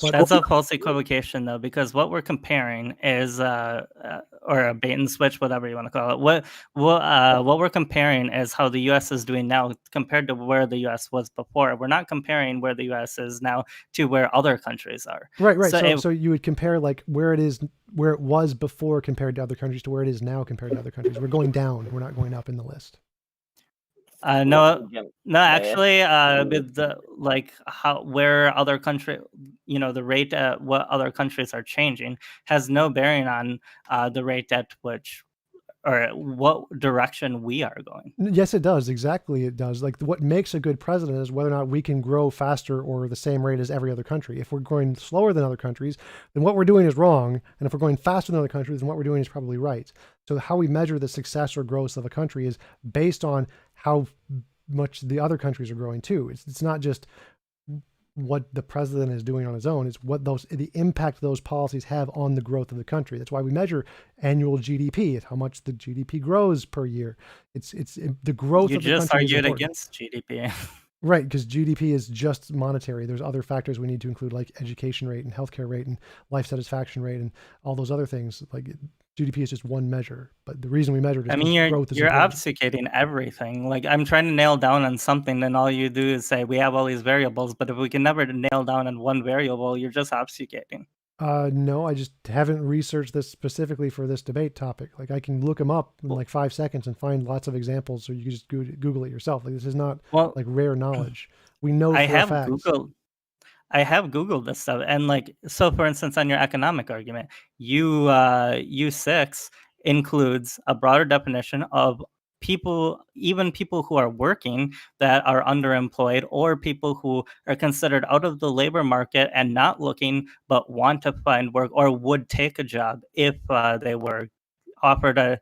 That's a false equivocation, though, because what we're comparing is, or a bait and switch, whatever you want to call it. What we're comparing is how the U.S. is doing now compared to where the U.S. was before. We're not comparing where the U.S. is now to where other countries are. Right. So you would compare like where it was before compared to other countries to where it is now compared to other countries. We're going down. We're not going up in the list. No, actually, with where other country, the rate at what other countries are changing has no bearing on the rate at which, or what direction we are going. Yes, it does. Exactly, it does. Like what makes a good president is whether or not we can grow faster or the same rate as every other country. If we're growing slower than other countries, then what we're doing is wrong. And if we're going faster than other countries, then what we're doing is probably right. So how we measure the success or growth of a country is based on how much the other countries are growing too. It's not just what the president is doing on his own. It's what the impact those policies have on the growth of the country. That's why we measure annual GDP. It's how much the GDP grows per year. It's the growth of the country. You just argued important. against GDP. Right, because GDP is just monetary. There's other factors we need to include, like education rate and healthcare rate and life satisfaction rate and all those other things. Like GDP is just one measure, but the reason we measure it is growth is you're important. obfuscating everything. Like I'm trying to nail down on something, then all you do is say we have all these variables, but if we can never nail down on one variable, you're just obfuscating. No, I just haven't researched this specifically for this debate topic. Like I can look them up in like 5 seconds and find lots of examples, so you can just Google it yourself. Like this is not like rare knowledge. We know for a fact. I have Googled this stuff, and like so, for instance, on your economic argument, U6 includes a broader definition of people, even people who are working that are underemployed, or people who are considered out of the labor market and not looking but want to find work or would take a job if they were offered a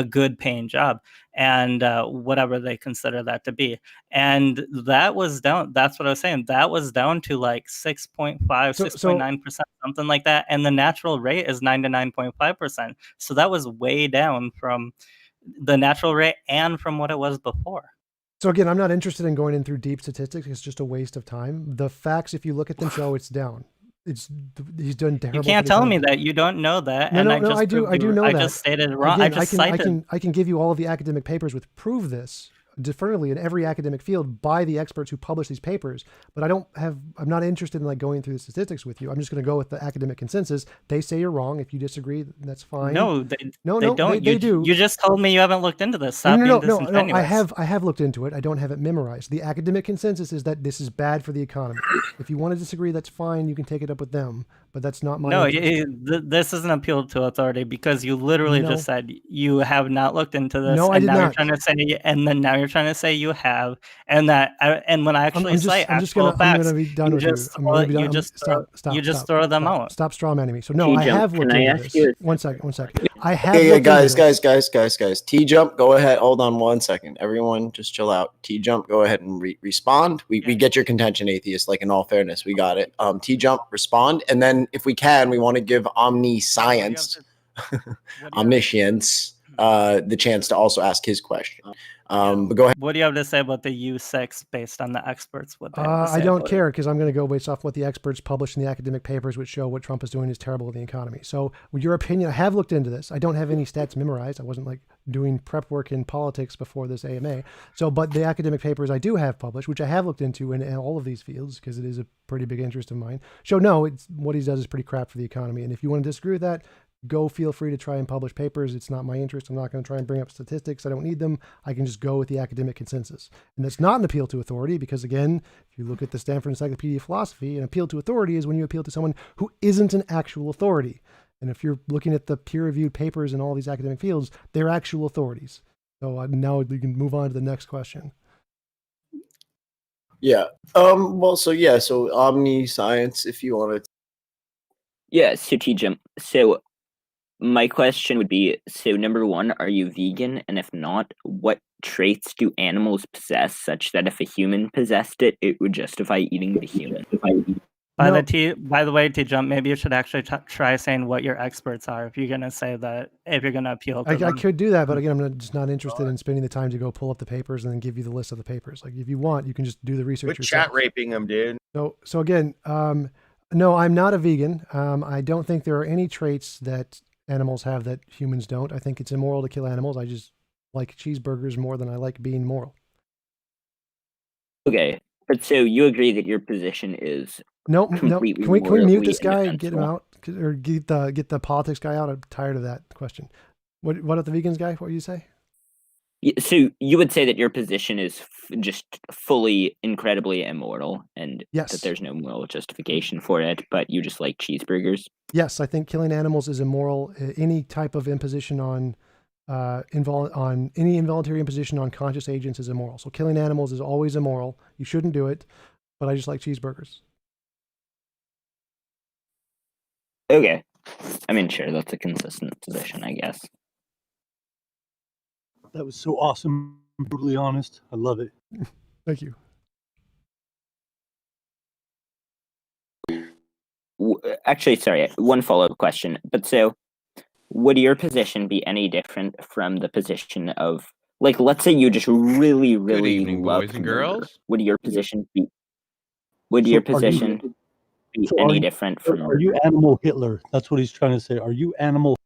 good paying job, and whatever they consider that to be. And that was down, that's what I was saying, that was down to like 6.5, 6.9%, something like that. And the natural rate is 9 to 9.5%. So that was way down from the natural rate and from what it was before. So again, I'm not interested in going in through deep statistics. It's just a waste of time. The facts, if you look at them, show it's down. He's done terrible. You can't tell me that you don't know that. No, I do know that. I just stated it wrong. Again, I can give you all of the academic papers which prove this definitively in every academic field by the experts who publish these papers. But I'm not interested in like going through the statistics with you. I'm just going to go with the academic consensus. They say you're wrong. If you disagree, that's fine. No, they don't. They do. You just told me you haven't looked into this. Stop being disingenuous. I have looked into it. I don't have it memorized. The academic consensus is that this is bad for the economy. If you want to disagree, that's fine. You can take it up with them. But that's not my. No, this is an appeal to authority because you literally just said you have not looked into this. No, I did not. You're trying to say, and then now you're trying to say you have, and that, and when I actually say actual facts, you just throw them out. Stop straw manning me. So no, I have looked into this. One second. I have. Yeah, guys. TJump, go ahead. Hold on 1 second. Everyone, just chill out. TJump, go ahead and respond. We get your contention, atheist. Like in all fairness, we got it. TJump, respond, and then if we can, we want to give omniscience, omniscience, the chance to also ask his question. But go ahead. What do you have to say about the U6 based on the experts? What they have to say I don't care because I'm going to go based off what the experts publish in the academic papers, which show what Trump is doing is terrible in the economy. So with your opinion, I have looked into this. I don't have any stats memorized. I wasn't like doing prep work in politics before this AMA. So, but the academic papers I do have published, which I have looked into in all of these fields because it is a pretty big interest of mine, show no, it's what he does is pretty crap for the economy. And if you want to disagree with that, go feel free to try and publish papers. It's not my interest. I'm not going to try and bring up statistics. I don't need them. I can just go with the academic consensus. And that's not an appeal to authority because, again, if you look at the Stanford Encyclopedia of Philosophy, an appeal to authority is when you appeal to someone who isn't an actual authority. And if you're looking at the peer-reviewed papers in all these academic fields, they're actual authorities. So now we can move on to the next question. Yeah. So omniscience, if you want to. Yeah, so TJump. So my question would be, so number one, are you vegan? And if not, what traits do animals possess such that if a human possessed it, it would justify eating the human? By the way, TJump, maybe you should actually try saying what your experts are if you're going to say that, if you're going to appeal to them. I could do that, but again, I'm just not interested in spending the time to go pull up the papers and then give you the list of the papers. Like if you want, you can just do the research yourself. Chat raping them, dude. So again, no, I'm not a vegan. I don't think there are any traits that animals have that humans don't. I think it's immoral to kill animals. I just like cheeseburgers more than I like being moral. Okay, but so you agree that your position is no. Can we mute this guy and get him out, or get the politics guy out? I'm tired of that question. What about the vegans guy? What do you say? So you would say that your position is just fully incredibly immoral and yes, that there's no moral justification for it, but you just like cheeseburgers? Yes, I think killing animals is immoral. Any type of imposition on on any involuntary imposition on conscious agents is immoral. So killing animals is always immoral. You shouldn't do it, but I just like cheeseburgers. Okay. I mean, sure, that's a consistent position, I guess. That was so awesome. Brutally honest. I love it. Thank you. Actually, sorry, one follow-up question. But so, would your position be any different from the position of, like, let's say you just really, really evening, love boys and murder. girls. Would your position be? Would So your are you- position be So any different from? Are you animal Hitler? That's what he's trying to say. Are you animal?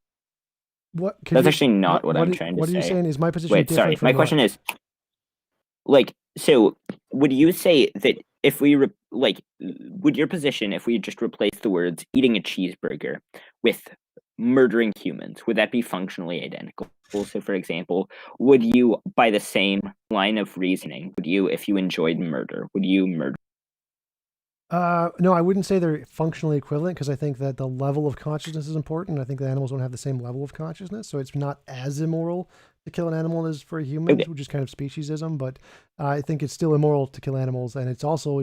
What? That's actually not what I'm trying to say. What are you saying? Is my position Wait, different sorry. from My what? question is, like, so would you say that if we would your position if we just replace the words eating a cheeseburger with murdering humans, would that be functionally identical? So, for example, would you, by the same line of reasoning, would you, if you enjoyed murder, would you murder? No, I wouldn't say they're functionally equivalent because I think that the level of consciousness is important. I think the animals don't have the same level of consciousness, so it's not as immoral to kill an animal as for humans, which is kind of speciesism. But I think it's still immoral to kill animals, and it's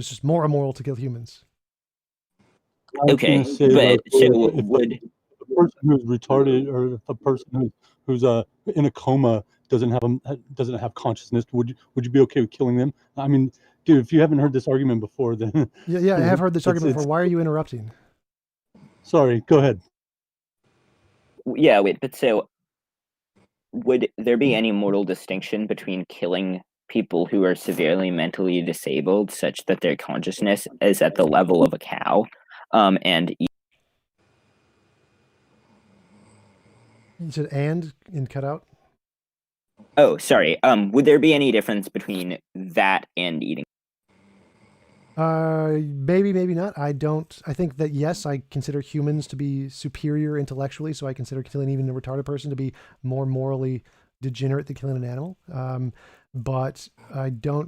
just more immoral to kill humans. Okay, but so would a person who's retarded or if a person who's in a coma doesn't have consciousness, would you be okay with killing them? I mean, dude, if you haven't heard this argument before, then Yeah, I have heard this argument before. Why are you interrupting? Sorry, go ahead. Yeah, wait, but so would there be any moral distinction between killing people who are severely mentally disabled such that their consciousness is at the level of a cow, and You said and cut out? oh, sorry. Would there be any difference between that and eating? Maybe, maybe not. I think that yes, I consider humans to be superior intellectually, so I consider killing even a retarded person to be more morally degenerate than killing an animal. But I don't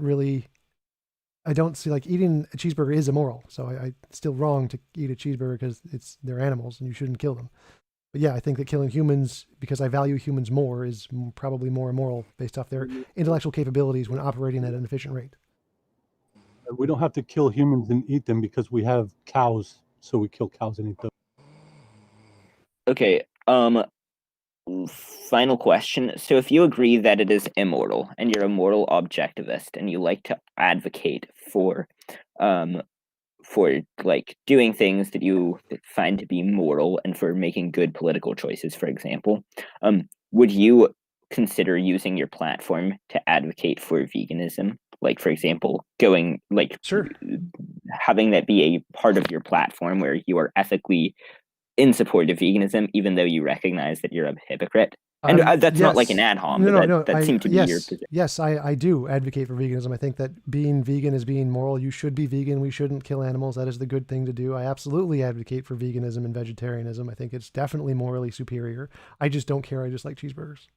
see, like, eating a cheeseburger is immoral. So it's still wrong to eat a cheeseburger because they're animals and you shouldn't kill them. But yeah, I think that killing humans, because I value humans more, is probably more immoral based off their intellectual capabilities when operating at an efficient rate. We don't have to kill humans and eat them because we have cows, so we kill cows and eat them. Okay. Final question. So if you agree that it is immoral and you're a moral objectivist and you like to advocate for like doing things that you find to be moral and for making good political choices, for example, would you consider using your platform to advocate for veganism? Like, for example, going like having that be a part of your platform where you are ethically in support of veganism, even though you recognize that you're a hypocrite. And that's not like an ad hom, but that seemed to be your position. Yes, I do advocate for veganism. I think that being vegan is being moral. You should be vegan. We shouldn't kill animals. That is the good thing to do. I absolutely advocate for veganism and vegetarianism. I think it's definitely morally superior. I just don't care. I just like cheeseburgers.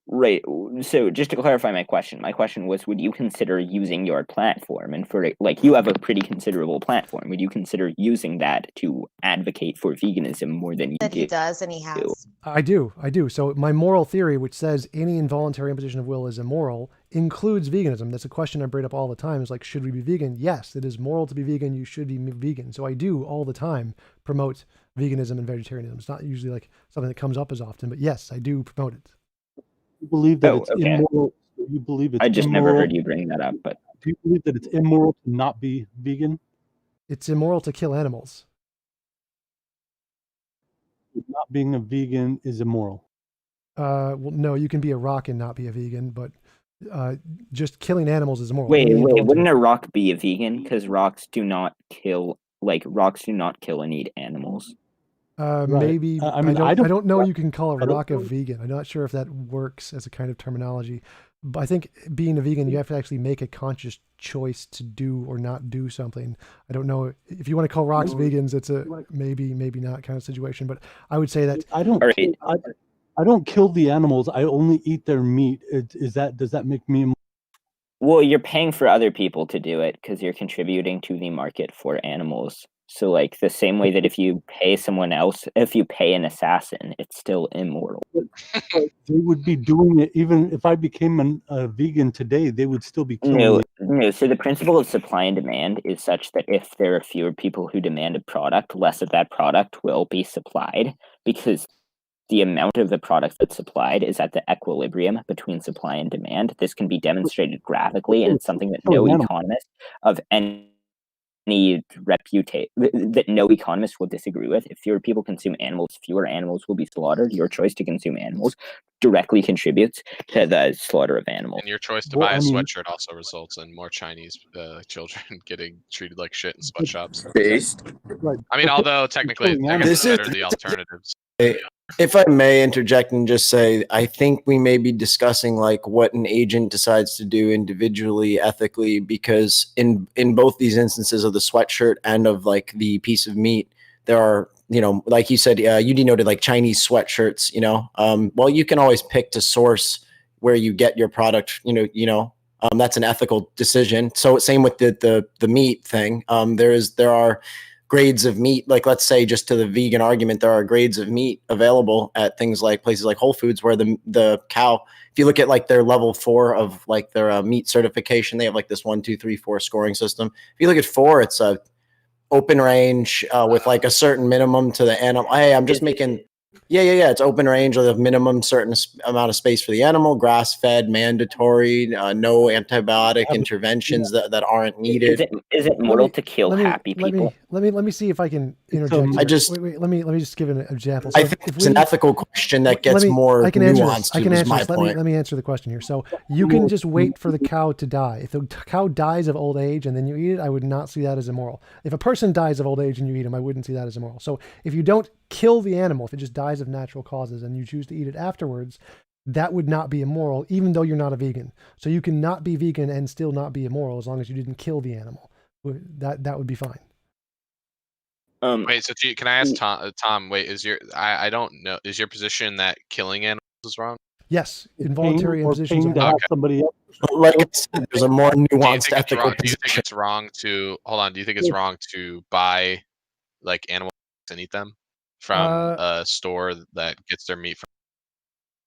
Right. So just to clarify my question was, would you consider using your platform, and for like you have a pretty considerable platform, would you consider using that to advocate for veganism more than you That do? he does and he has. I do. So my moral theory, which says any involuntary imposition of will is immoral, includes veganism. That's a question I bring up all the time. Is like, should we be vegan? Yes, it is moral to be vegan. You should be vegan. So I do all the time promote veganism and vegetarianism. It's not usually like something that comes up as often, but yes, I do promote it. You believe that it's immoral. You believe it's I just immoral. never heard you bring that up, but Do you believe that it's immoral to not be vegan? It's immoral to kill animals. Not being a vegan is immoral. Well, no, you can be a rock and not be a vegan, but just killing animals is immoral. wait, wouldn't a rock be a vegan? Because rocks do not kill and eat animals. Maybe I mean, I don't know. You can call a rock a vegan. I'm not sure if that works as a kind of terminology. But I think being a vegan, you have to actually make a conscious choice to do or not do something. I don't know if you want to call rocks vegans. It's a maybe not kind of situation. But I would say that I don't kill the animals. I only eat their meat. Does that make me? Well, you're paying for other people to do it because you're contributing to the market for animals. So, like, the same way that if you pay someone else, if you pay an assassin, it's still immoral. But they would be doing it even if I became a vegan today. They would still be killing No. So the principle of supply and demand is such that if there are fewer people who demand a product, less of that product will be supplied, because the amount of the product that's supplied is at the equilibrium between supply and demand. This can be demonstrated graphically, and it's something that no economist of any that no economist will disagree with. If fewer people consume animals, fewer animals will be slaughtered. Your choice to consume animals directly contributes to the slaughter of animals. And your choice to buy a sweatshirt also results in more Chinese children getting treated like shit in sweatshops. Based. I mean, although technically, I guess it's better the alternatives. If I may interject and just say, I think we may be discussing like what an agent decides to do individually, ethically, because in both these instances of the sweatshirt and of like the piece of meat, there are, you know, like you said, you denoted like Chinese sweatshirts, you know, well, you can always pick to source where you get your product, that's an ethical decision. So same with the meat thing. There are grades of meat, like let's say just to the vegan argument, there are grades of meat available at things like places like Whole Foods where the cow, if you look at like their level 4 of like their meat certification, they have like this 1, 2, 3, 4 scoring system. If you look at 4, it's a open range with like a certain minimum to the animal. Hey, I'm just making. Yeah. It's open range with a minimum certain amount of space for the animal, grass fed, mandatory, no antibiotic interventions that aren't needed. Is it moral to kill happy people? Let me see if I can interject. Wait. Let me just give an example. I think it's an ethical question that gets more nuanced. Let me answer the question here. So you can just wait for the cow to die. If the cow dies of old age and then you eat it, I would not see that as immoral. If a person dies of old age and you eat them, I wouldn't see that as immoral. So if you don't kill the animal, if it just dies of natural causes and you choose to eat it afterwards, that would not be immoral, even though you're not a vegan. So you can not be vegan and still not be immoral as long as you didn't kill the animal. That would be fine. Wait, so can I ask Tom? Wait, I don't know. Is your position that killing animals is wrong? Yes, involuntary impositions. Somebody else. Like I said, there's a more nuanced ethical Do you think it's wrong to Do you think it's wrong to buy like animals and eat them from a store that gets their meat from?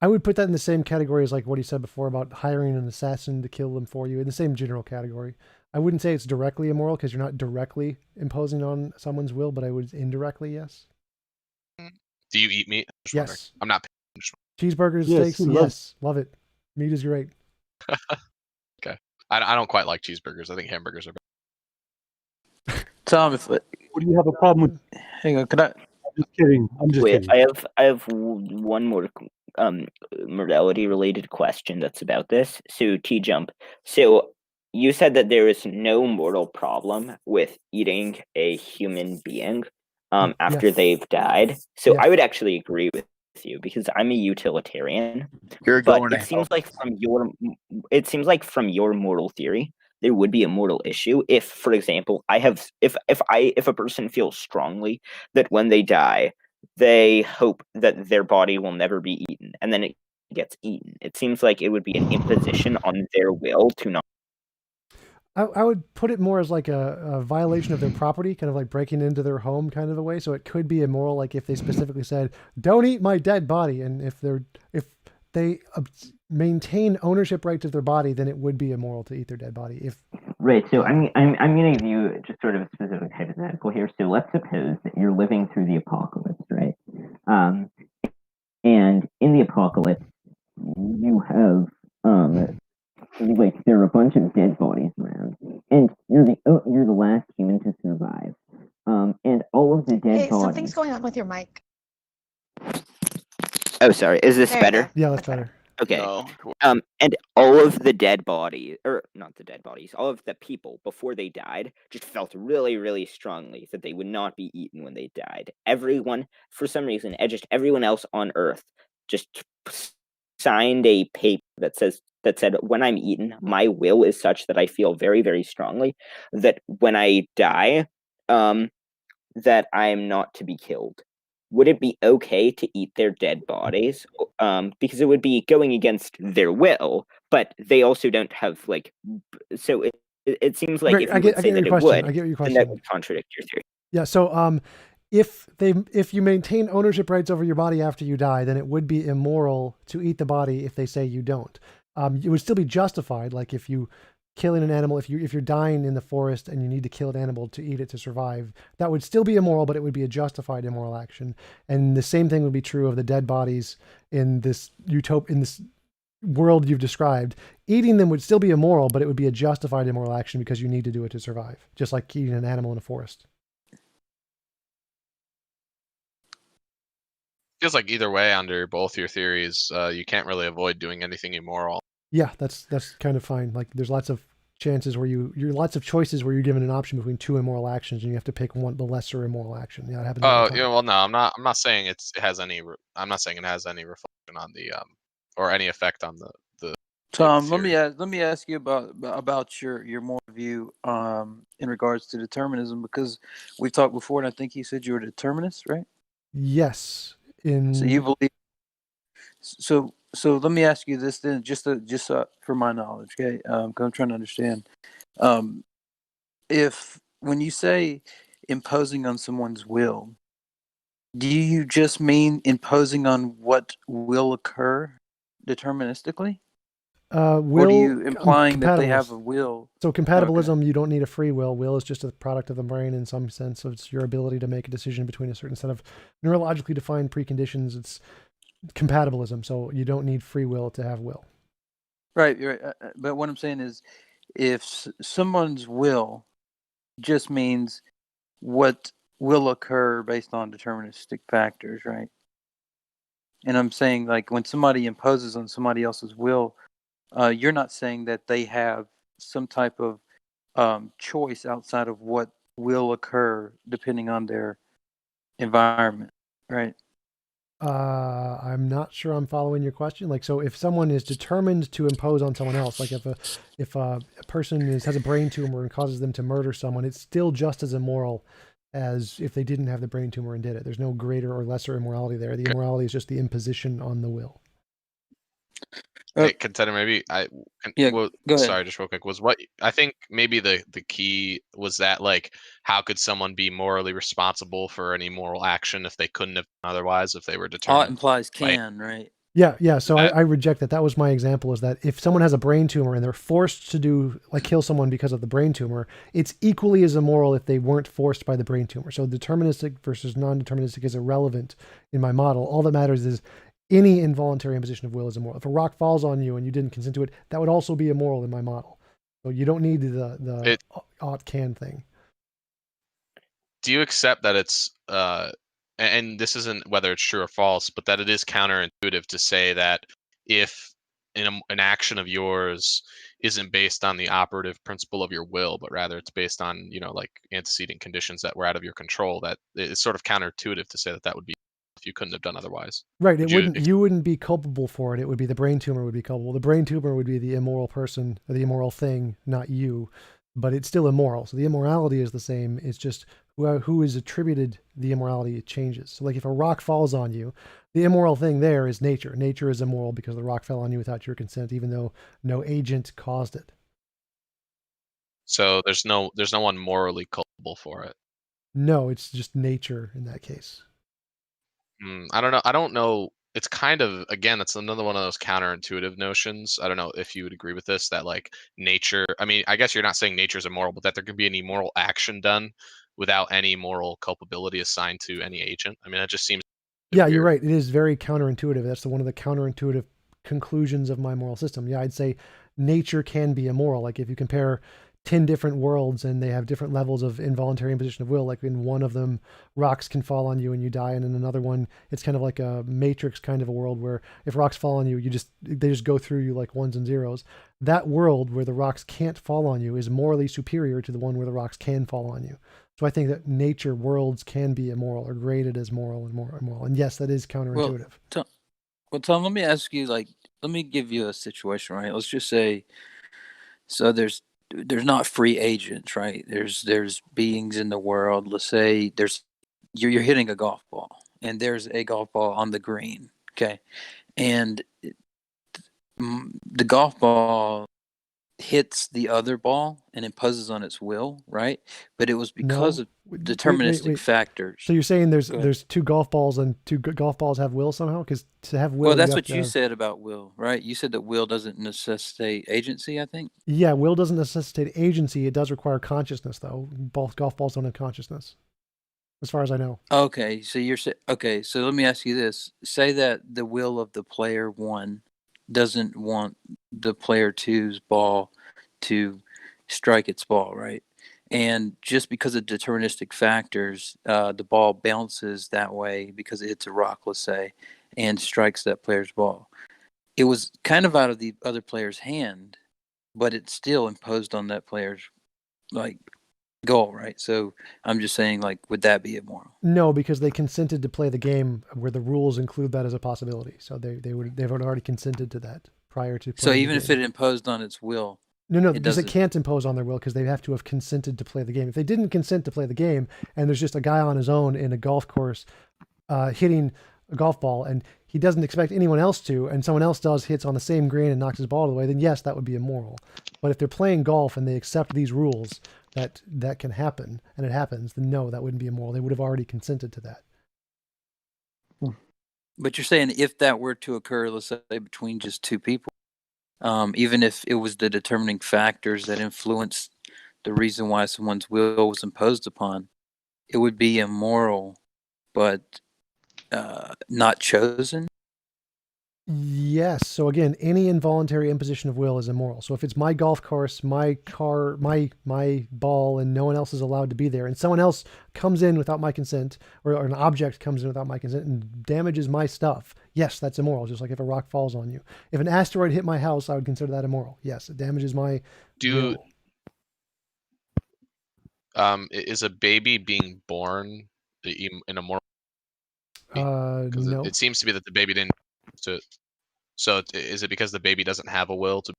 I would put that in the same category as like what he said before about hiring an assassin to kill them for you, in the same general category. I wouldn't say it's directly immoral because you're not directly imposing on someone's will, but I would indirectly, yes. Do you eat meat? Yes. I'm not. Cheeseburgers, steaks, yes, love it. Meat is great. Okay. I don't quite like cheeseburgers. I think hamburgers are better. Tom, what do you have a problem with? Hang on, can I? I'm just kidding. Wait, I have one more morality related question that's about this. So TJump. So you said that there is no moral problem with eating a human being after they've died. So I would actually agree with you because I'm a utilitarian. But it seems like from your moral theory, there would be a moral issue if, for example, if a person feels strongly that when they die, they hope that their body will never be eaten, and then it gets eaten. It seems like it would be an imposition on their will to not. I would put it more as like a violation of their property, kind of like breaking into their home kind of a way. So it could be immoral, like if they specifically said, "Don't eat my dead body," and if they maintain ownership rights of their body, then it would be immoral to eat their dead body. Right. So I'm going to give you just sort of a specific hypothetical here. So let's suppose that you're living through the apocalypse, right? And in the apocalypse, you have like there are a bunch of dead bodies around, and you're the last human to survive. And all of the dead bodies. Something's going on with your mic. Oh, sorry. Is this There you better? go. Yeah, that's better. Okay. And all of the dead bodies, or not the dead bodies, all of the people before they died just felt really, really strongly that they would not be eaten when they died. Everyone, for some reason, everyone else on Earth just signed a paper that said, when I'm eaten, my will is such that I feel very, very strongly that when I die, that I am not to be killed. Would it be okay to eat their dead bodies? Because it would be going against their will, but they also don't have so it seems like if you would say that it would, then that would contradict your theory. Yeah. So if you maintain ownership rights over your body after you die, then it would be immoral to eat the body if they say you don't. It would still be justified, like if you killing an animal, if you're dying in the forest and you need to kill an animal to eat it to survive, that would still be immoral, but it would be a justified immoral action. And the same thing would be true of the dead bodies in this in this world you've described. Eating them would still be immoral, but it would be a justified immoral action because you need to do it to survive, just like eating an animal in a forest. Feels like either way, under both your theories, you can't really avoid doing anything immoral. Yeah, that's kind of fine. Like there's lots of chances where you're lots of choices where you're given an option between two immoral actions and you have to pick the lesser immoral action. Yeah, it happens all the Oh, time. yeah. Well, no, I'm not saying it has any. I'm not saying it has any reflection on the or any effect on the Tom, let theory. me ask you about your moral view in regards to determinism, because we've talked before, and I think you said you were a determinist, right? Yes. So you believe. So let me ask you this then, just for my knowledge, okay? Because I'm trying to understand. If when you say imposing on someone's will, do you just mean imposing on what will occur deterministically? Or do you implying that they have a will? So Okay. compatibilism, you don't need a free will. Will is just a product of the brain in some sense. So it's your ability to make a decision between a certain set of neurologically defined preconditions. It's compatibilism. So you don't need free will to have will. Right. But what I'm saying is, if someone's will just means what will occur based on deterministic factors, right? And I'm saying, like, when somebody imposes on somebody else's will, you're not saying that they have some type of choice outside of what will occur depending on their environment, right? I'm not sure I'm following your question. Like, so if someone is determined to impose on someone else, like if a person has a brain tumor and causes them to murder someone, it's still just as immoral as if they didn't have the brain tumor and did it. There's no greater or lesser immorality there. The immorality is just the imposition on the will. Hey, Contender, maybe go ahead. Sorry, just real quick. Was what I think maybe the key was that, like, how could someone be morally responsible for any moral action if they couldn't have otherwise, if they were determined? Ought implies can, right? Yeah. So I reject that. That was my example, is that if someone has a brain tumor and they're forced to kill someone because of the brain tumor, it's equally as immoral if they weren't forced by the brain tumor. So deterministic versus non-deterministic is irrelevant in my model. All that matters is any involuntary imposition of will is immoral. If a rock falls on you and you didn't consent to it, that would also be immoral in my model. So you don't need the ought can thing. Do you accept that it's and this isn't whether it's true or false, but that it is counterintuitive to say that if an action of yours isn't based on the operative principle of your will, but rather it's based on, like, antecedent conditions that were out of your control, that it's sort of counterintuitive to say that would be if you couldn't have done otherwise. Right. You wouldn't be culpable for it. It would be the brain tumor would be culpable. The brain tumor would be the immoral person or the immoral thing, not you, but it's still immoral. So the immorality is the same. It's just who is attributed the immorality, it changes. So like if a rock falls on you, the immoral thing there is nature. Nature is immoral because the rock fell on you without your consent, even though no agent caused it. So there's no one morally culpable for it. No, it's just nature in that case. I don't know. I don't know. It's kind of, again, that's another one of those counterintuitive notions. I don't know if you would agree with this, that, like, nature, I mean, I guess you're not saying nature's immoral, but that there could be any moral action done without any moral culpability assigned to any agent. I mean, that just seems Yeah, weird. you're right. It is very counterintuitive. That's one of the counterintuitive conclusions of my moral system. Yeah, I'd say nature can be immoral. Like if you compare 10 different worlds and they have different levels of involuntary imposition of will, like in one of them, rocks can fall on you and you die. And in another one, it's kind of like a matrix kind of a world where if rocks fall on you, they just go through you like ones and zeros. That world where the rocks can't fall on you is morally superior to the one where the rocks can fall on you. So I think that nature worlds can be immoral or graded as moral and more immoral. And yes, that is counterintuitive. Well, Tom, let me ask you, let me give you a situation, right? Let's just say, so there's not free agents, right? There's beings in the world. Let's say you're hitting a golf ball, and there's a golf ball on the green, okay? And the golf ball hits the other ball and imposes on its will, right? But it was because No. of Wait, deterministic factors. So you're saying Go ahead. there's two golf balls and golf balls have will somehow? Because to have will, Well, that's you have what to you have, said about will, right? You said that will doesn't necessitate agency, I think. yeah, will doesn't necessitate agency. It does require consciousness, though. Both golf balls don't have consciousness, as far as I know. Okay, so okay, so let me ask you this. Say that the will of the player 1 doesn't want the player 2's ball to strike its ball, right? And just because of deterministic factors, the ball bounces that way because it hits a rock, let's say, and strikes that player's ball. It was kind of out of the other player's hand, but it still imposed on that player's like goal, right? So I'm just saying, like, would that be immoral? No, because they consented to play the game where the rules include that as a possibility. So they've already consented to that prior to So playing even the if game. it imposed on its will, No, it because it doesn't. can't impose on their will because they have to have consented to play the game. If they didn't consent to play the game, and there's just a guy on his own in a golf course hitting a golf ball, and he doesn't expect anyone else to, and someone else does, hits on the same green and knocks his ball away, then yes, that would be immoral. But if they're playing golf and they accept these rules that can happen, and it happens, then no, that wouldn't be immoral. They would have already consented to that. But you're saying if that were to occur, let's say between just two people, even if it was the determining factors that influenced the reason why someone's will was imposed upon, it would be immoral, but not chosen. Yes. So again, any involuntary imposition of will is immoral. So if it's my golf course, my car, my ball, and no one else is allowed to be there, and someone else comes in without my consent, or an object comes in without my consent and damages my stuff, yes, that's immoral. Just like if a rock falls on you. If an asteroid hit my house, I would consider that immoral. Yes, it damages my will. Is a baby being born in a moral? Because No. it seems to be that the baby didn't. So is it because the baby doesn't have a will to?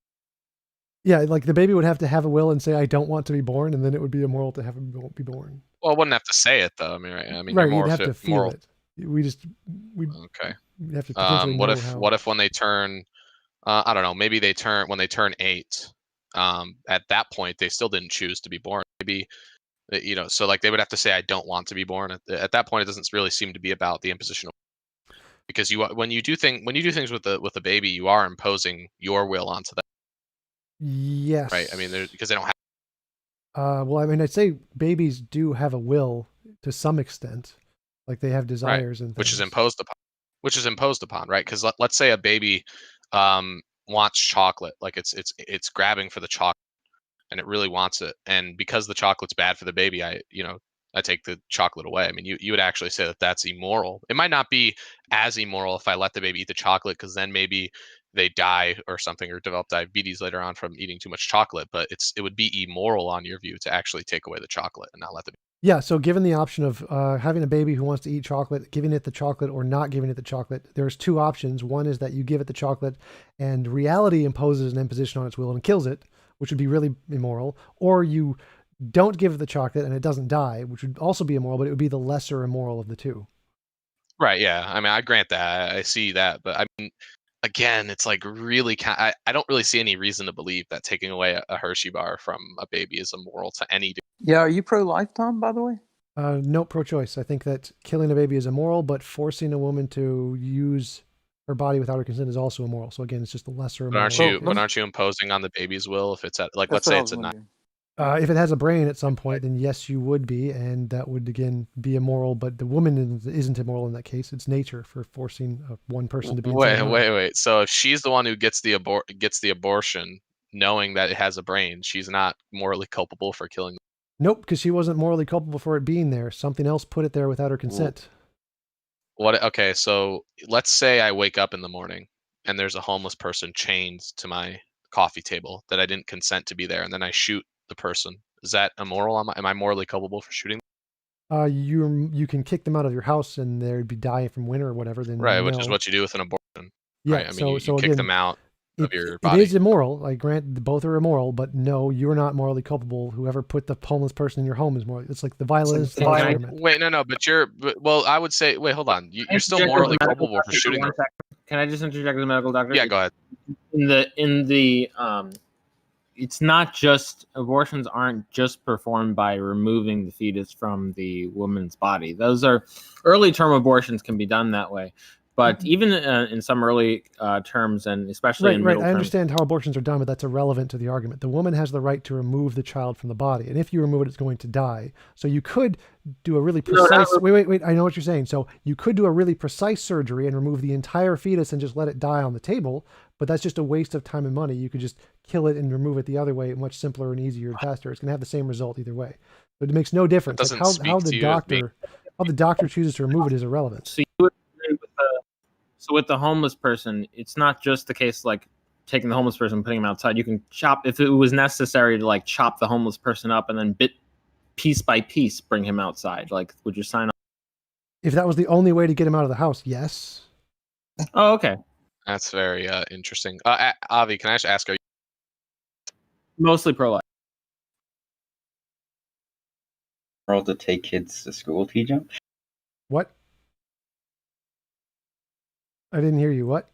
Yeah, like the baby would have to have a will and say, "I don't want to be born," and then it would be immoral to have him be born. Well, I wouldn't have to say it though. I mean, right? I mean, Right, you're you'd more have to feel moral. it. We Okay. We'd have to potentially What know if how. what if when they turn, I don't know, maybe when they turn 8, at that point they still didn't choose to be born. Maybe so like they would have to say, "I don't want to be born." At that point, it doesn't really seem to be about the imposition of, because when you do things with the baby, you are imposing your will onto them. Yes. Right. I mean, because they don't have. Well, I mean, I'd say babies do have a will to some extent, like they have desires and things. Which is imposed upon, right? Because let's say a baby wants chocolate, like it's grabbing for the chocolate, and it really wants it, and because the chocolate's bad for the baby, I take the chocolate away. I mean, you would actually say that that's immoral. It might not be as immoral if I let the baby eat the chocolate, because then maybe they die or something, or develop diabetes later on from eating too much chocolate. But it would be immoral on your view to actually take away the chocolate and not let the. Yeah, so given the option of having a baby who wants to eat chocolate, giving it the chocolate or not giving it the chocolate, there's two options. One is that you give it the chocolate and reality imposes an imposition on its will and kills it, which would be really immoral, or you don't give it the chocolate and it doesn't die, which would also be immoral, but it would be the lesser immoral of the two. Right, yeah. I mean, I grant that. I see that. But I mean, again, it's like really I don't really see any reason to believe that taking away a Hershey bar from a baby is immoral to any degree. Yeah, are you pro-life, Tom, by the way? No, pro-choice. I think that killing a baby is immoral, but forcing a woman to use her body without her consent is also immoral. So again, it's just the lesser immoral. But aren't you imposing on the baby's will if it's at, like, let's That's what say I it's was a 9? wondering. If it has a brain at some point, then yes, you would be, and that would again be immoral. But the woman isn't immoral in that case. It's nature for forcing one person to be. Wait. So if she's the one who gets the abortion, knowing that it has a brain, she's not morally culpable for killing. Nope, because she wasn't morally culpable for it being there. Something else put it there without her consent. What? Okay, so let's say I wake up in the morning and there's a homeless person chained to my coffee table that I didn't consent to be there, and then I shoot the person. Is that immoral? Am I morally culpable for shooting? You can kick them out of your house and they'd be dying from winter or whatever. Then Right, no. which is what you do with an abortion. Yeah, Right? I mean, you kick again, them out of your It body. is immoral. I grant both are immoral, but no, you're not morally culpable. Whoever put the homeless person in your home is moral. It's like the violence. Wait, no, well, I would say, wait, hold on. You're still morally culpable for shooting them. Can I just interject as a medical doctor? Yeah, go ahead. In the it's not just abortions aren't just performed by removing the fetus from the woman's body. Those are early term abortions can be done that way, but even in some early terms, and especially in middle I terms, understand how abortions are done, but that's irrelevant to the argument. The woman has the right to remove the child from the body, and if you remove it, it's going to die. So you could do a really precise. Wait. I know what you're saying. So you could do a really precise surgery and remove the entire fetus and just let it die on the table, but that's just a waste of time and money. You could just kill it and remove it the other way, much simpler and easier and faster. It's going to have the same result either way. But it makes no difference. Like how the doctor chooses to remove it is irrelevant. So you would agree with so with the homeless person, it's not just the case like taking the homeless person and putting him outside. You can chop if it was necessary to like chop the homeless person up and then piece by piece bring him outside. Like, would you sign up? If that was the only way to get him out of the house, yes. Oh, okay. That's very interesting. Avi, can I just ask, are you mostly pro-life? Moral to take kids to school, TJump? What? I didn't hear you. What?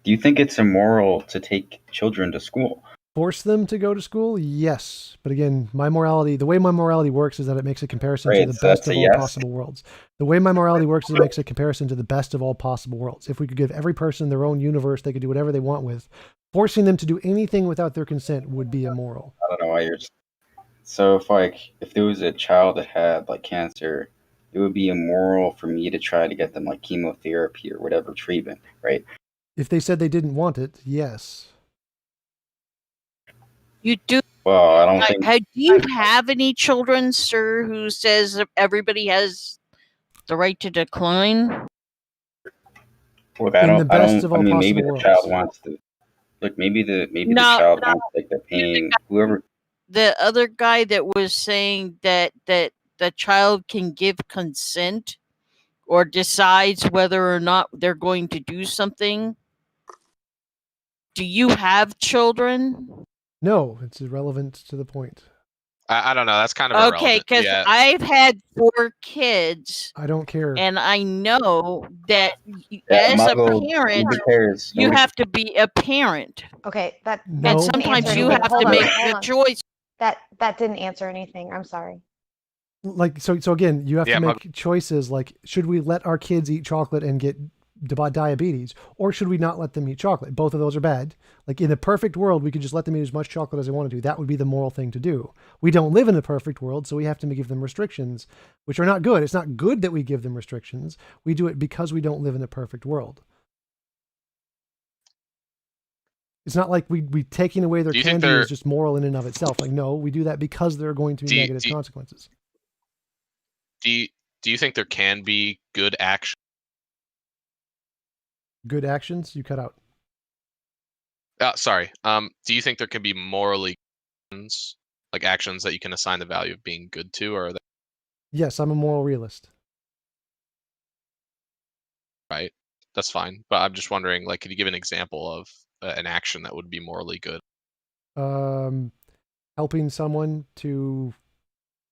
Do you think it's immoral to take children to school? Force them to go to school? Yes. But again, the way my morality works is that it makes a comparison to the best of all possible worlds. The way my morality works is it makes a comparison to the best of all possible worlds. If we could give every person their own universe, they could do whatever they want with. Forcing them to do anything without their consent would be immoral. I don't know why you're... So if there was a child that had like cancer, it would be immoral for me to try to get them like chemotherapy or whatever treatment, right? If they said they didn't want it, yes. You do. Well, I don't think. Do you have any children, sir, who says everybody has the right to decline? Look, I mean, maybe the child wants to. Look, maybe the child wants like the pain. Whoever. The other guy that was saying that the child can give consent or decides whether or not they're going to do something. Do you have children? No, it's irrelevant to the point. I don't know. That's kind of okay, because I've had 4 kids. I don't care. And I know that as a parent, you have to be a parent. Okay, and sometimes you have to make the choice. That didn't answer anything. I'm sorry. Like so again, you have to make choices. Like, should we let our kids eat chocolate and get diabetes, or should we not let them eat chocolate? Both of those are bad. Like, in a perfect world, we could just let them eat as much chocolate as they want to do. That would be the moral thing to do. We don't live in a perfect world, so we have to give them restrictions, which are not good. It's not good that we give them restrictions. We do it because we don't live in a perfect world. It's not like we taking away their candy is just moral in and of itself. Like, no, we do that because there are going to be negative consequences. Do you think there can be good action? Good actions? You cut out. Sorry. Do you think there can be morally like actions that you can assign the value of being good to, or are they... Yes, I'm a moral realist. Right. That's fine. But I'm just wondering, like, could you give an example of an action that would be morally good? Helping someone to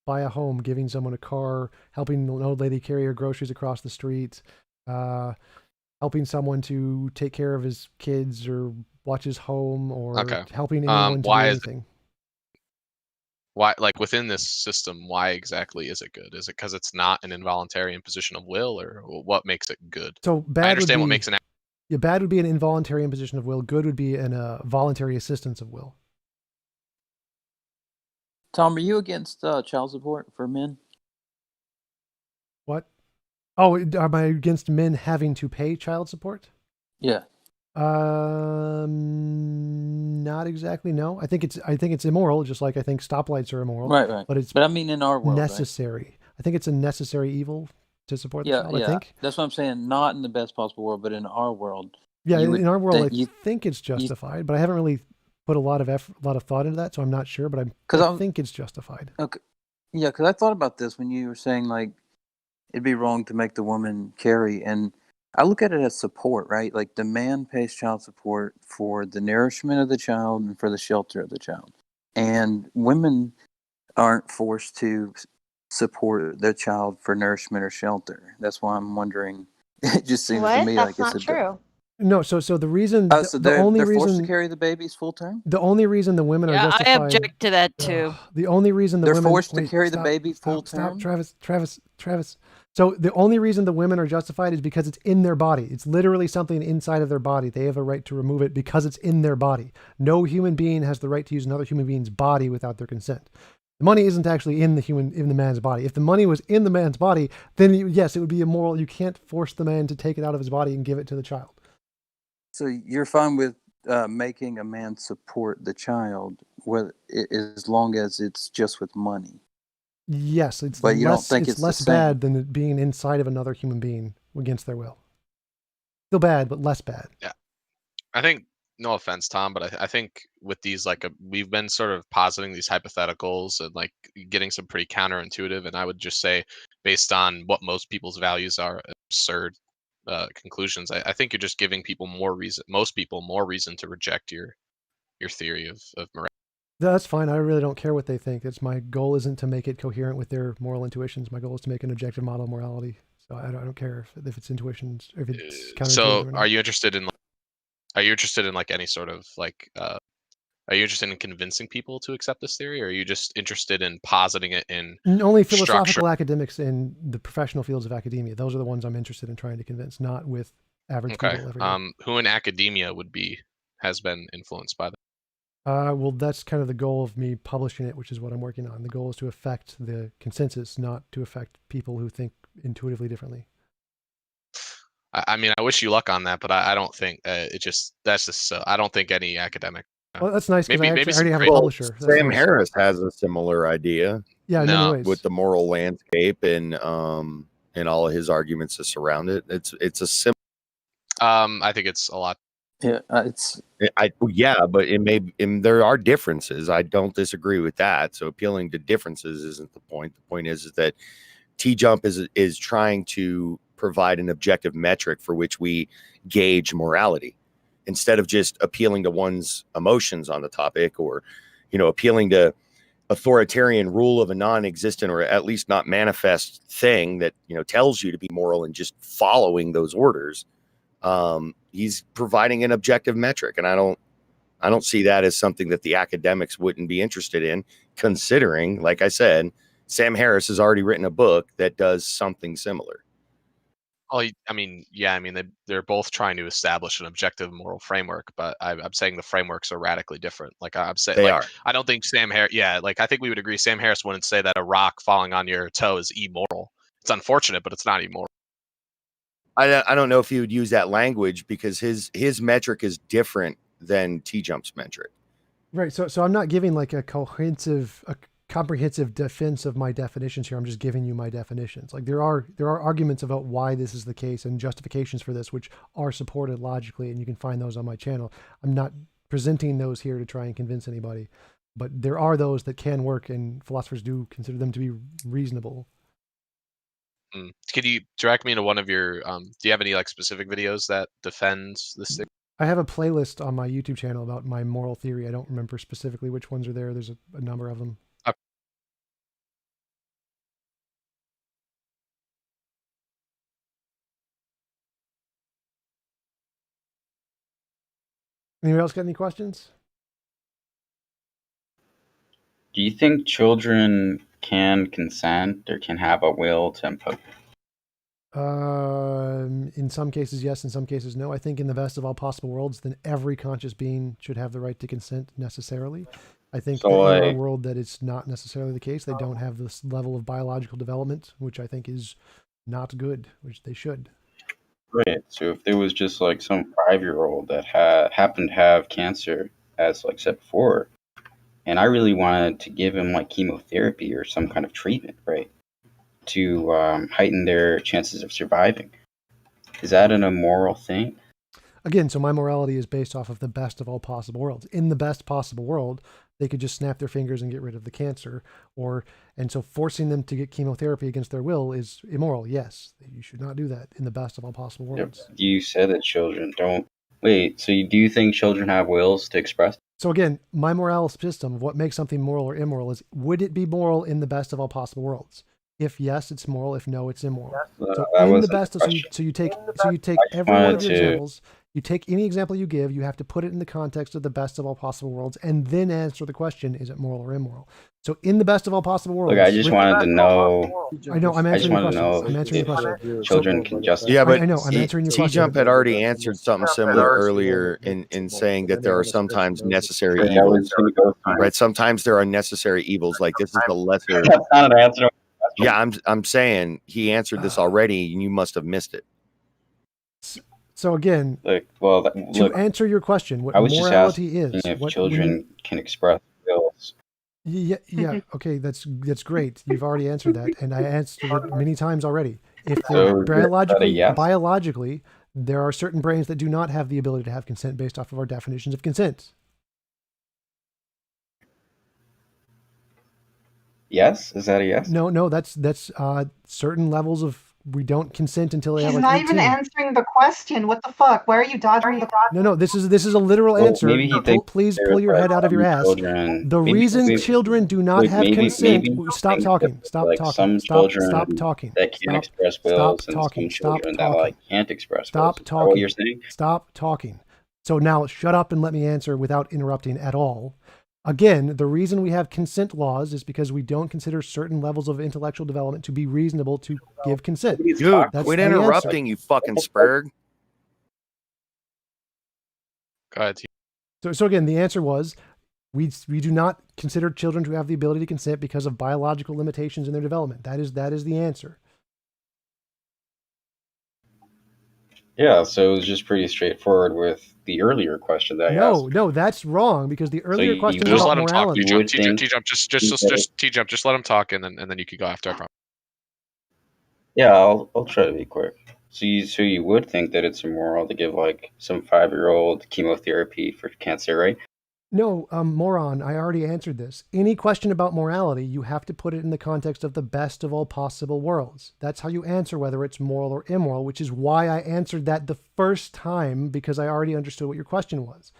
buy a home, giving someone a car, helping an old lady carry her groceries across the street, helping someone to take care of his kids or watch his home, or helping anyone to do anything. Why, like, within this system, why exactly is it good? Is it because it's not an involuntary imposition of will, or what makes it good? So bad. I understand what makes an bad would be an involuntary imposition of will. Good would be a voluntary assistance of will. Tom, are you against child support for men? What? Oh, am I against men having to pay child support? Yeah. Not exactly. No, I think it's immoral, just like I think stoplights are immoral. Right. But I mean, in our world, necessary. Right? I think it's a necessary evil to support the child. I think that's what I'm saying. Not in the best possible world, but in our world. Yeah, in our world, I think it's justified, but I haven't really put a lot of thought into that, so I'm not sure. But I think it's justified. Okay. Yeah, because I thought about this when you were saying like it'd be wrong to make the woman carry, and I look at it as support, right? Like the man pays child support for the nourishment of the child and for the shelter of the child. And women aren't forced to support their child for nourishment or shelter. That's why I'm wondering. It just seems to me like That's not true. No, so the reason, Oh, so the only they're forced reason to carry the babies full term? the only reason the women are Yeah, I justified. object to that too. The only reason the They're women forced to wait, carry the stop, baby stop, full stop, term? Travis. So the only reason the women are justified is because it's in their body. It's literally something inside of their body. They have a right to remove it because it's in their body. No human being has the right to use another human being's body without their consent. The money isn't actually in the man's body. If the money was in the man's body, then yes, it would be immoral. You can't force the man to take it out of his body and give it to the child. So you're fine with making a man support the child, as long as it's just with money? Yes, it's But you less, don't think it's it's the less same? bad than it being inside of another human being against their will. Still bad, but less bad. Yeah, I think, no offense, Tom, but I think with these, like, we've been sort of positing these hypotheticals and like getting some pretty counterintuitive, and I would just say, based on what most people's values are, absurd conclusions. I think you're just giving people most people more reason to reject your theory of morality. That's fine. I really don't care what they think. It's my goal isn't to make it coherent with their moral intuitions. My goal is to make an objective model of morality. So I don't care if it's intuitions or if it's counterintuitive. So or not. are you interested in like any sort of like are you interested in convincing people to accept this theory, or are you just interested in positing it in Only structure? philosophical academics in the professional fields of academia. Those are the ones I'm interested in trying to convince, not with average Okay. people every day. Who in academia has been influenced by that? Well, that's kind of the goal of me publishing it, which is what I'm working on. The goal is to affect the consensus, not to affect people who think intuitively differently. I mean, I wish you luck on that, but I don't think I don't think any academic. Well, that's nice because I already have a Well, publisher. That's Sam nice. Harris has a similar idea. Yeah, in many ways. With the moral landscape and all of his arguments that surround it. It's a similar. I think it's a lot. Yeah, but there are differences. I don't disagree with that. So appealing to differences isn't the point. The point is that TJump is trying to provide an objective metric for which we gauge morality, instead of just appealing to one's emotions on the topic, or appealing to authoritarian rule of a non-existent or at least not manifest thing that tells you to be moral and just following those orders. He's providing an objective metric, and I don't see that as something that the academics wouldn't be interested in, considering, like I said, Sam Harris has already written a book that does something similar. Oh, I mean, they're both trying to establish an objective moral framework, but I'm saying the frameworks are radically different. Like I'm saying, They like, are. I don't think Sam Harris. Yeah, like I think we would agree. Sam Harris wouldn't say that a rock falling on your toe is immoral. It's unfortunate, but it's not immoral. I don't know if he would use that language, because his metric is different than TJump's metric. Right. So I'm not giving like a comprehensive defense of my definitions here. I'm just giving you my definitions. Like there are arguments about why this is the case and justifications for this, which are supported logically, and you can find those on my channel. I'm not presenting those here to try and convince anybody, but there are those that can work, and philosophers do consider them to be reasonable. Can you direct me to one of your? Do you have any like specific videos that defends this thing? I have a playlist on my YouTube channel about my moral theory. I don't remember specifically which ones are there. There's a number of them. Anyone else got any questions? Do you think children can consent or can have a will to impose? In some cases, yes. In some cases, no. I think in the best of all possible worlds, then every conscious being should have the right to consent necessarily. I think that in a world that it's not necessarily the case, they don't have this level of biological development, which I think is not good, which they should. Right. So if there was just like some 5-year-old that happened to have cancer, as like said before, and I really wanted to give him like chemotherapy or some kind of treatment, right, to heighten their chances of surviving, is that an immoral thing? Again, so my morality is based off of the best of all possible worlds. In the best possible world, they could just snap their fingers and get rid of the cancer, and so forcing them to get chemotherapy against their will is immoral. Yes, you should not do that in the best of all possible worlds. Yep. You said that children don't. Wait, so do you think children have wills to express? So again, my moral system of what makes something moral or immoral is, would it be moral in the best of all possible worlds? If yes, it's moral. If no, it's immoral. So in the best, so you take every one of your examples. You take any example you give, you have to put it in the context of the best of all possible worlds, and then answer the question: is it moral or immoral? So, in the best of all possible worlds, Look, I just wanted to know. I know I'm I just answering your wanted to questions. know I'm answering your if question. children can justify. Yeah, but I know I'm answering your question. T-Jump had already answered something similar earlier in saying that there are sometimes necessary Okay, I was evils, gonna go for it. right? Sometimes there are necessary evils. Like this is the lesser. That's not an answer. Yeah, I'm saying he answered this already, and you must have missed it. So again, Look, well, to look, answer your question, what I was just morality asking is, if what children can express wills. yeah, okay, that's great. You've already answered that, and I answered it many times already. If So they're is that a yes? biologically, there are certain brains that do not have the ability to have consent based off of our definitions of consent. Yes, is that a yes? No, that's certain levels of we don't consent until they have He's like not 18. even answering the question. What the fuck? Why are you dodging the No, this is a literal Well, answer. maybe he thinks Please there's pull your like head out of your some ass. children. The Maybe, reason maybe, children do not like have maybe consent. he Stop thinks talking. that Stop like talking. some Stop children talking. that can Stop express stop wills and talking. some Stop children that talking. like can't express wills. Stop Is that what you're talking. saying? Stop talking. So now shut up and let me answer without interrupting at all. Again, the reason we have consent laws is because we don't consider certain levels of intellectual development to be reasonable to give consent. Dude, That's quit the answer. interrupting, you fucking spurg. Go ahead. So again, the answer was we do not consider children to have the ability to consent because of biological limitations in their development. That is the answer. Yeah, so it was just pretty straightforward with the earlier question that I asked. No, that's wrong because the earlier question was Just about let him talk. morality. T-Jump, just T-Jump, just let him talk, and then you can go after. I promise. Yeah, I'll try to be quick. So you would think that it's immoral to give like some 5-year-old chemotherapy for cancer, right? No, moron, I already answered this. Any question about morality, you have to put it in the context of the best of all possible worlds. That's how you answer whether it's moral or immoral, which is why I answered that the first time, because I already understood what your question was.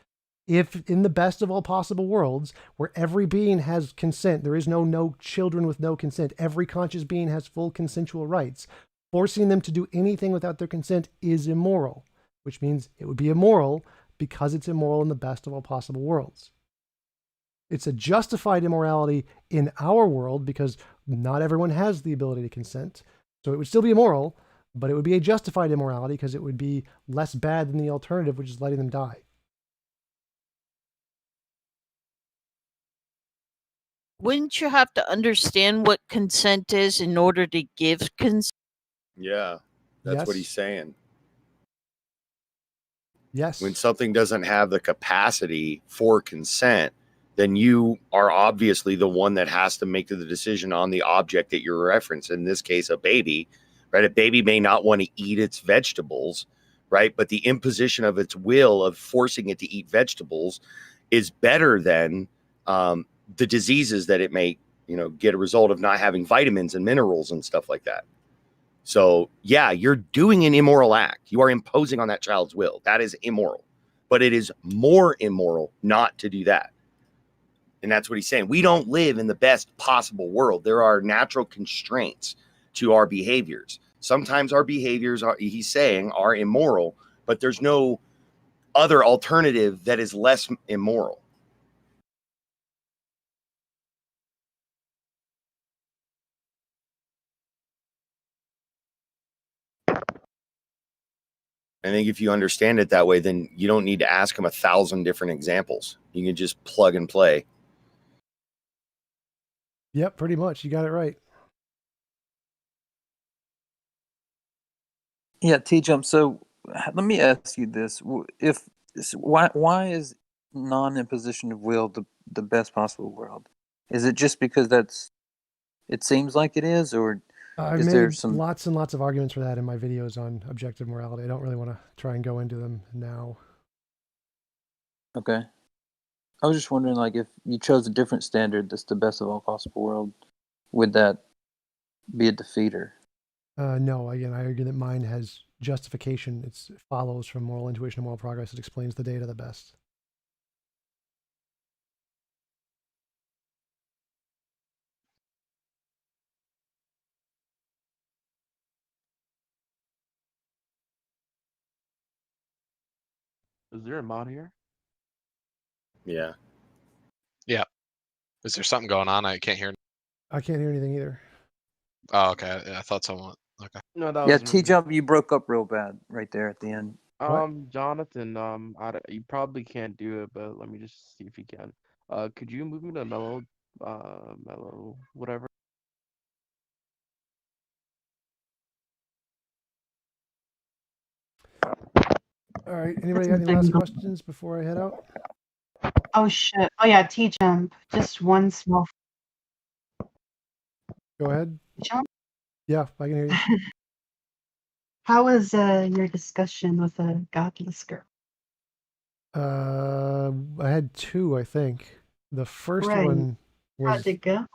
If in the best of all possible worlds, where every being has consent, there is no children with no consent, every conscious being has full consensual rights, forcing them to do anything without their consent is immoral, which means it would be immoral because it's immoral in the best of all possible worlds. It's a justified immorality in our world because not everyone has the ability to consent. So it would still be immoral, but it would be a justified immorality because it would be less bad than the alternative, which is letting them die. Wouldn't you have to understand what consent is in order to give consent? Yeah, that's what Yes. he's saying. Yes. When something doesn't have the capacity for consent, then you are obviously the one that has to make the decision on the object that you're referencing. In this case, a baby, right? A baby may not want to eat its vegetables, right? But the imposition of its will of forcing it to eat vegetables is better than the diseases that it may, get a result of not having vitamins and minerals and stuff like that. So yeah, you're doing an immoral act. You are imposing on that child's will. That is immoral, but it is more immoral not to do that. And that's what he's saying. We don't live in the best possible world. There are natural constraints to our behaviors. Sometimes our behaviors he's saying, are immoral, but there's no other alternative that is less immoral. I think if you understand it that way, then you don't need to ask him 1,000 different examples. You can just plug and play. Yep, pretty much. You got it right. Yeah, T-Jump. So let me ask you this: why is non-imposition of will the best possible world? Is it just because it seems like it is, or I've is there made some? lots and lots of arguments for that in my videos on objective morality. I don't really want to try and go into them now. Okay, I was just wondering, like, if you chose a different standard that's the best of all possible world, would that be a defeater? No, again, I argue that mine has justification. It follows from moral intuition and moral progress. It explains the data the best. Is there a mod here? Yeah. Yeah. Is there something going on? I can't hear. I can't hear anything either. Oh, okay. I thought someone. Okay. No, that Yeah, was me. TJump, you broke up real bad right there at the end. Jonathan, you probably can't do it, but let me just see if you can. Could you move me to mellow, whatever? All right. Anybody got any last questions before I head out? Oh shit. Oh yeah, TJump. Just one small. Go ahead. Jump. Yeah, I can hear you. How was your discussion with a godless girl? I had two, I think. The first Right. one was How'd it go?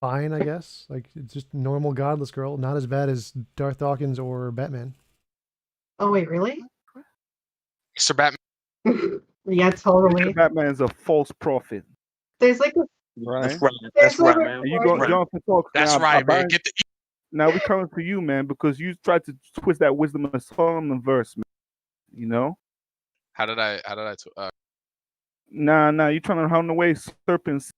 fine, I guess. Like, it's just normal godless girl, not as bad as Darth Dawkins or Batman. Oh wait, really? Mr. Batman. Yeah, totally. Batman's a false prophet. There's like a Right. That's right. There's That's right, like man. And you go, Jonathan talks. That's now, right, man. Brian- Get the. Now we coming for you, man, because you tried to twist that wisdom of Solomon verse, man. You know? How did I? Nah, you trying to run away serpents.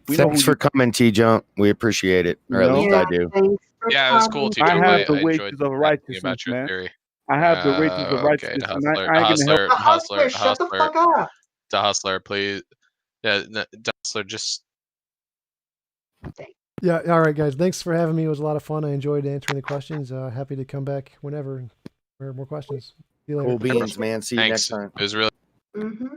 We know Thanks who for you- coming, T-Jump. We appreciate it, or at No. least I do. Yeah, it was cool too. I Jump. have the I wages enjoyed of asking righteousness, about your man. theory. I have the wages of Okay, righteousness, the and hustler, I ain't gonna help. The hustler, shut the fuck up. The hustler, please. Yeah, the hustler, just. Yeah, all right, guys. Thanks for having me. It was a lot of fun. I enjoyed answering the questions. Happy to come back whenever for more questions. See you later. Cool beans, man. See you next time. It was really. Mm-hmm.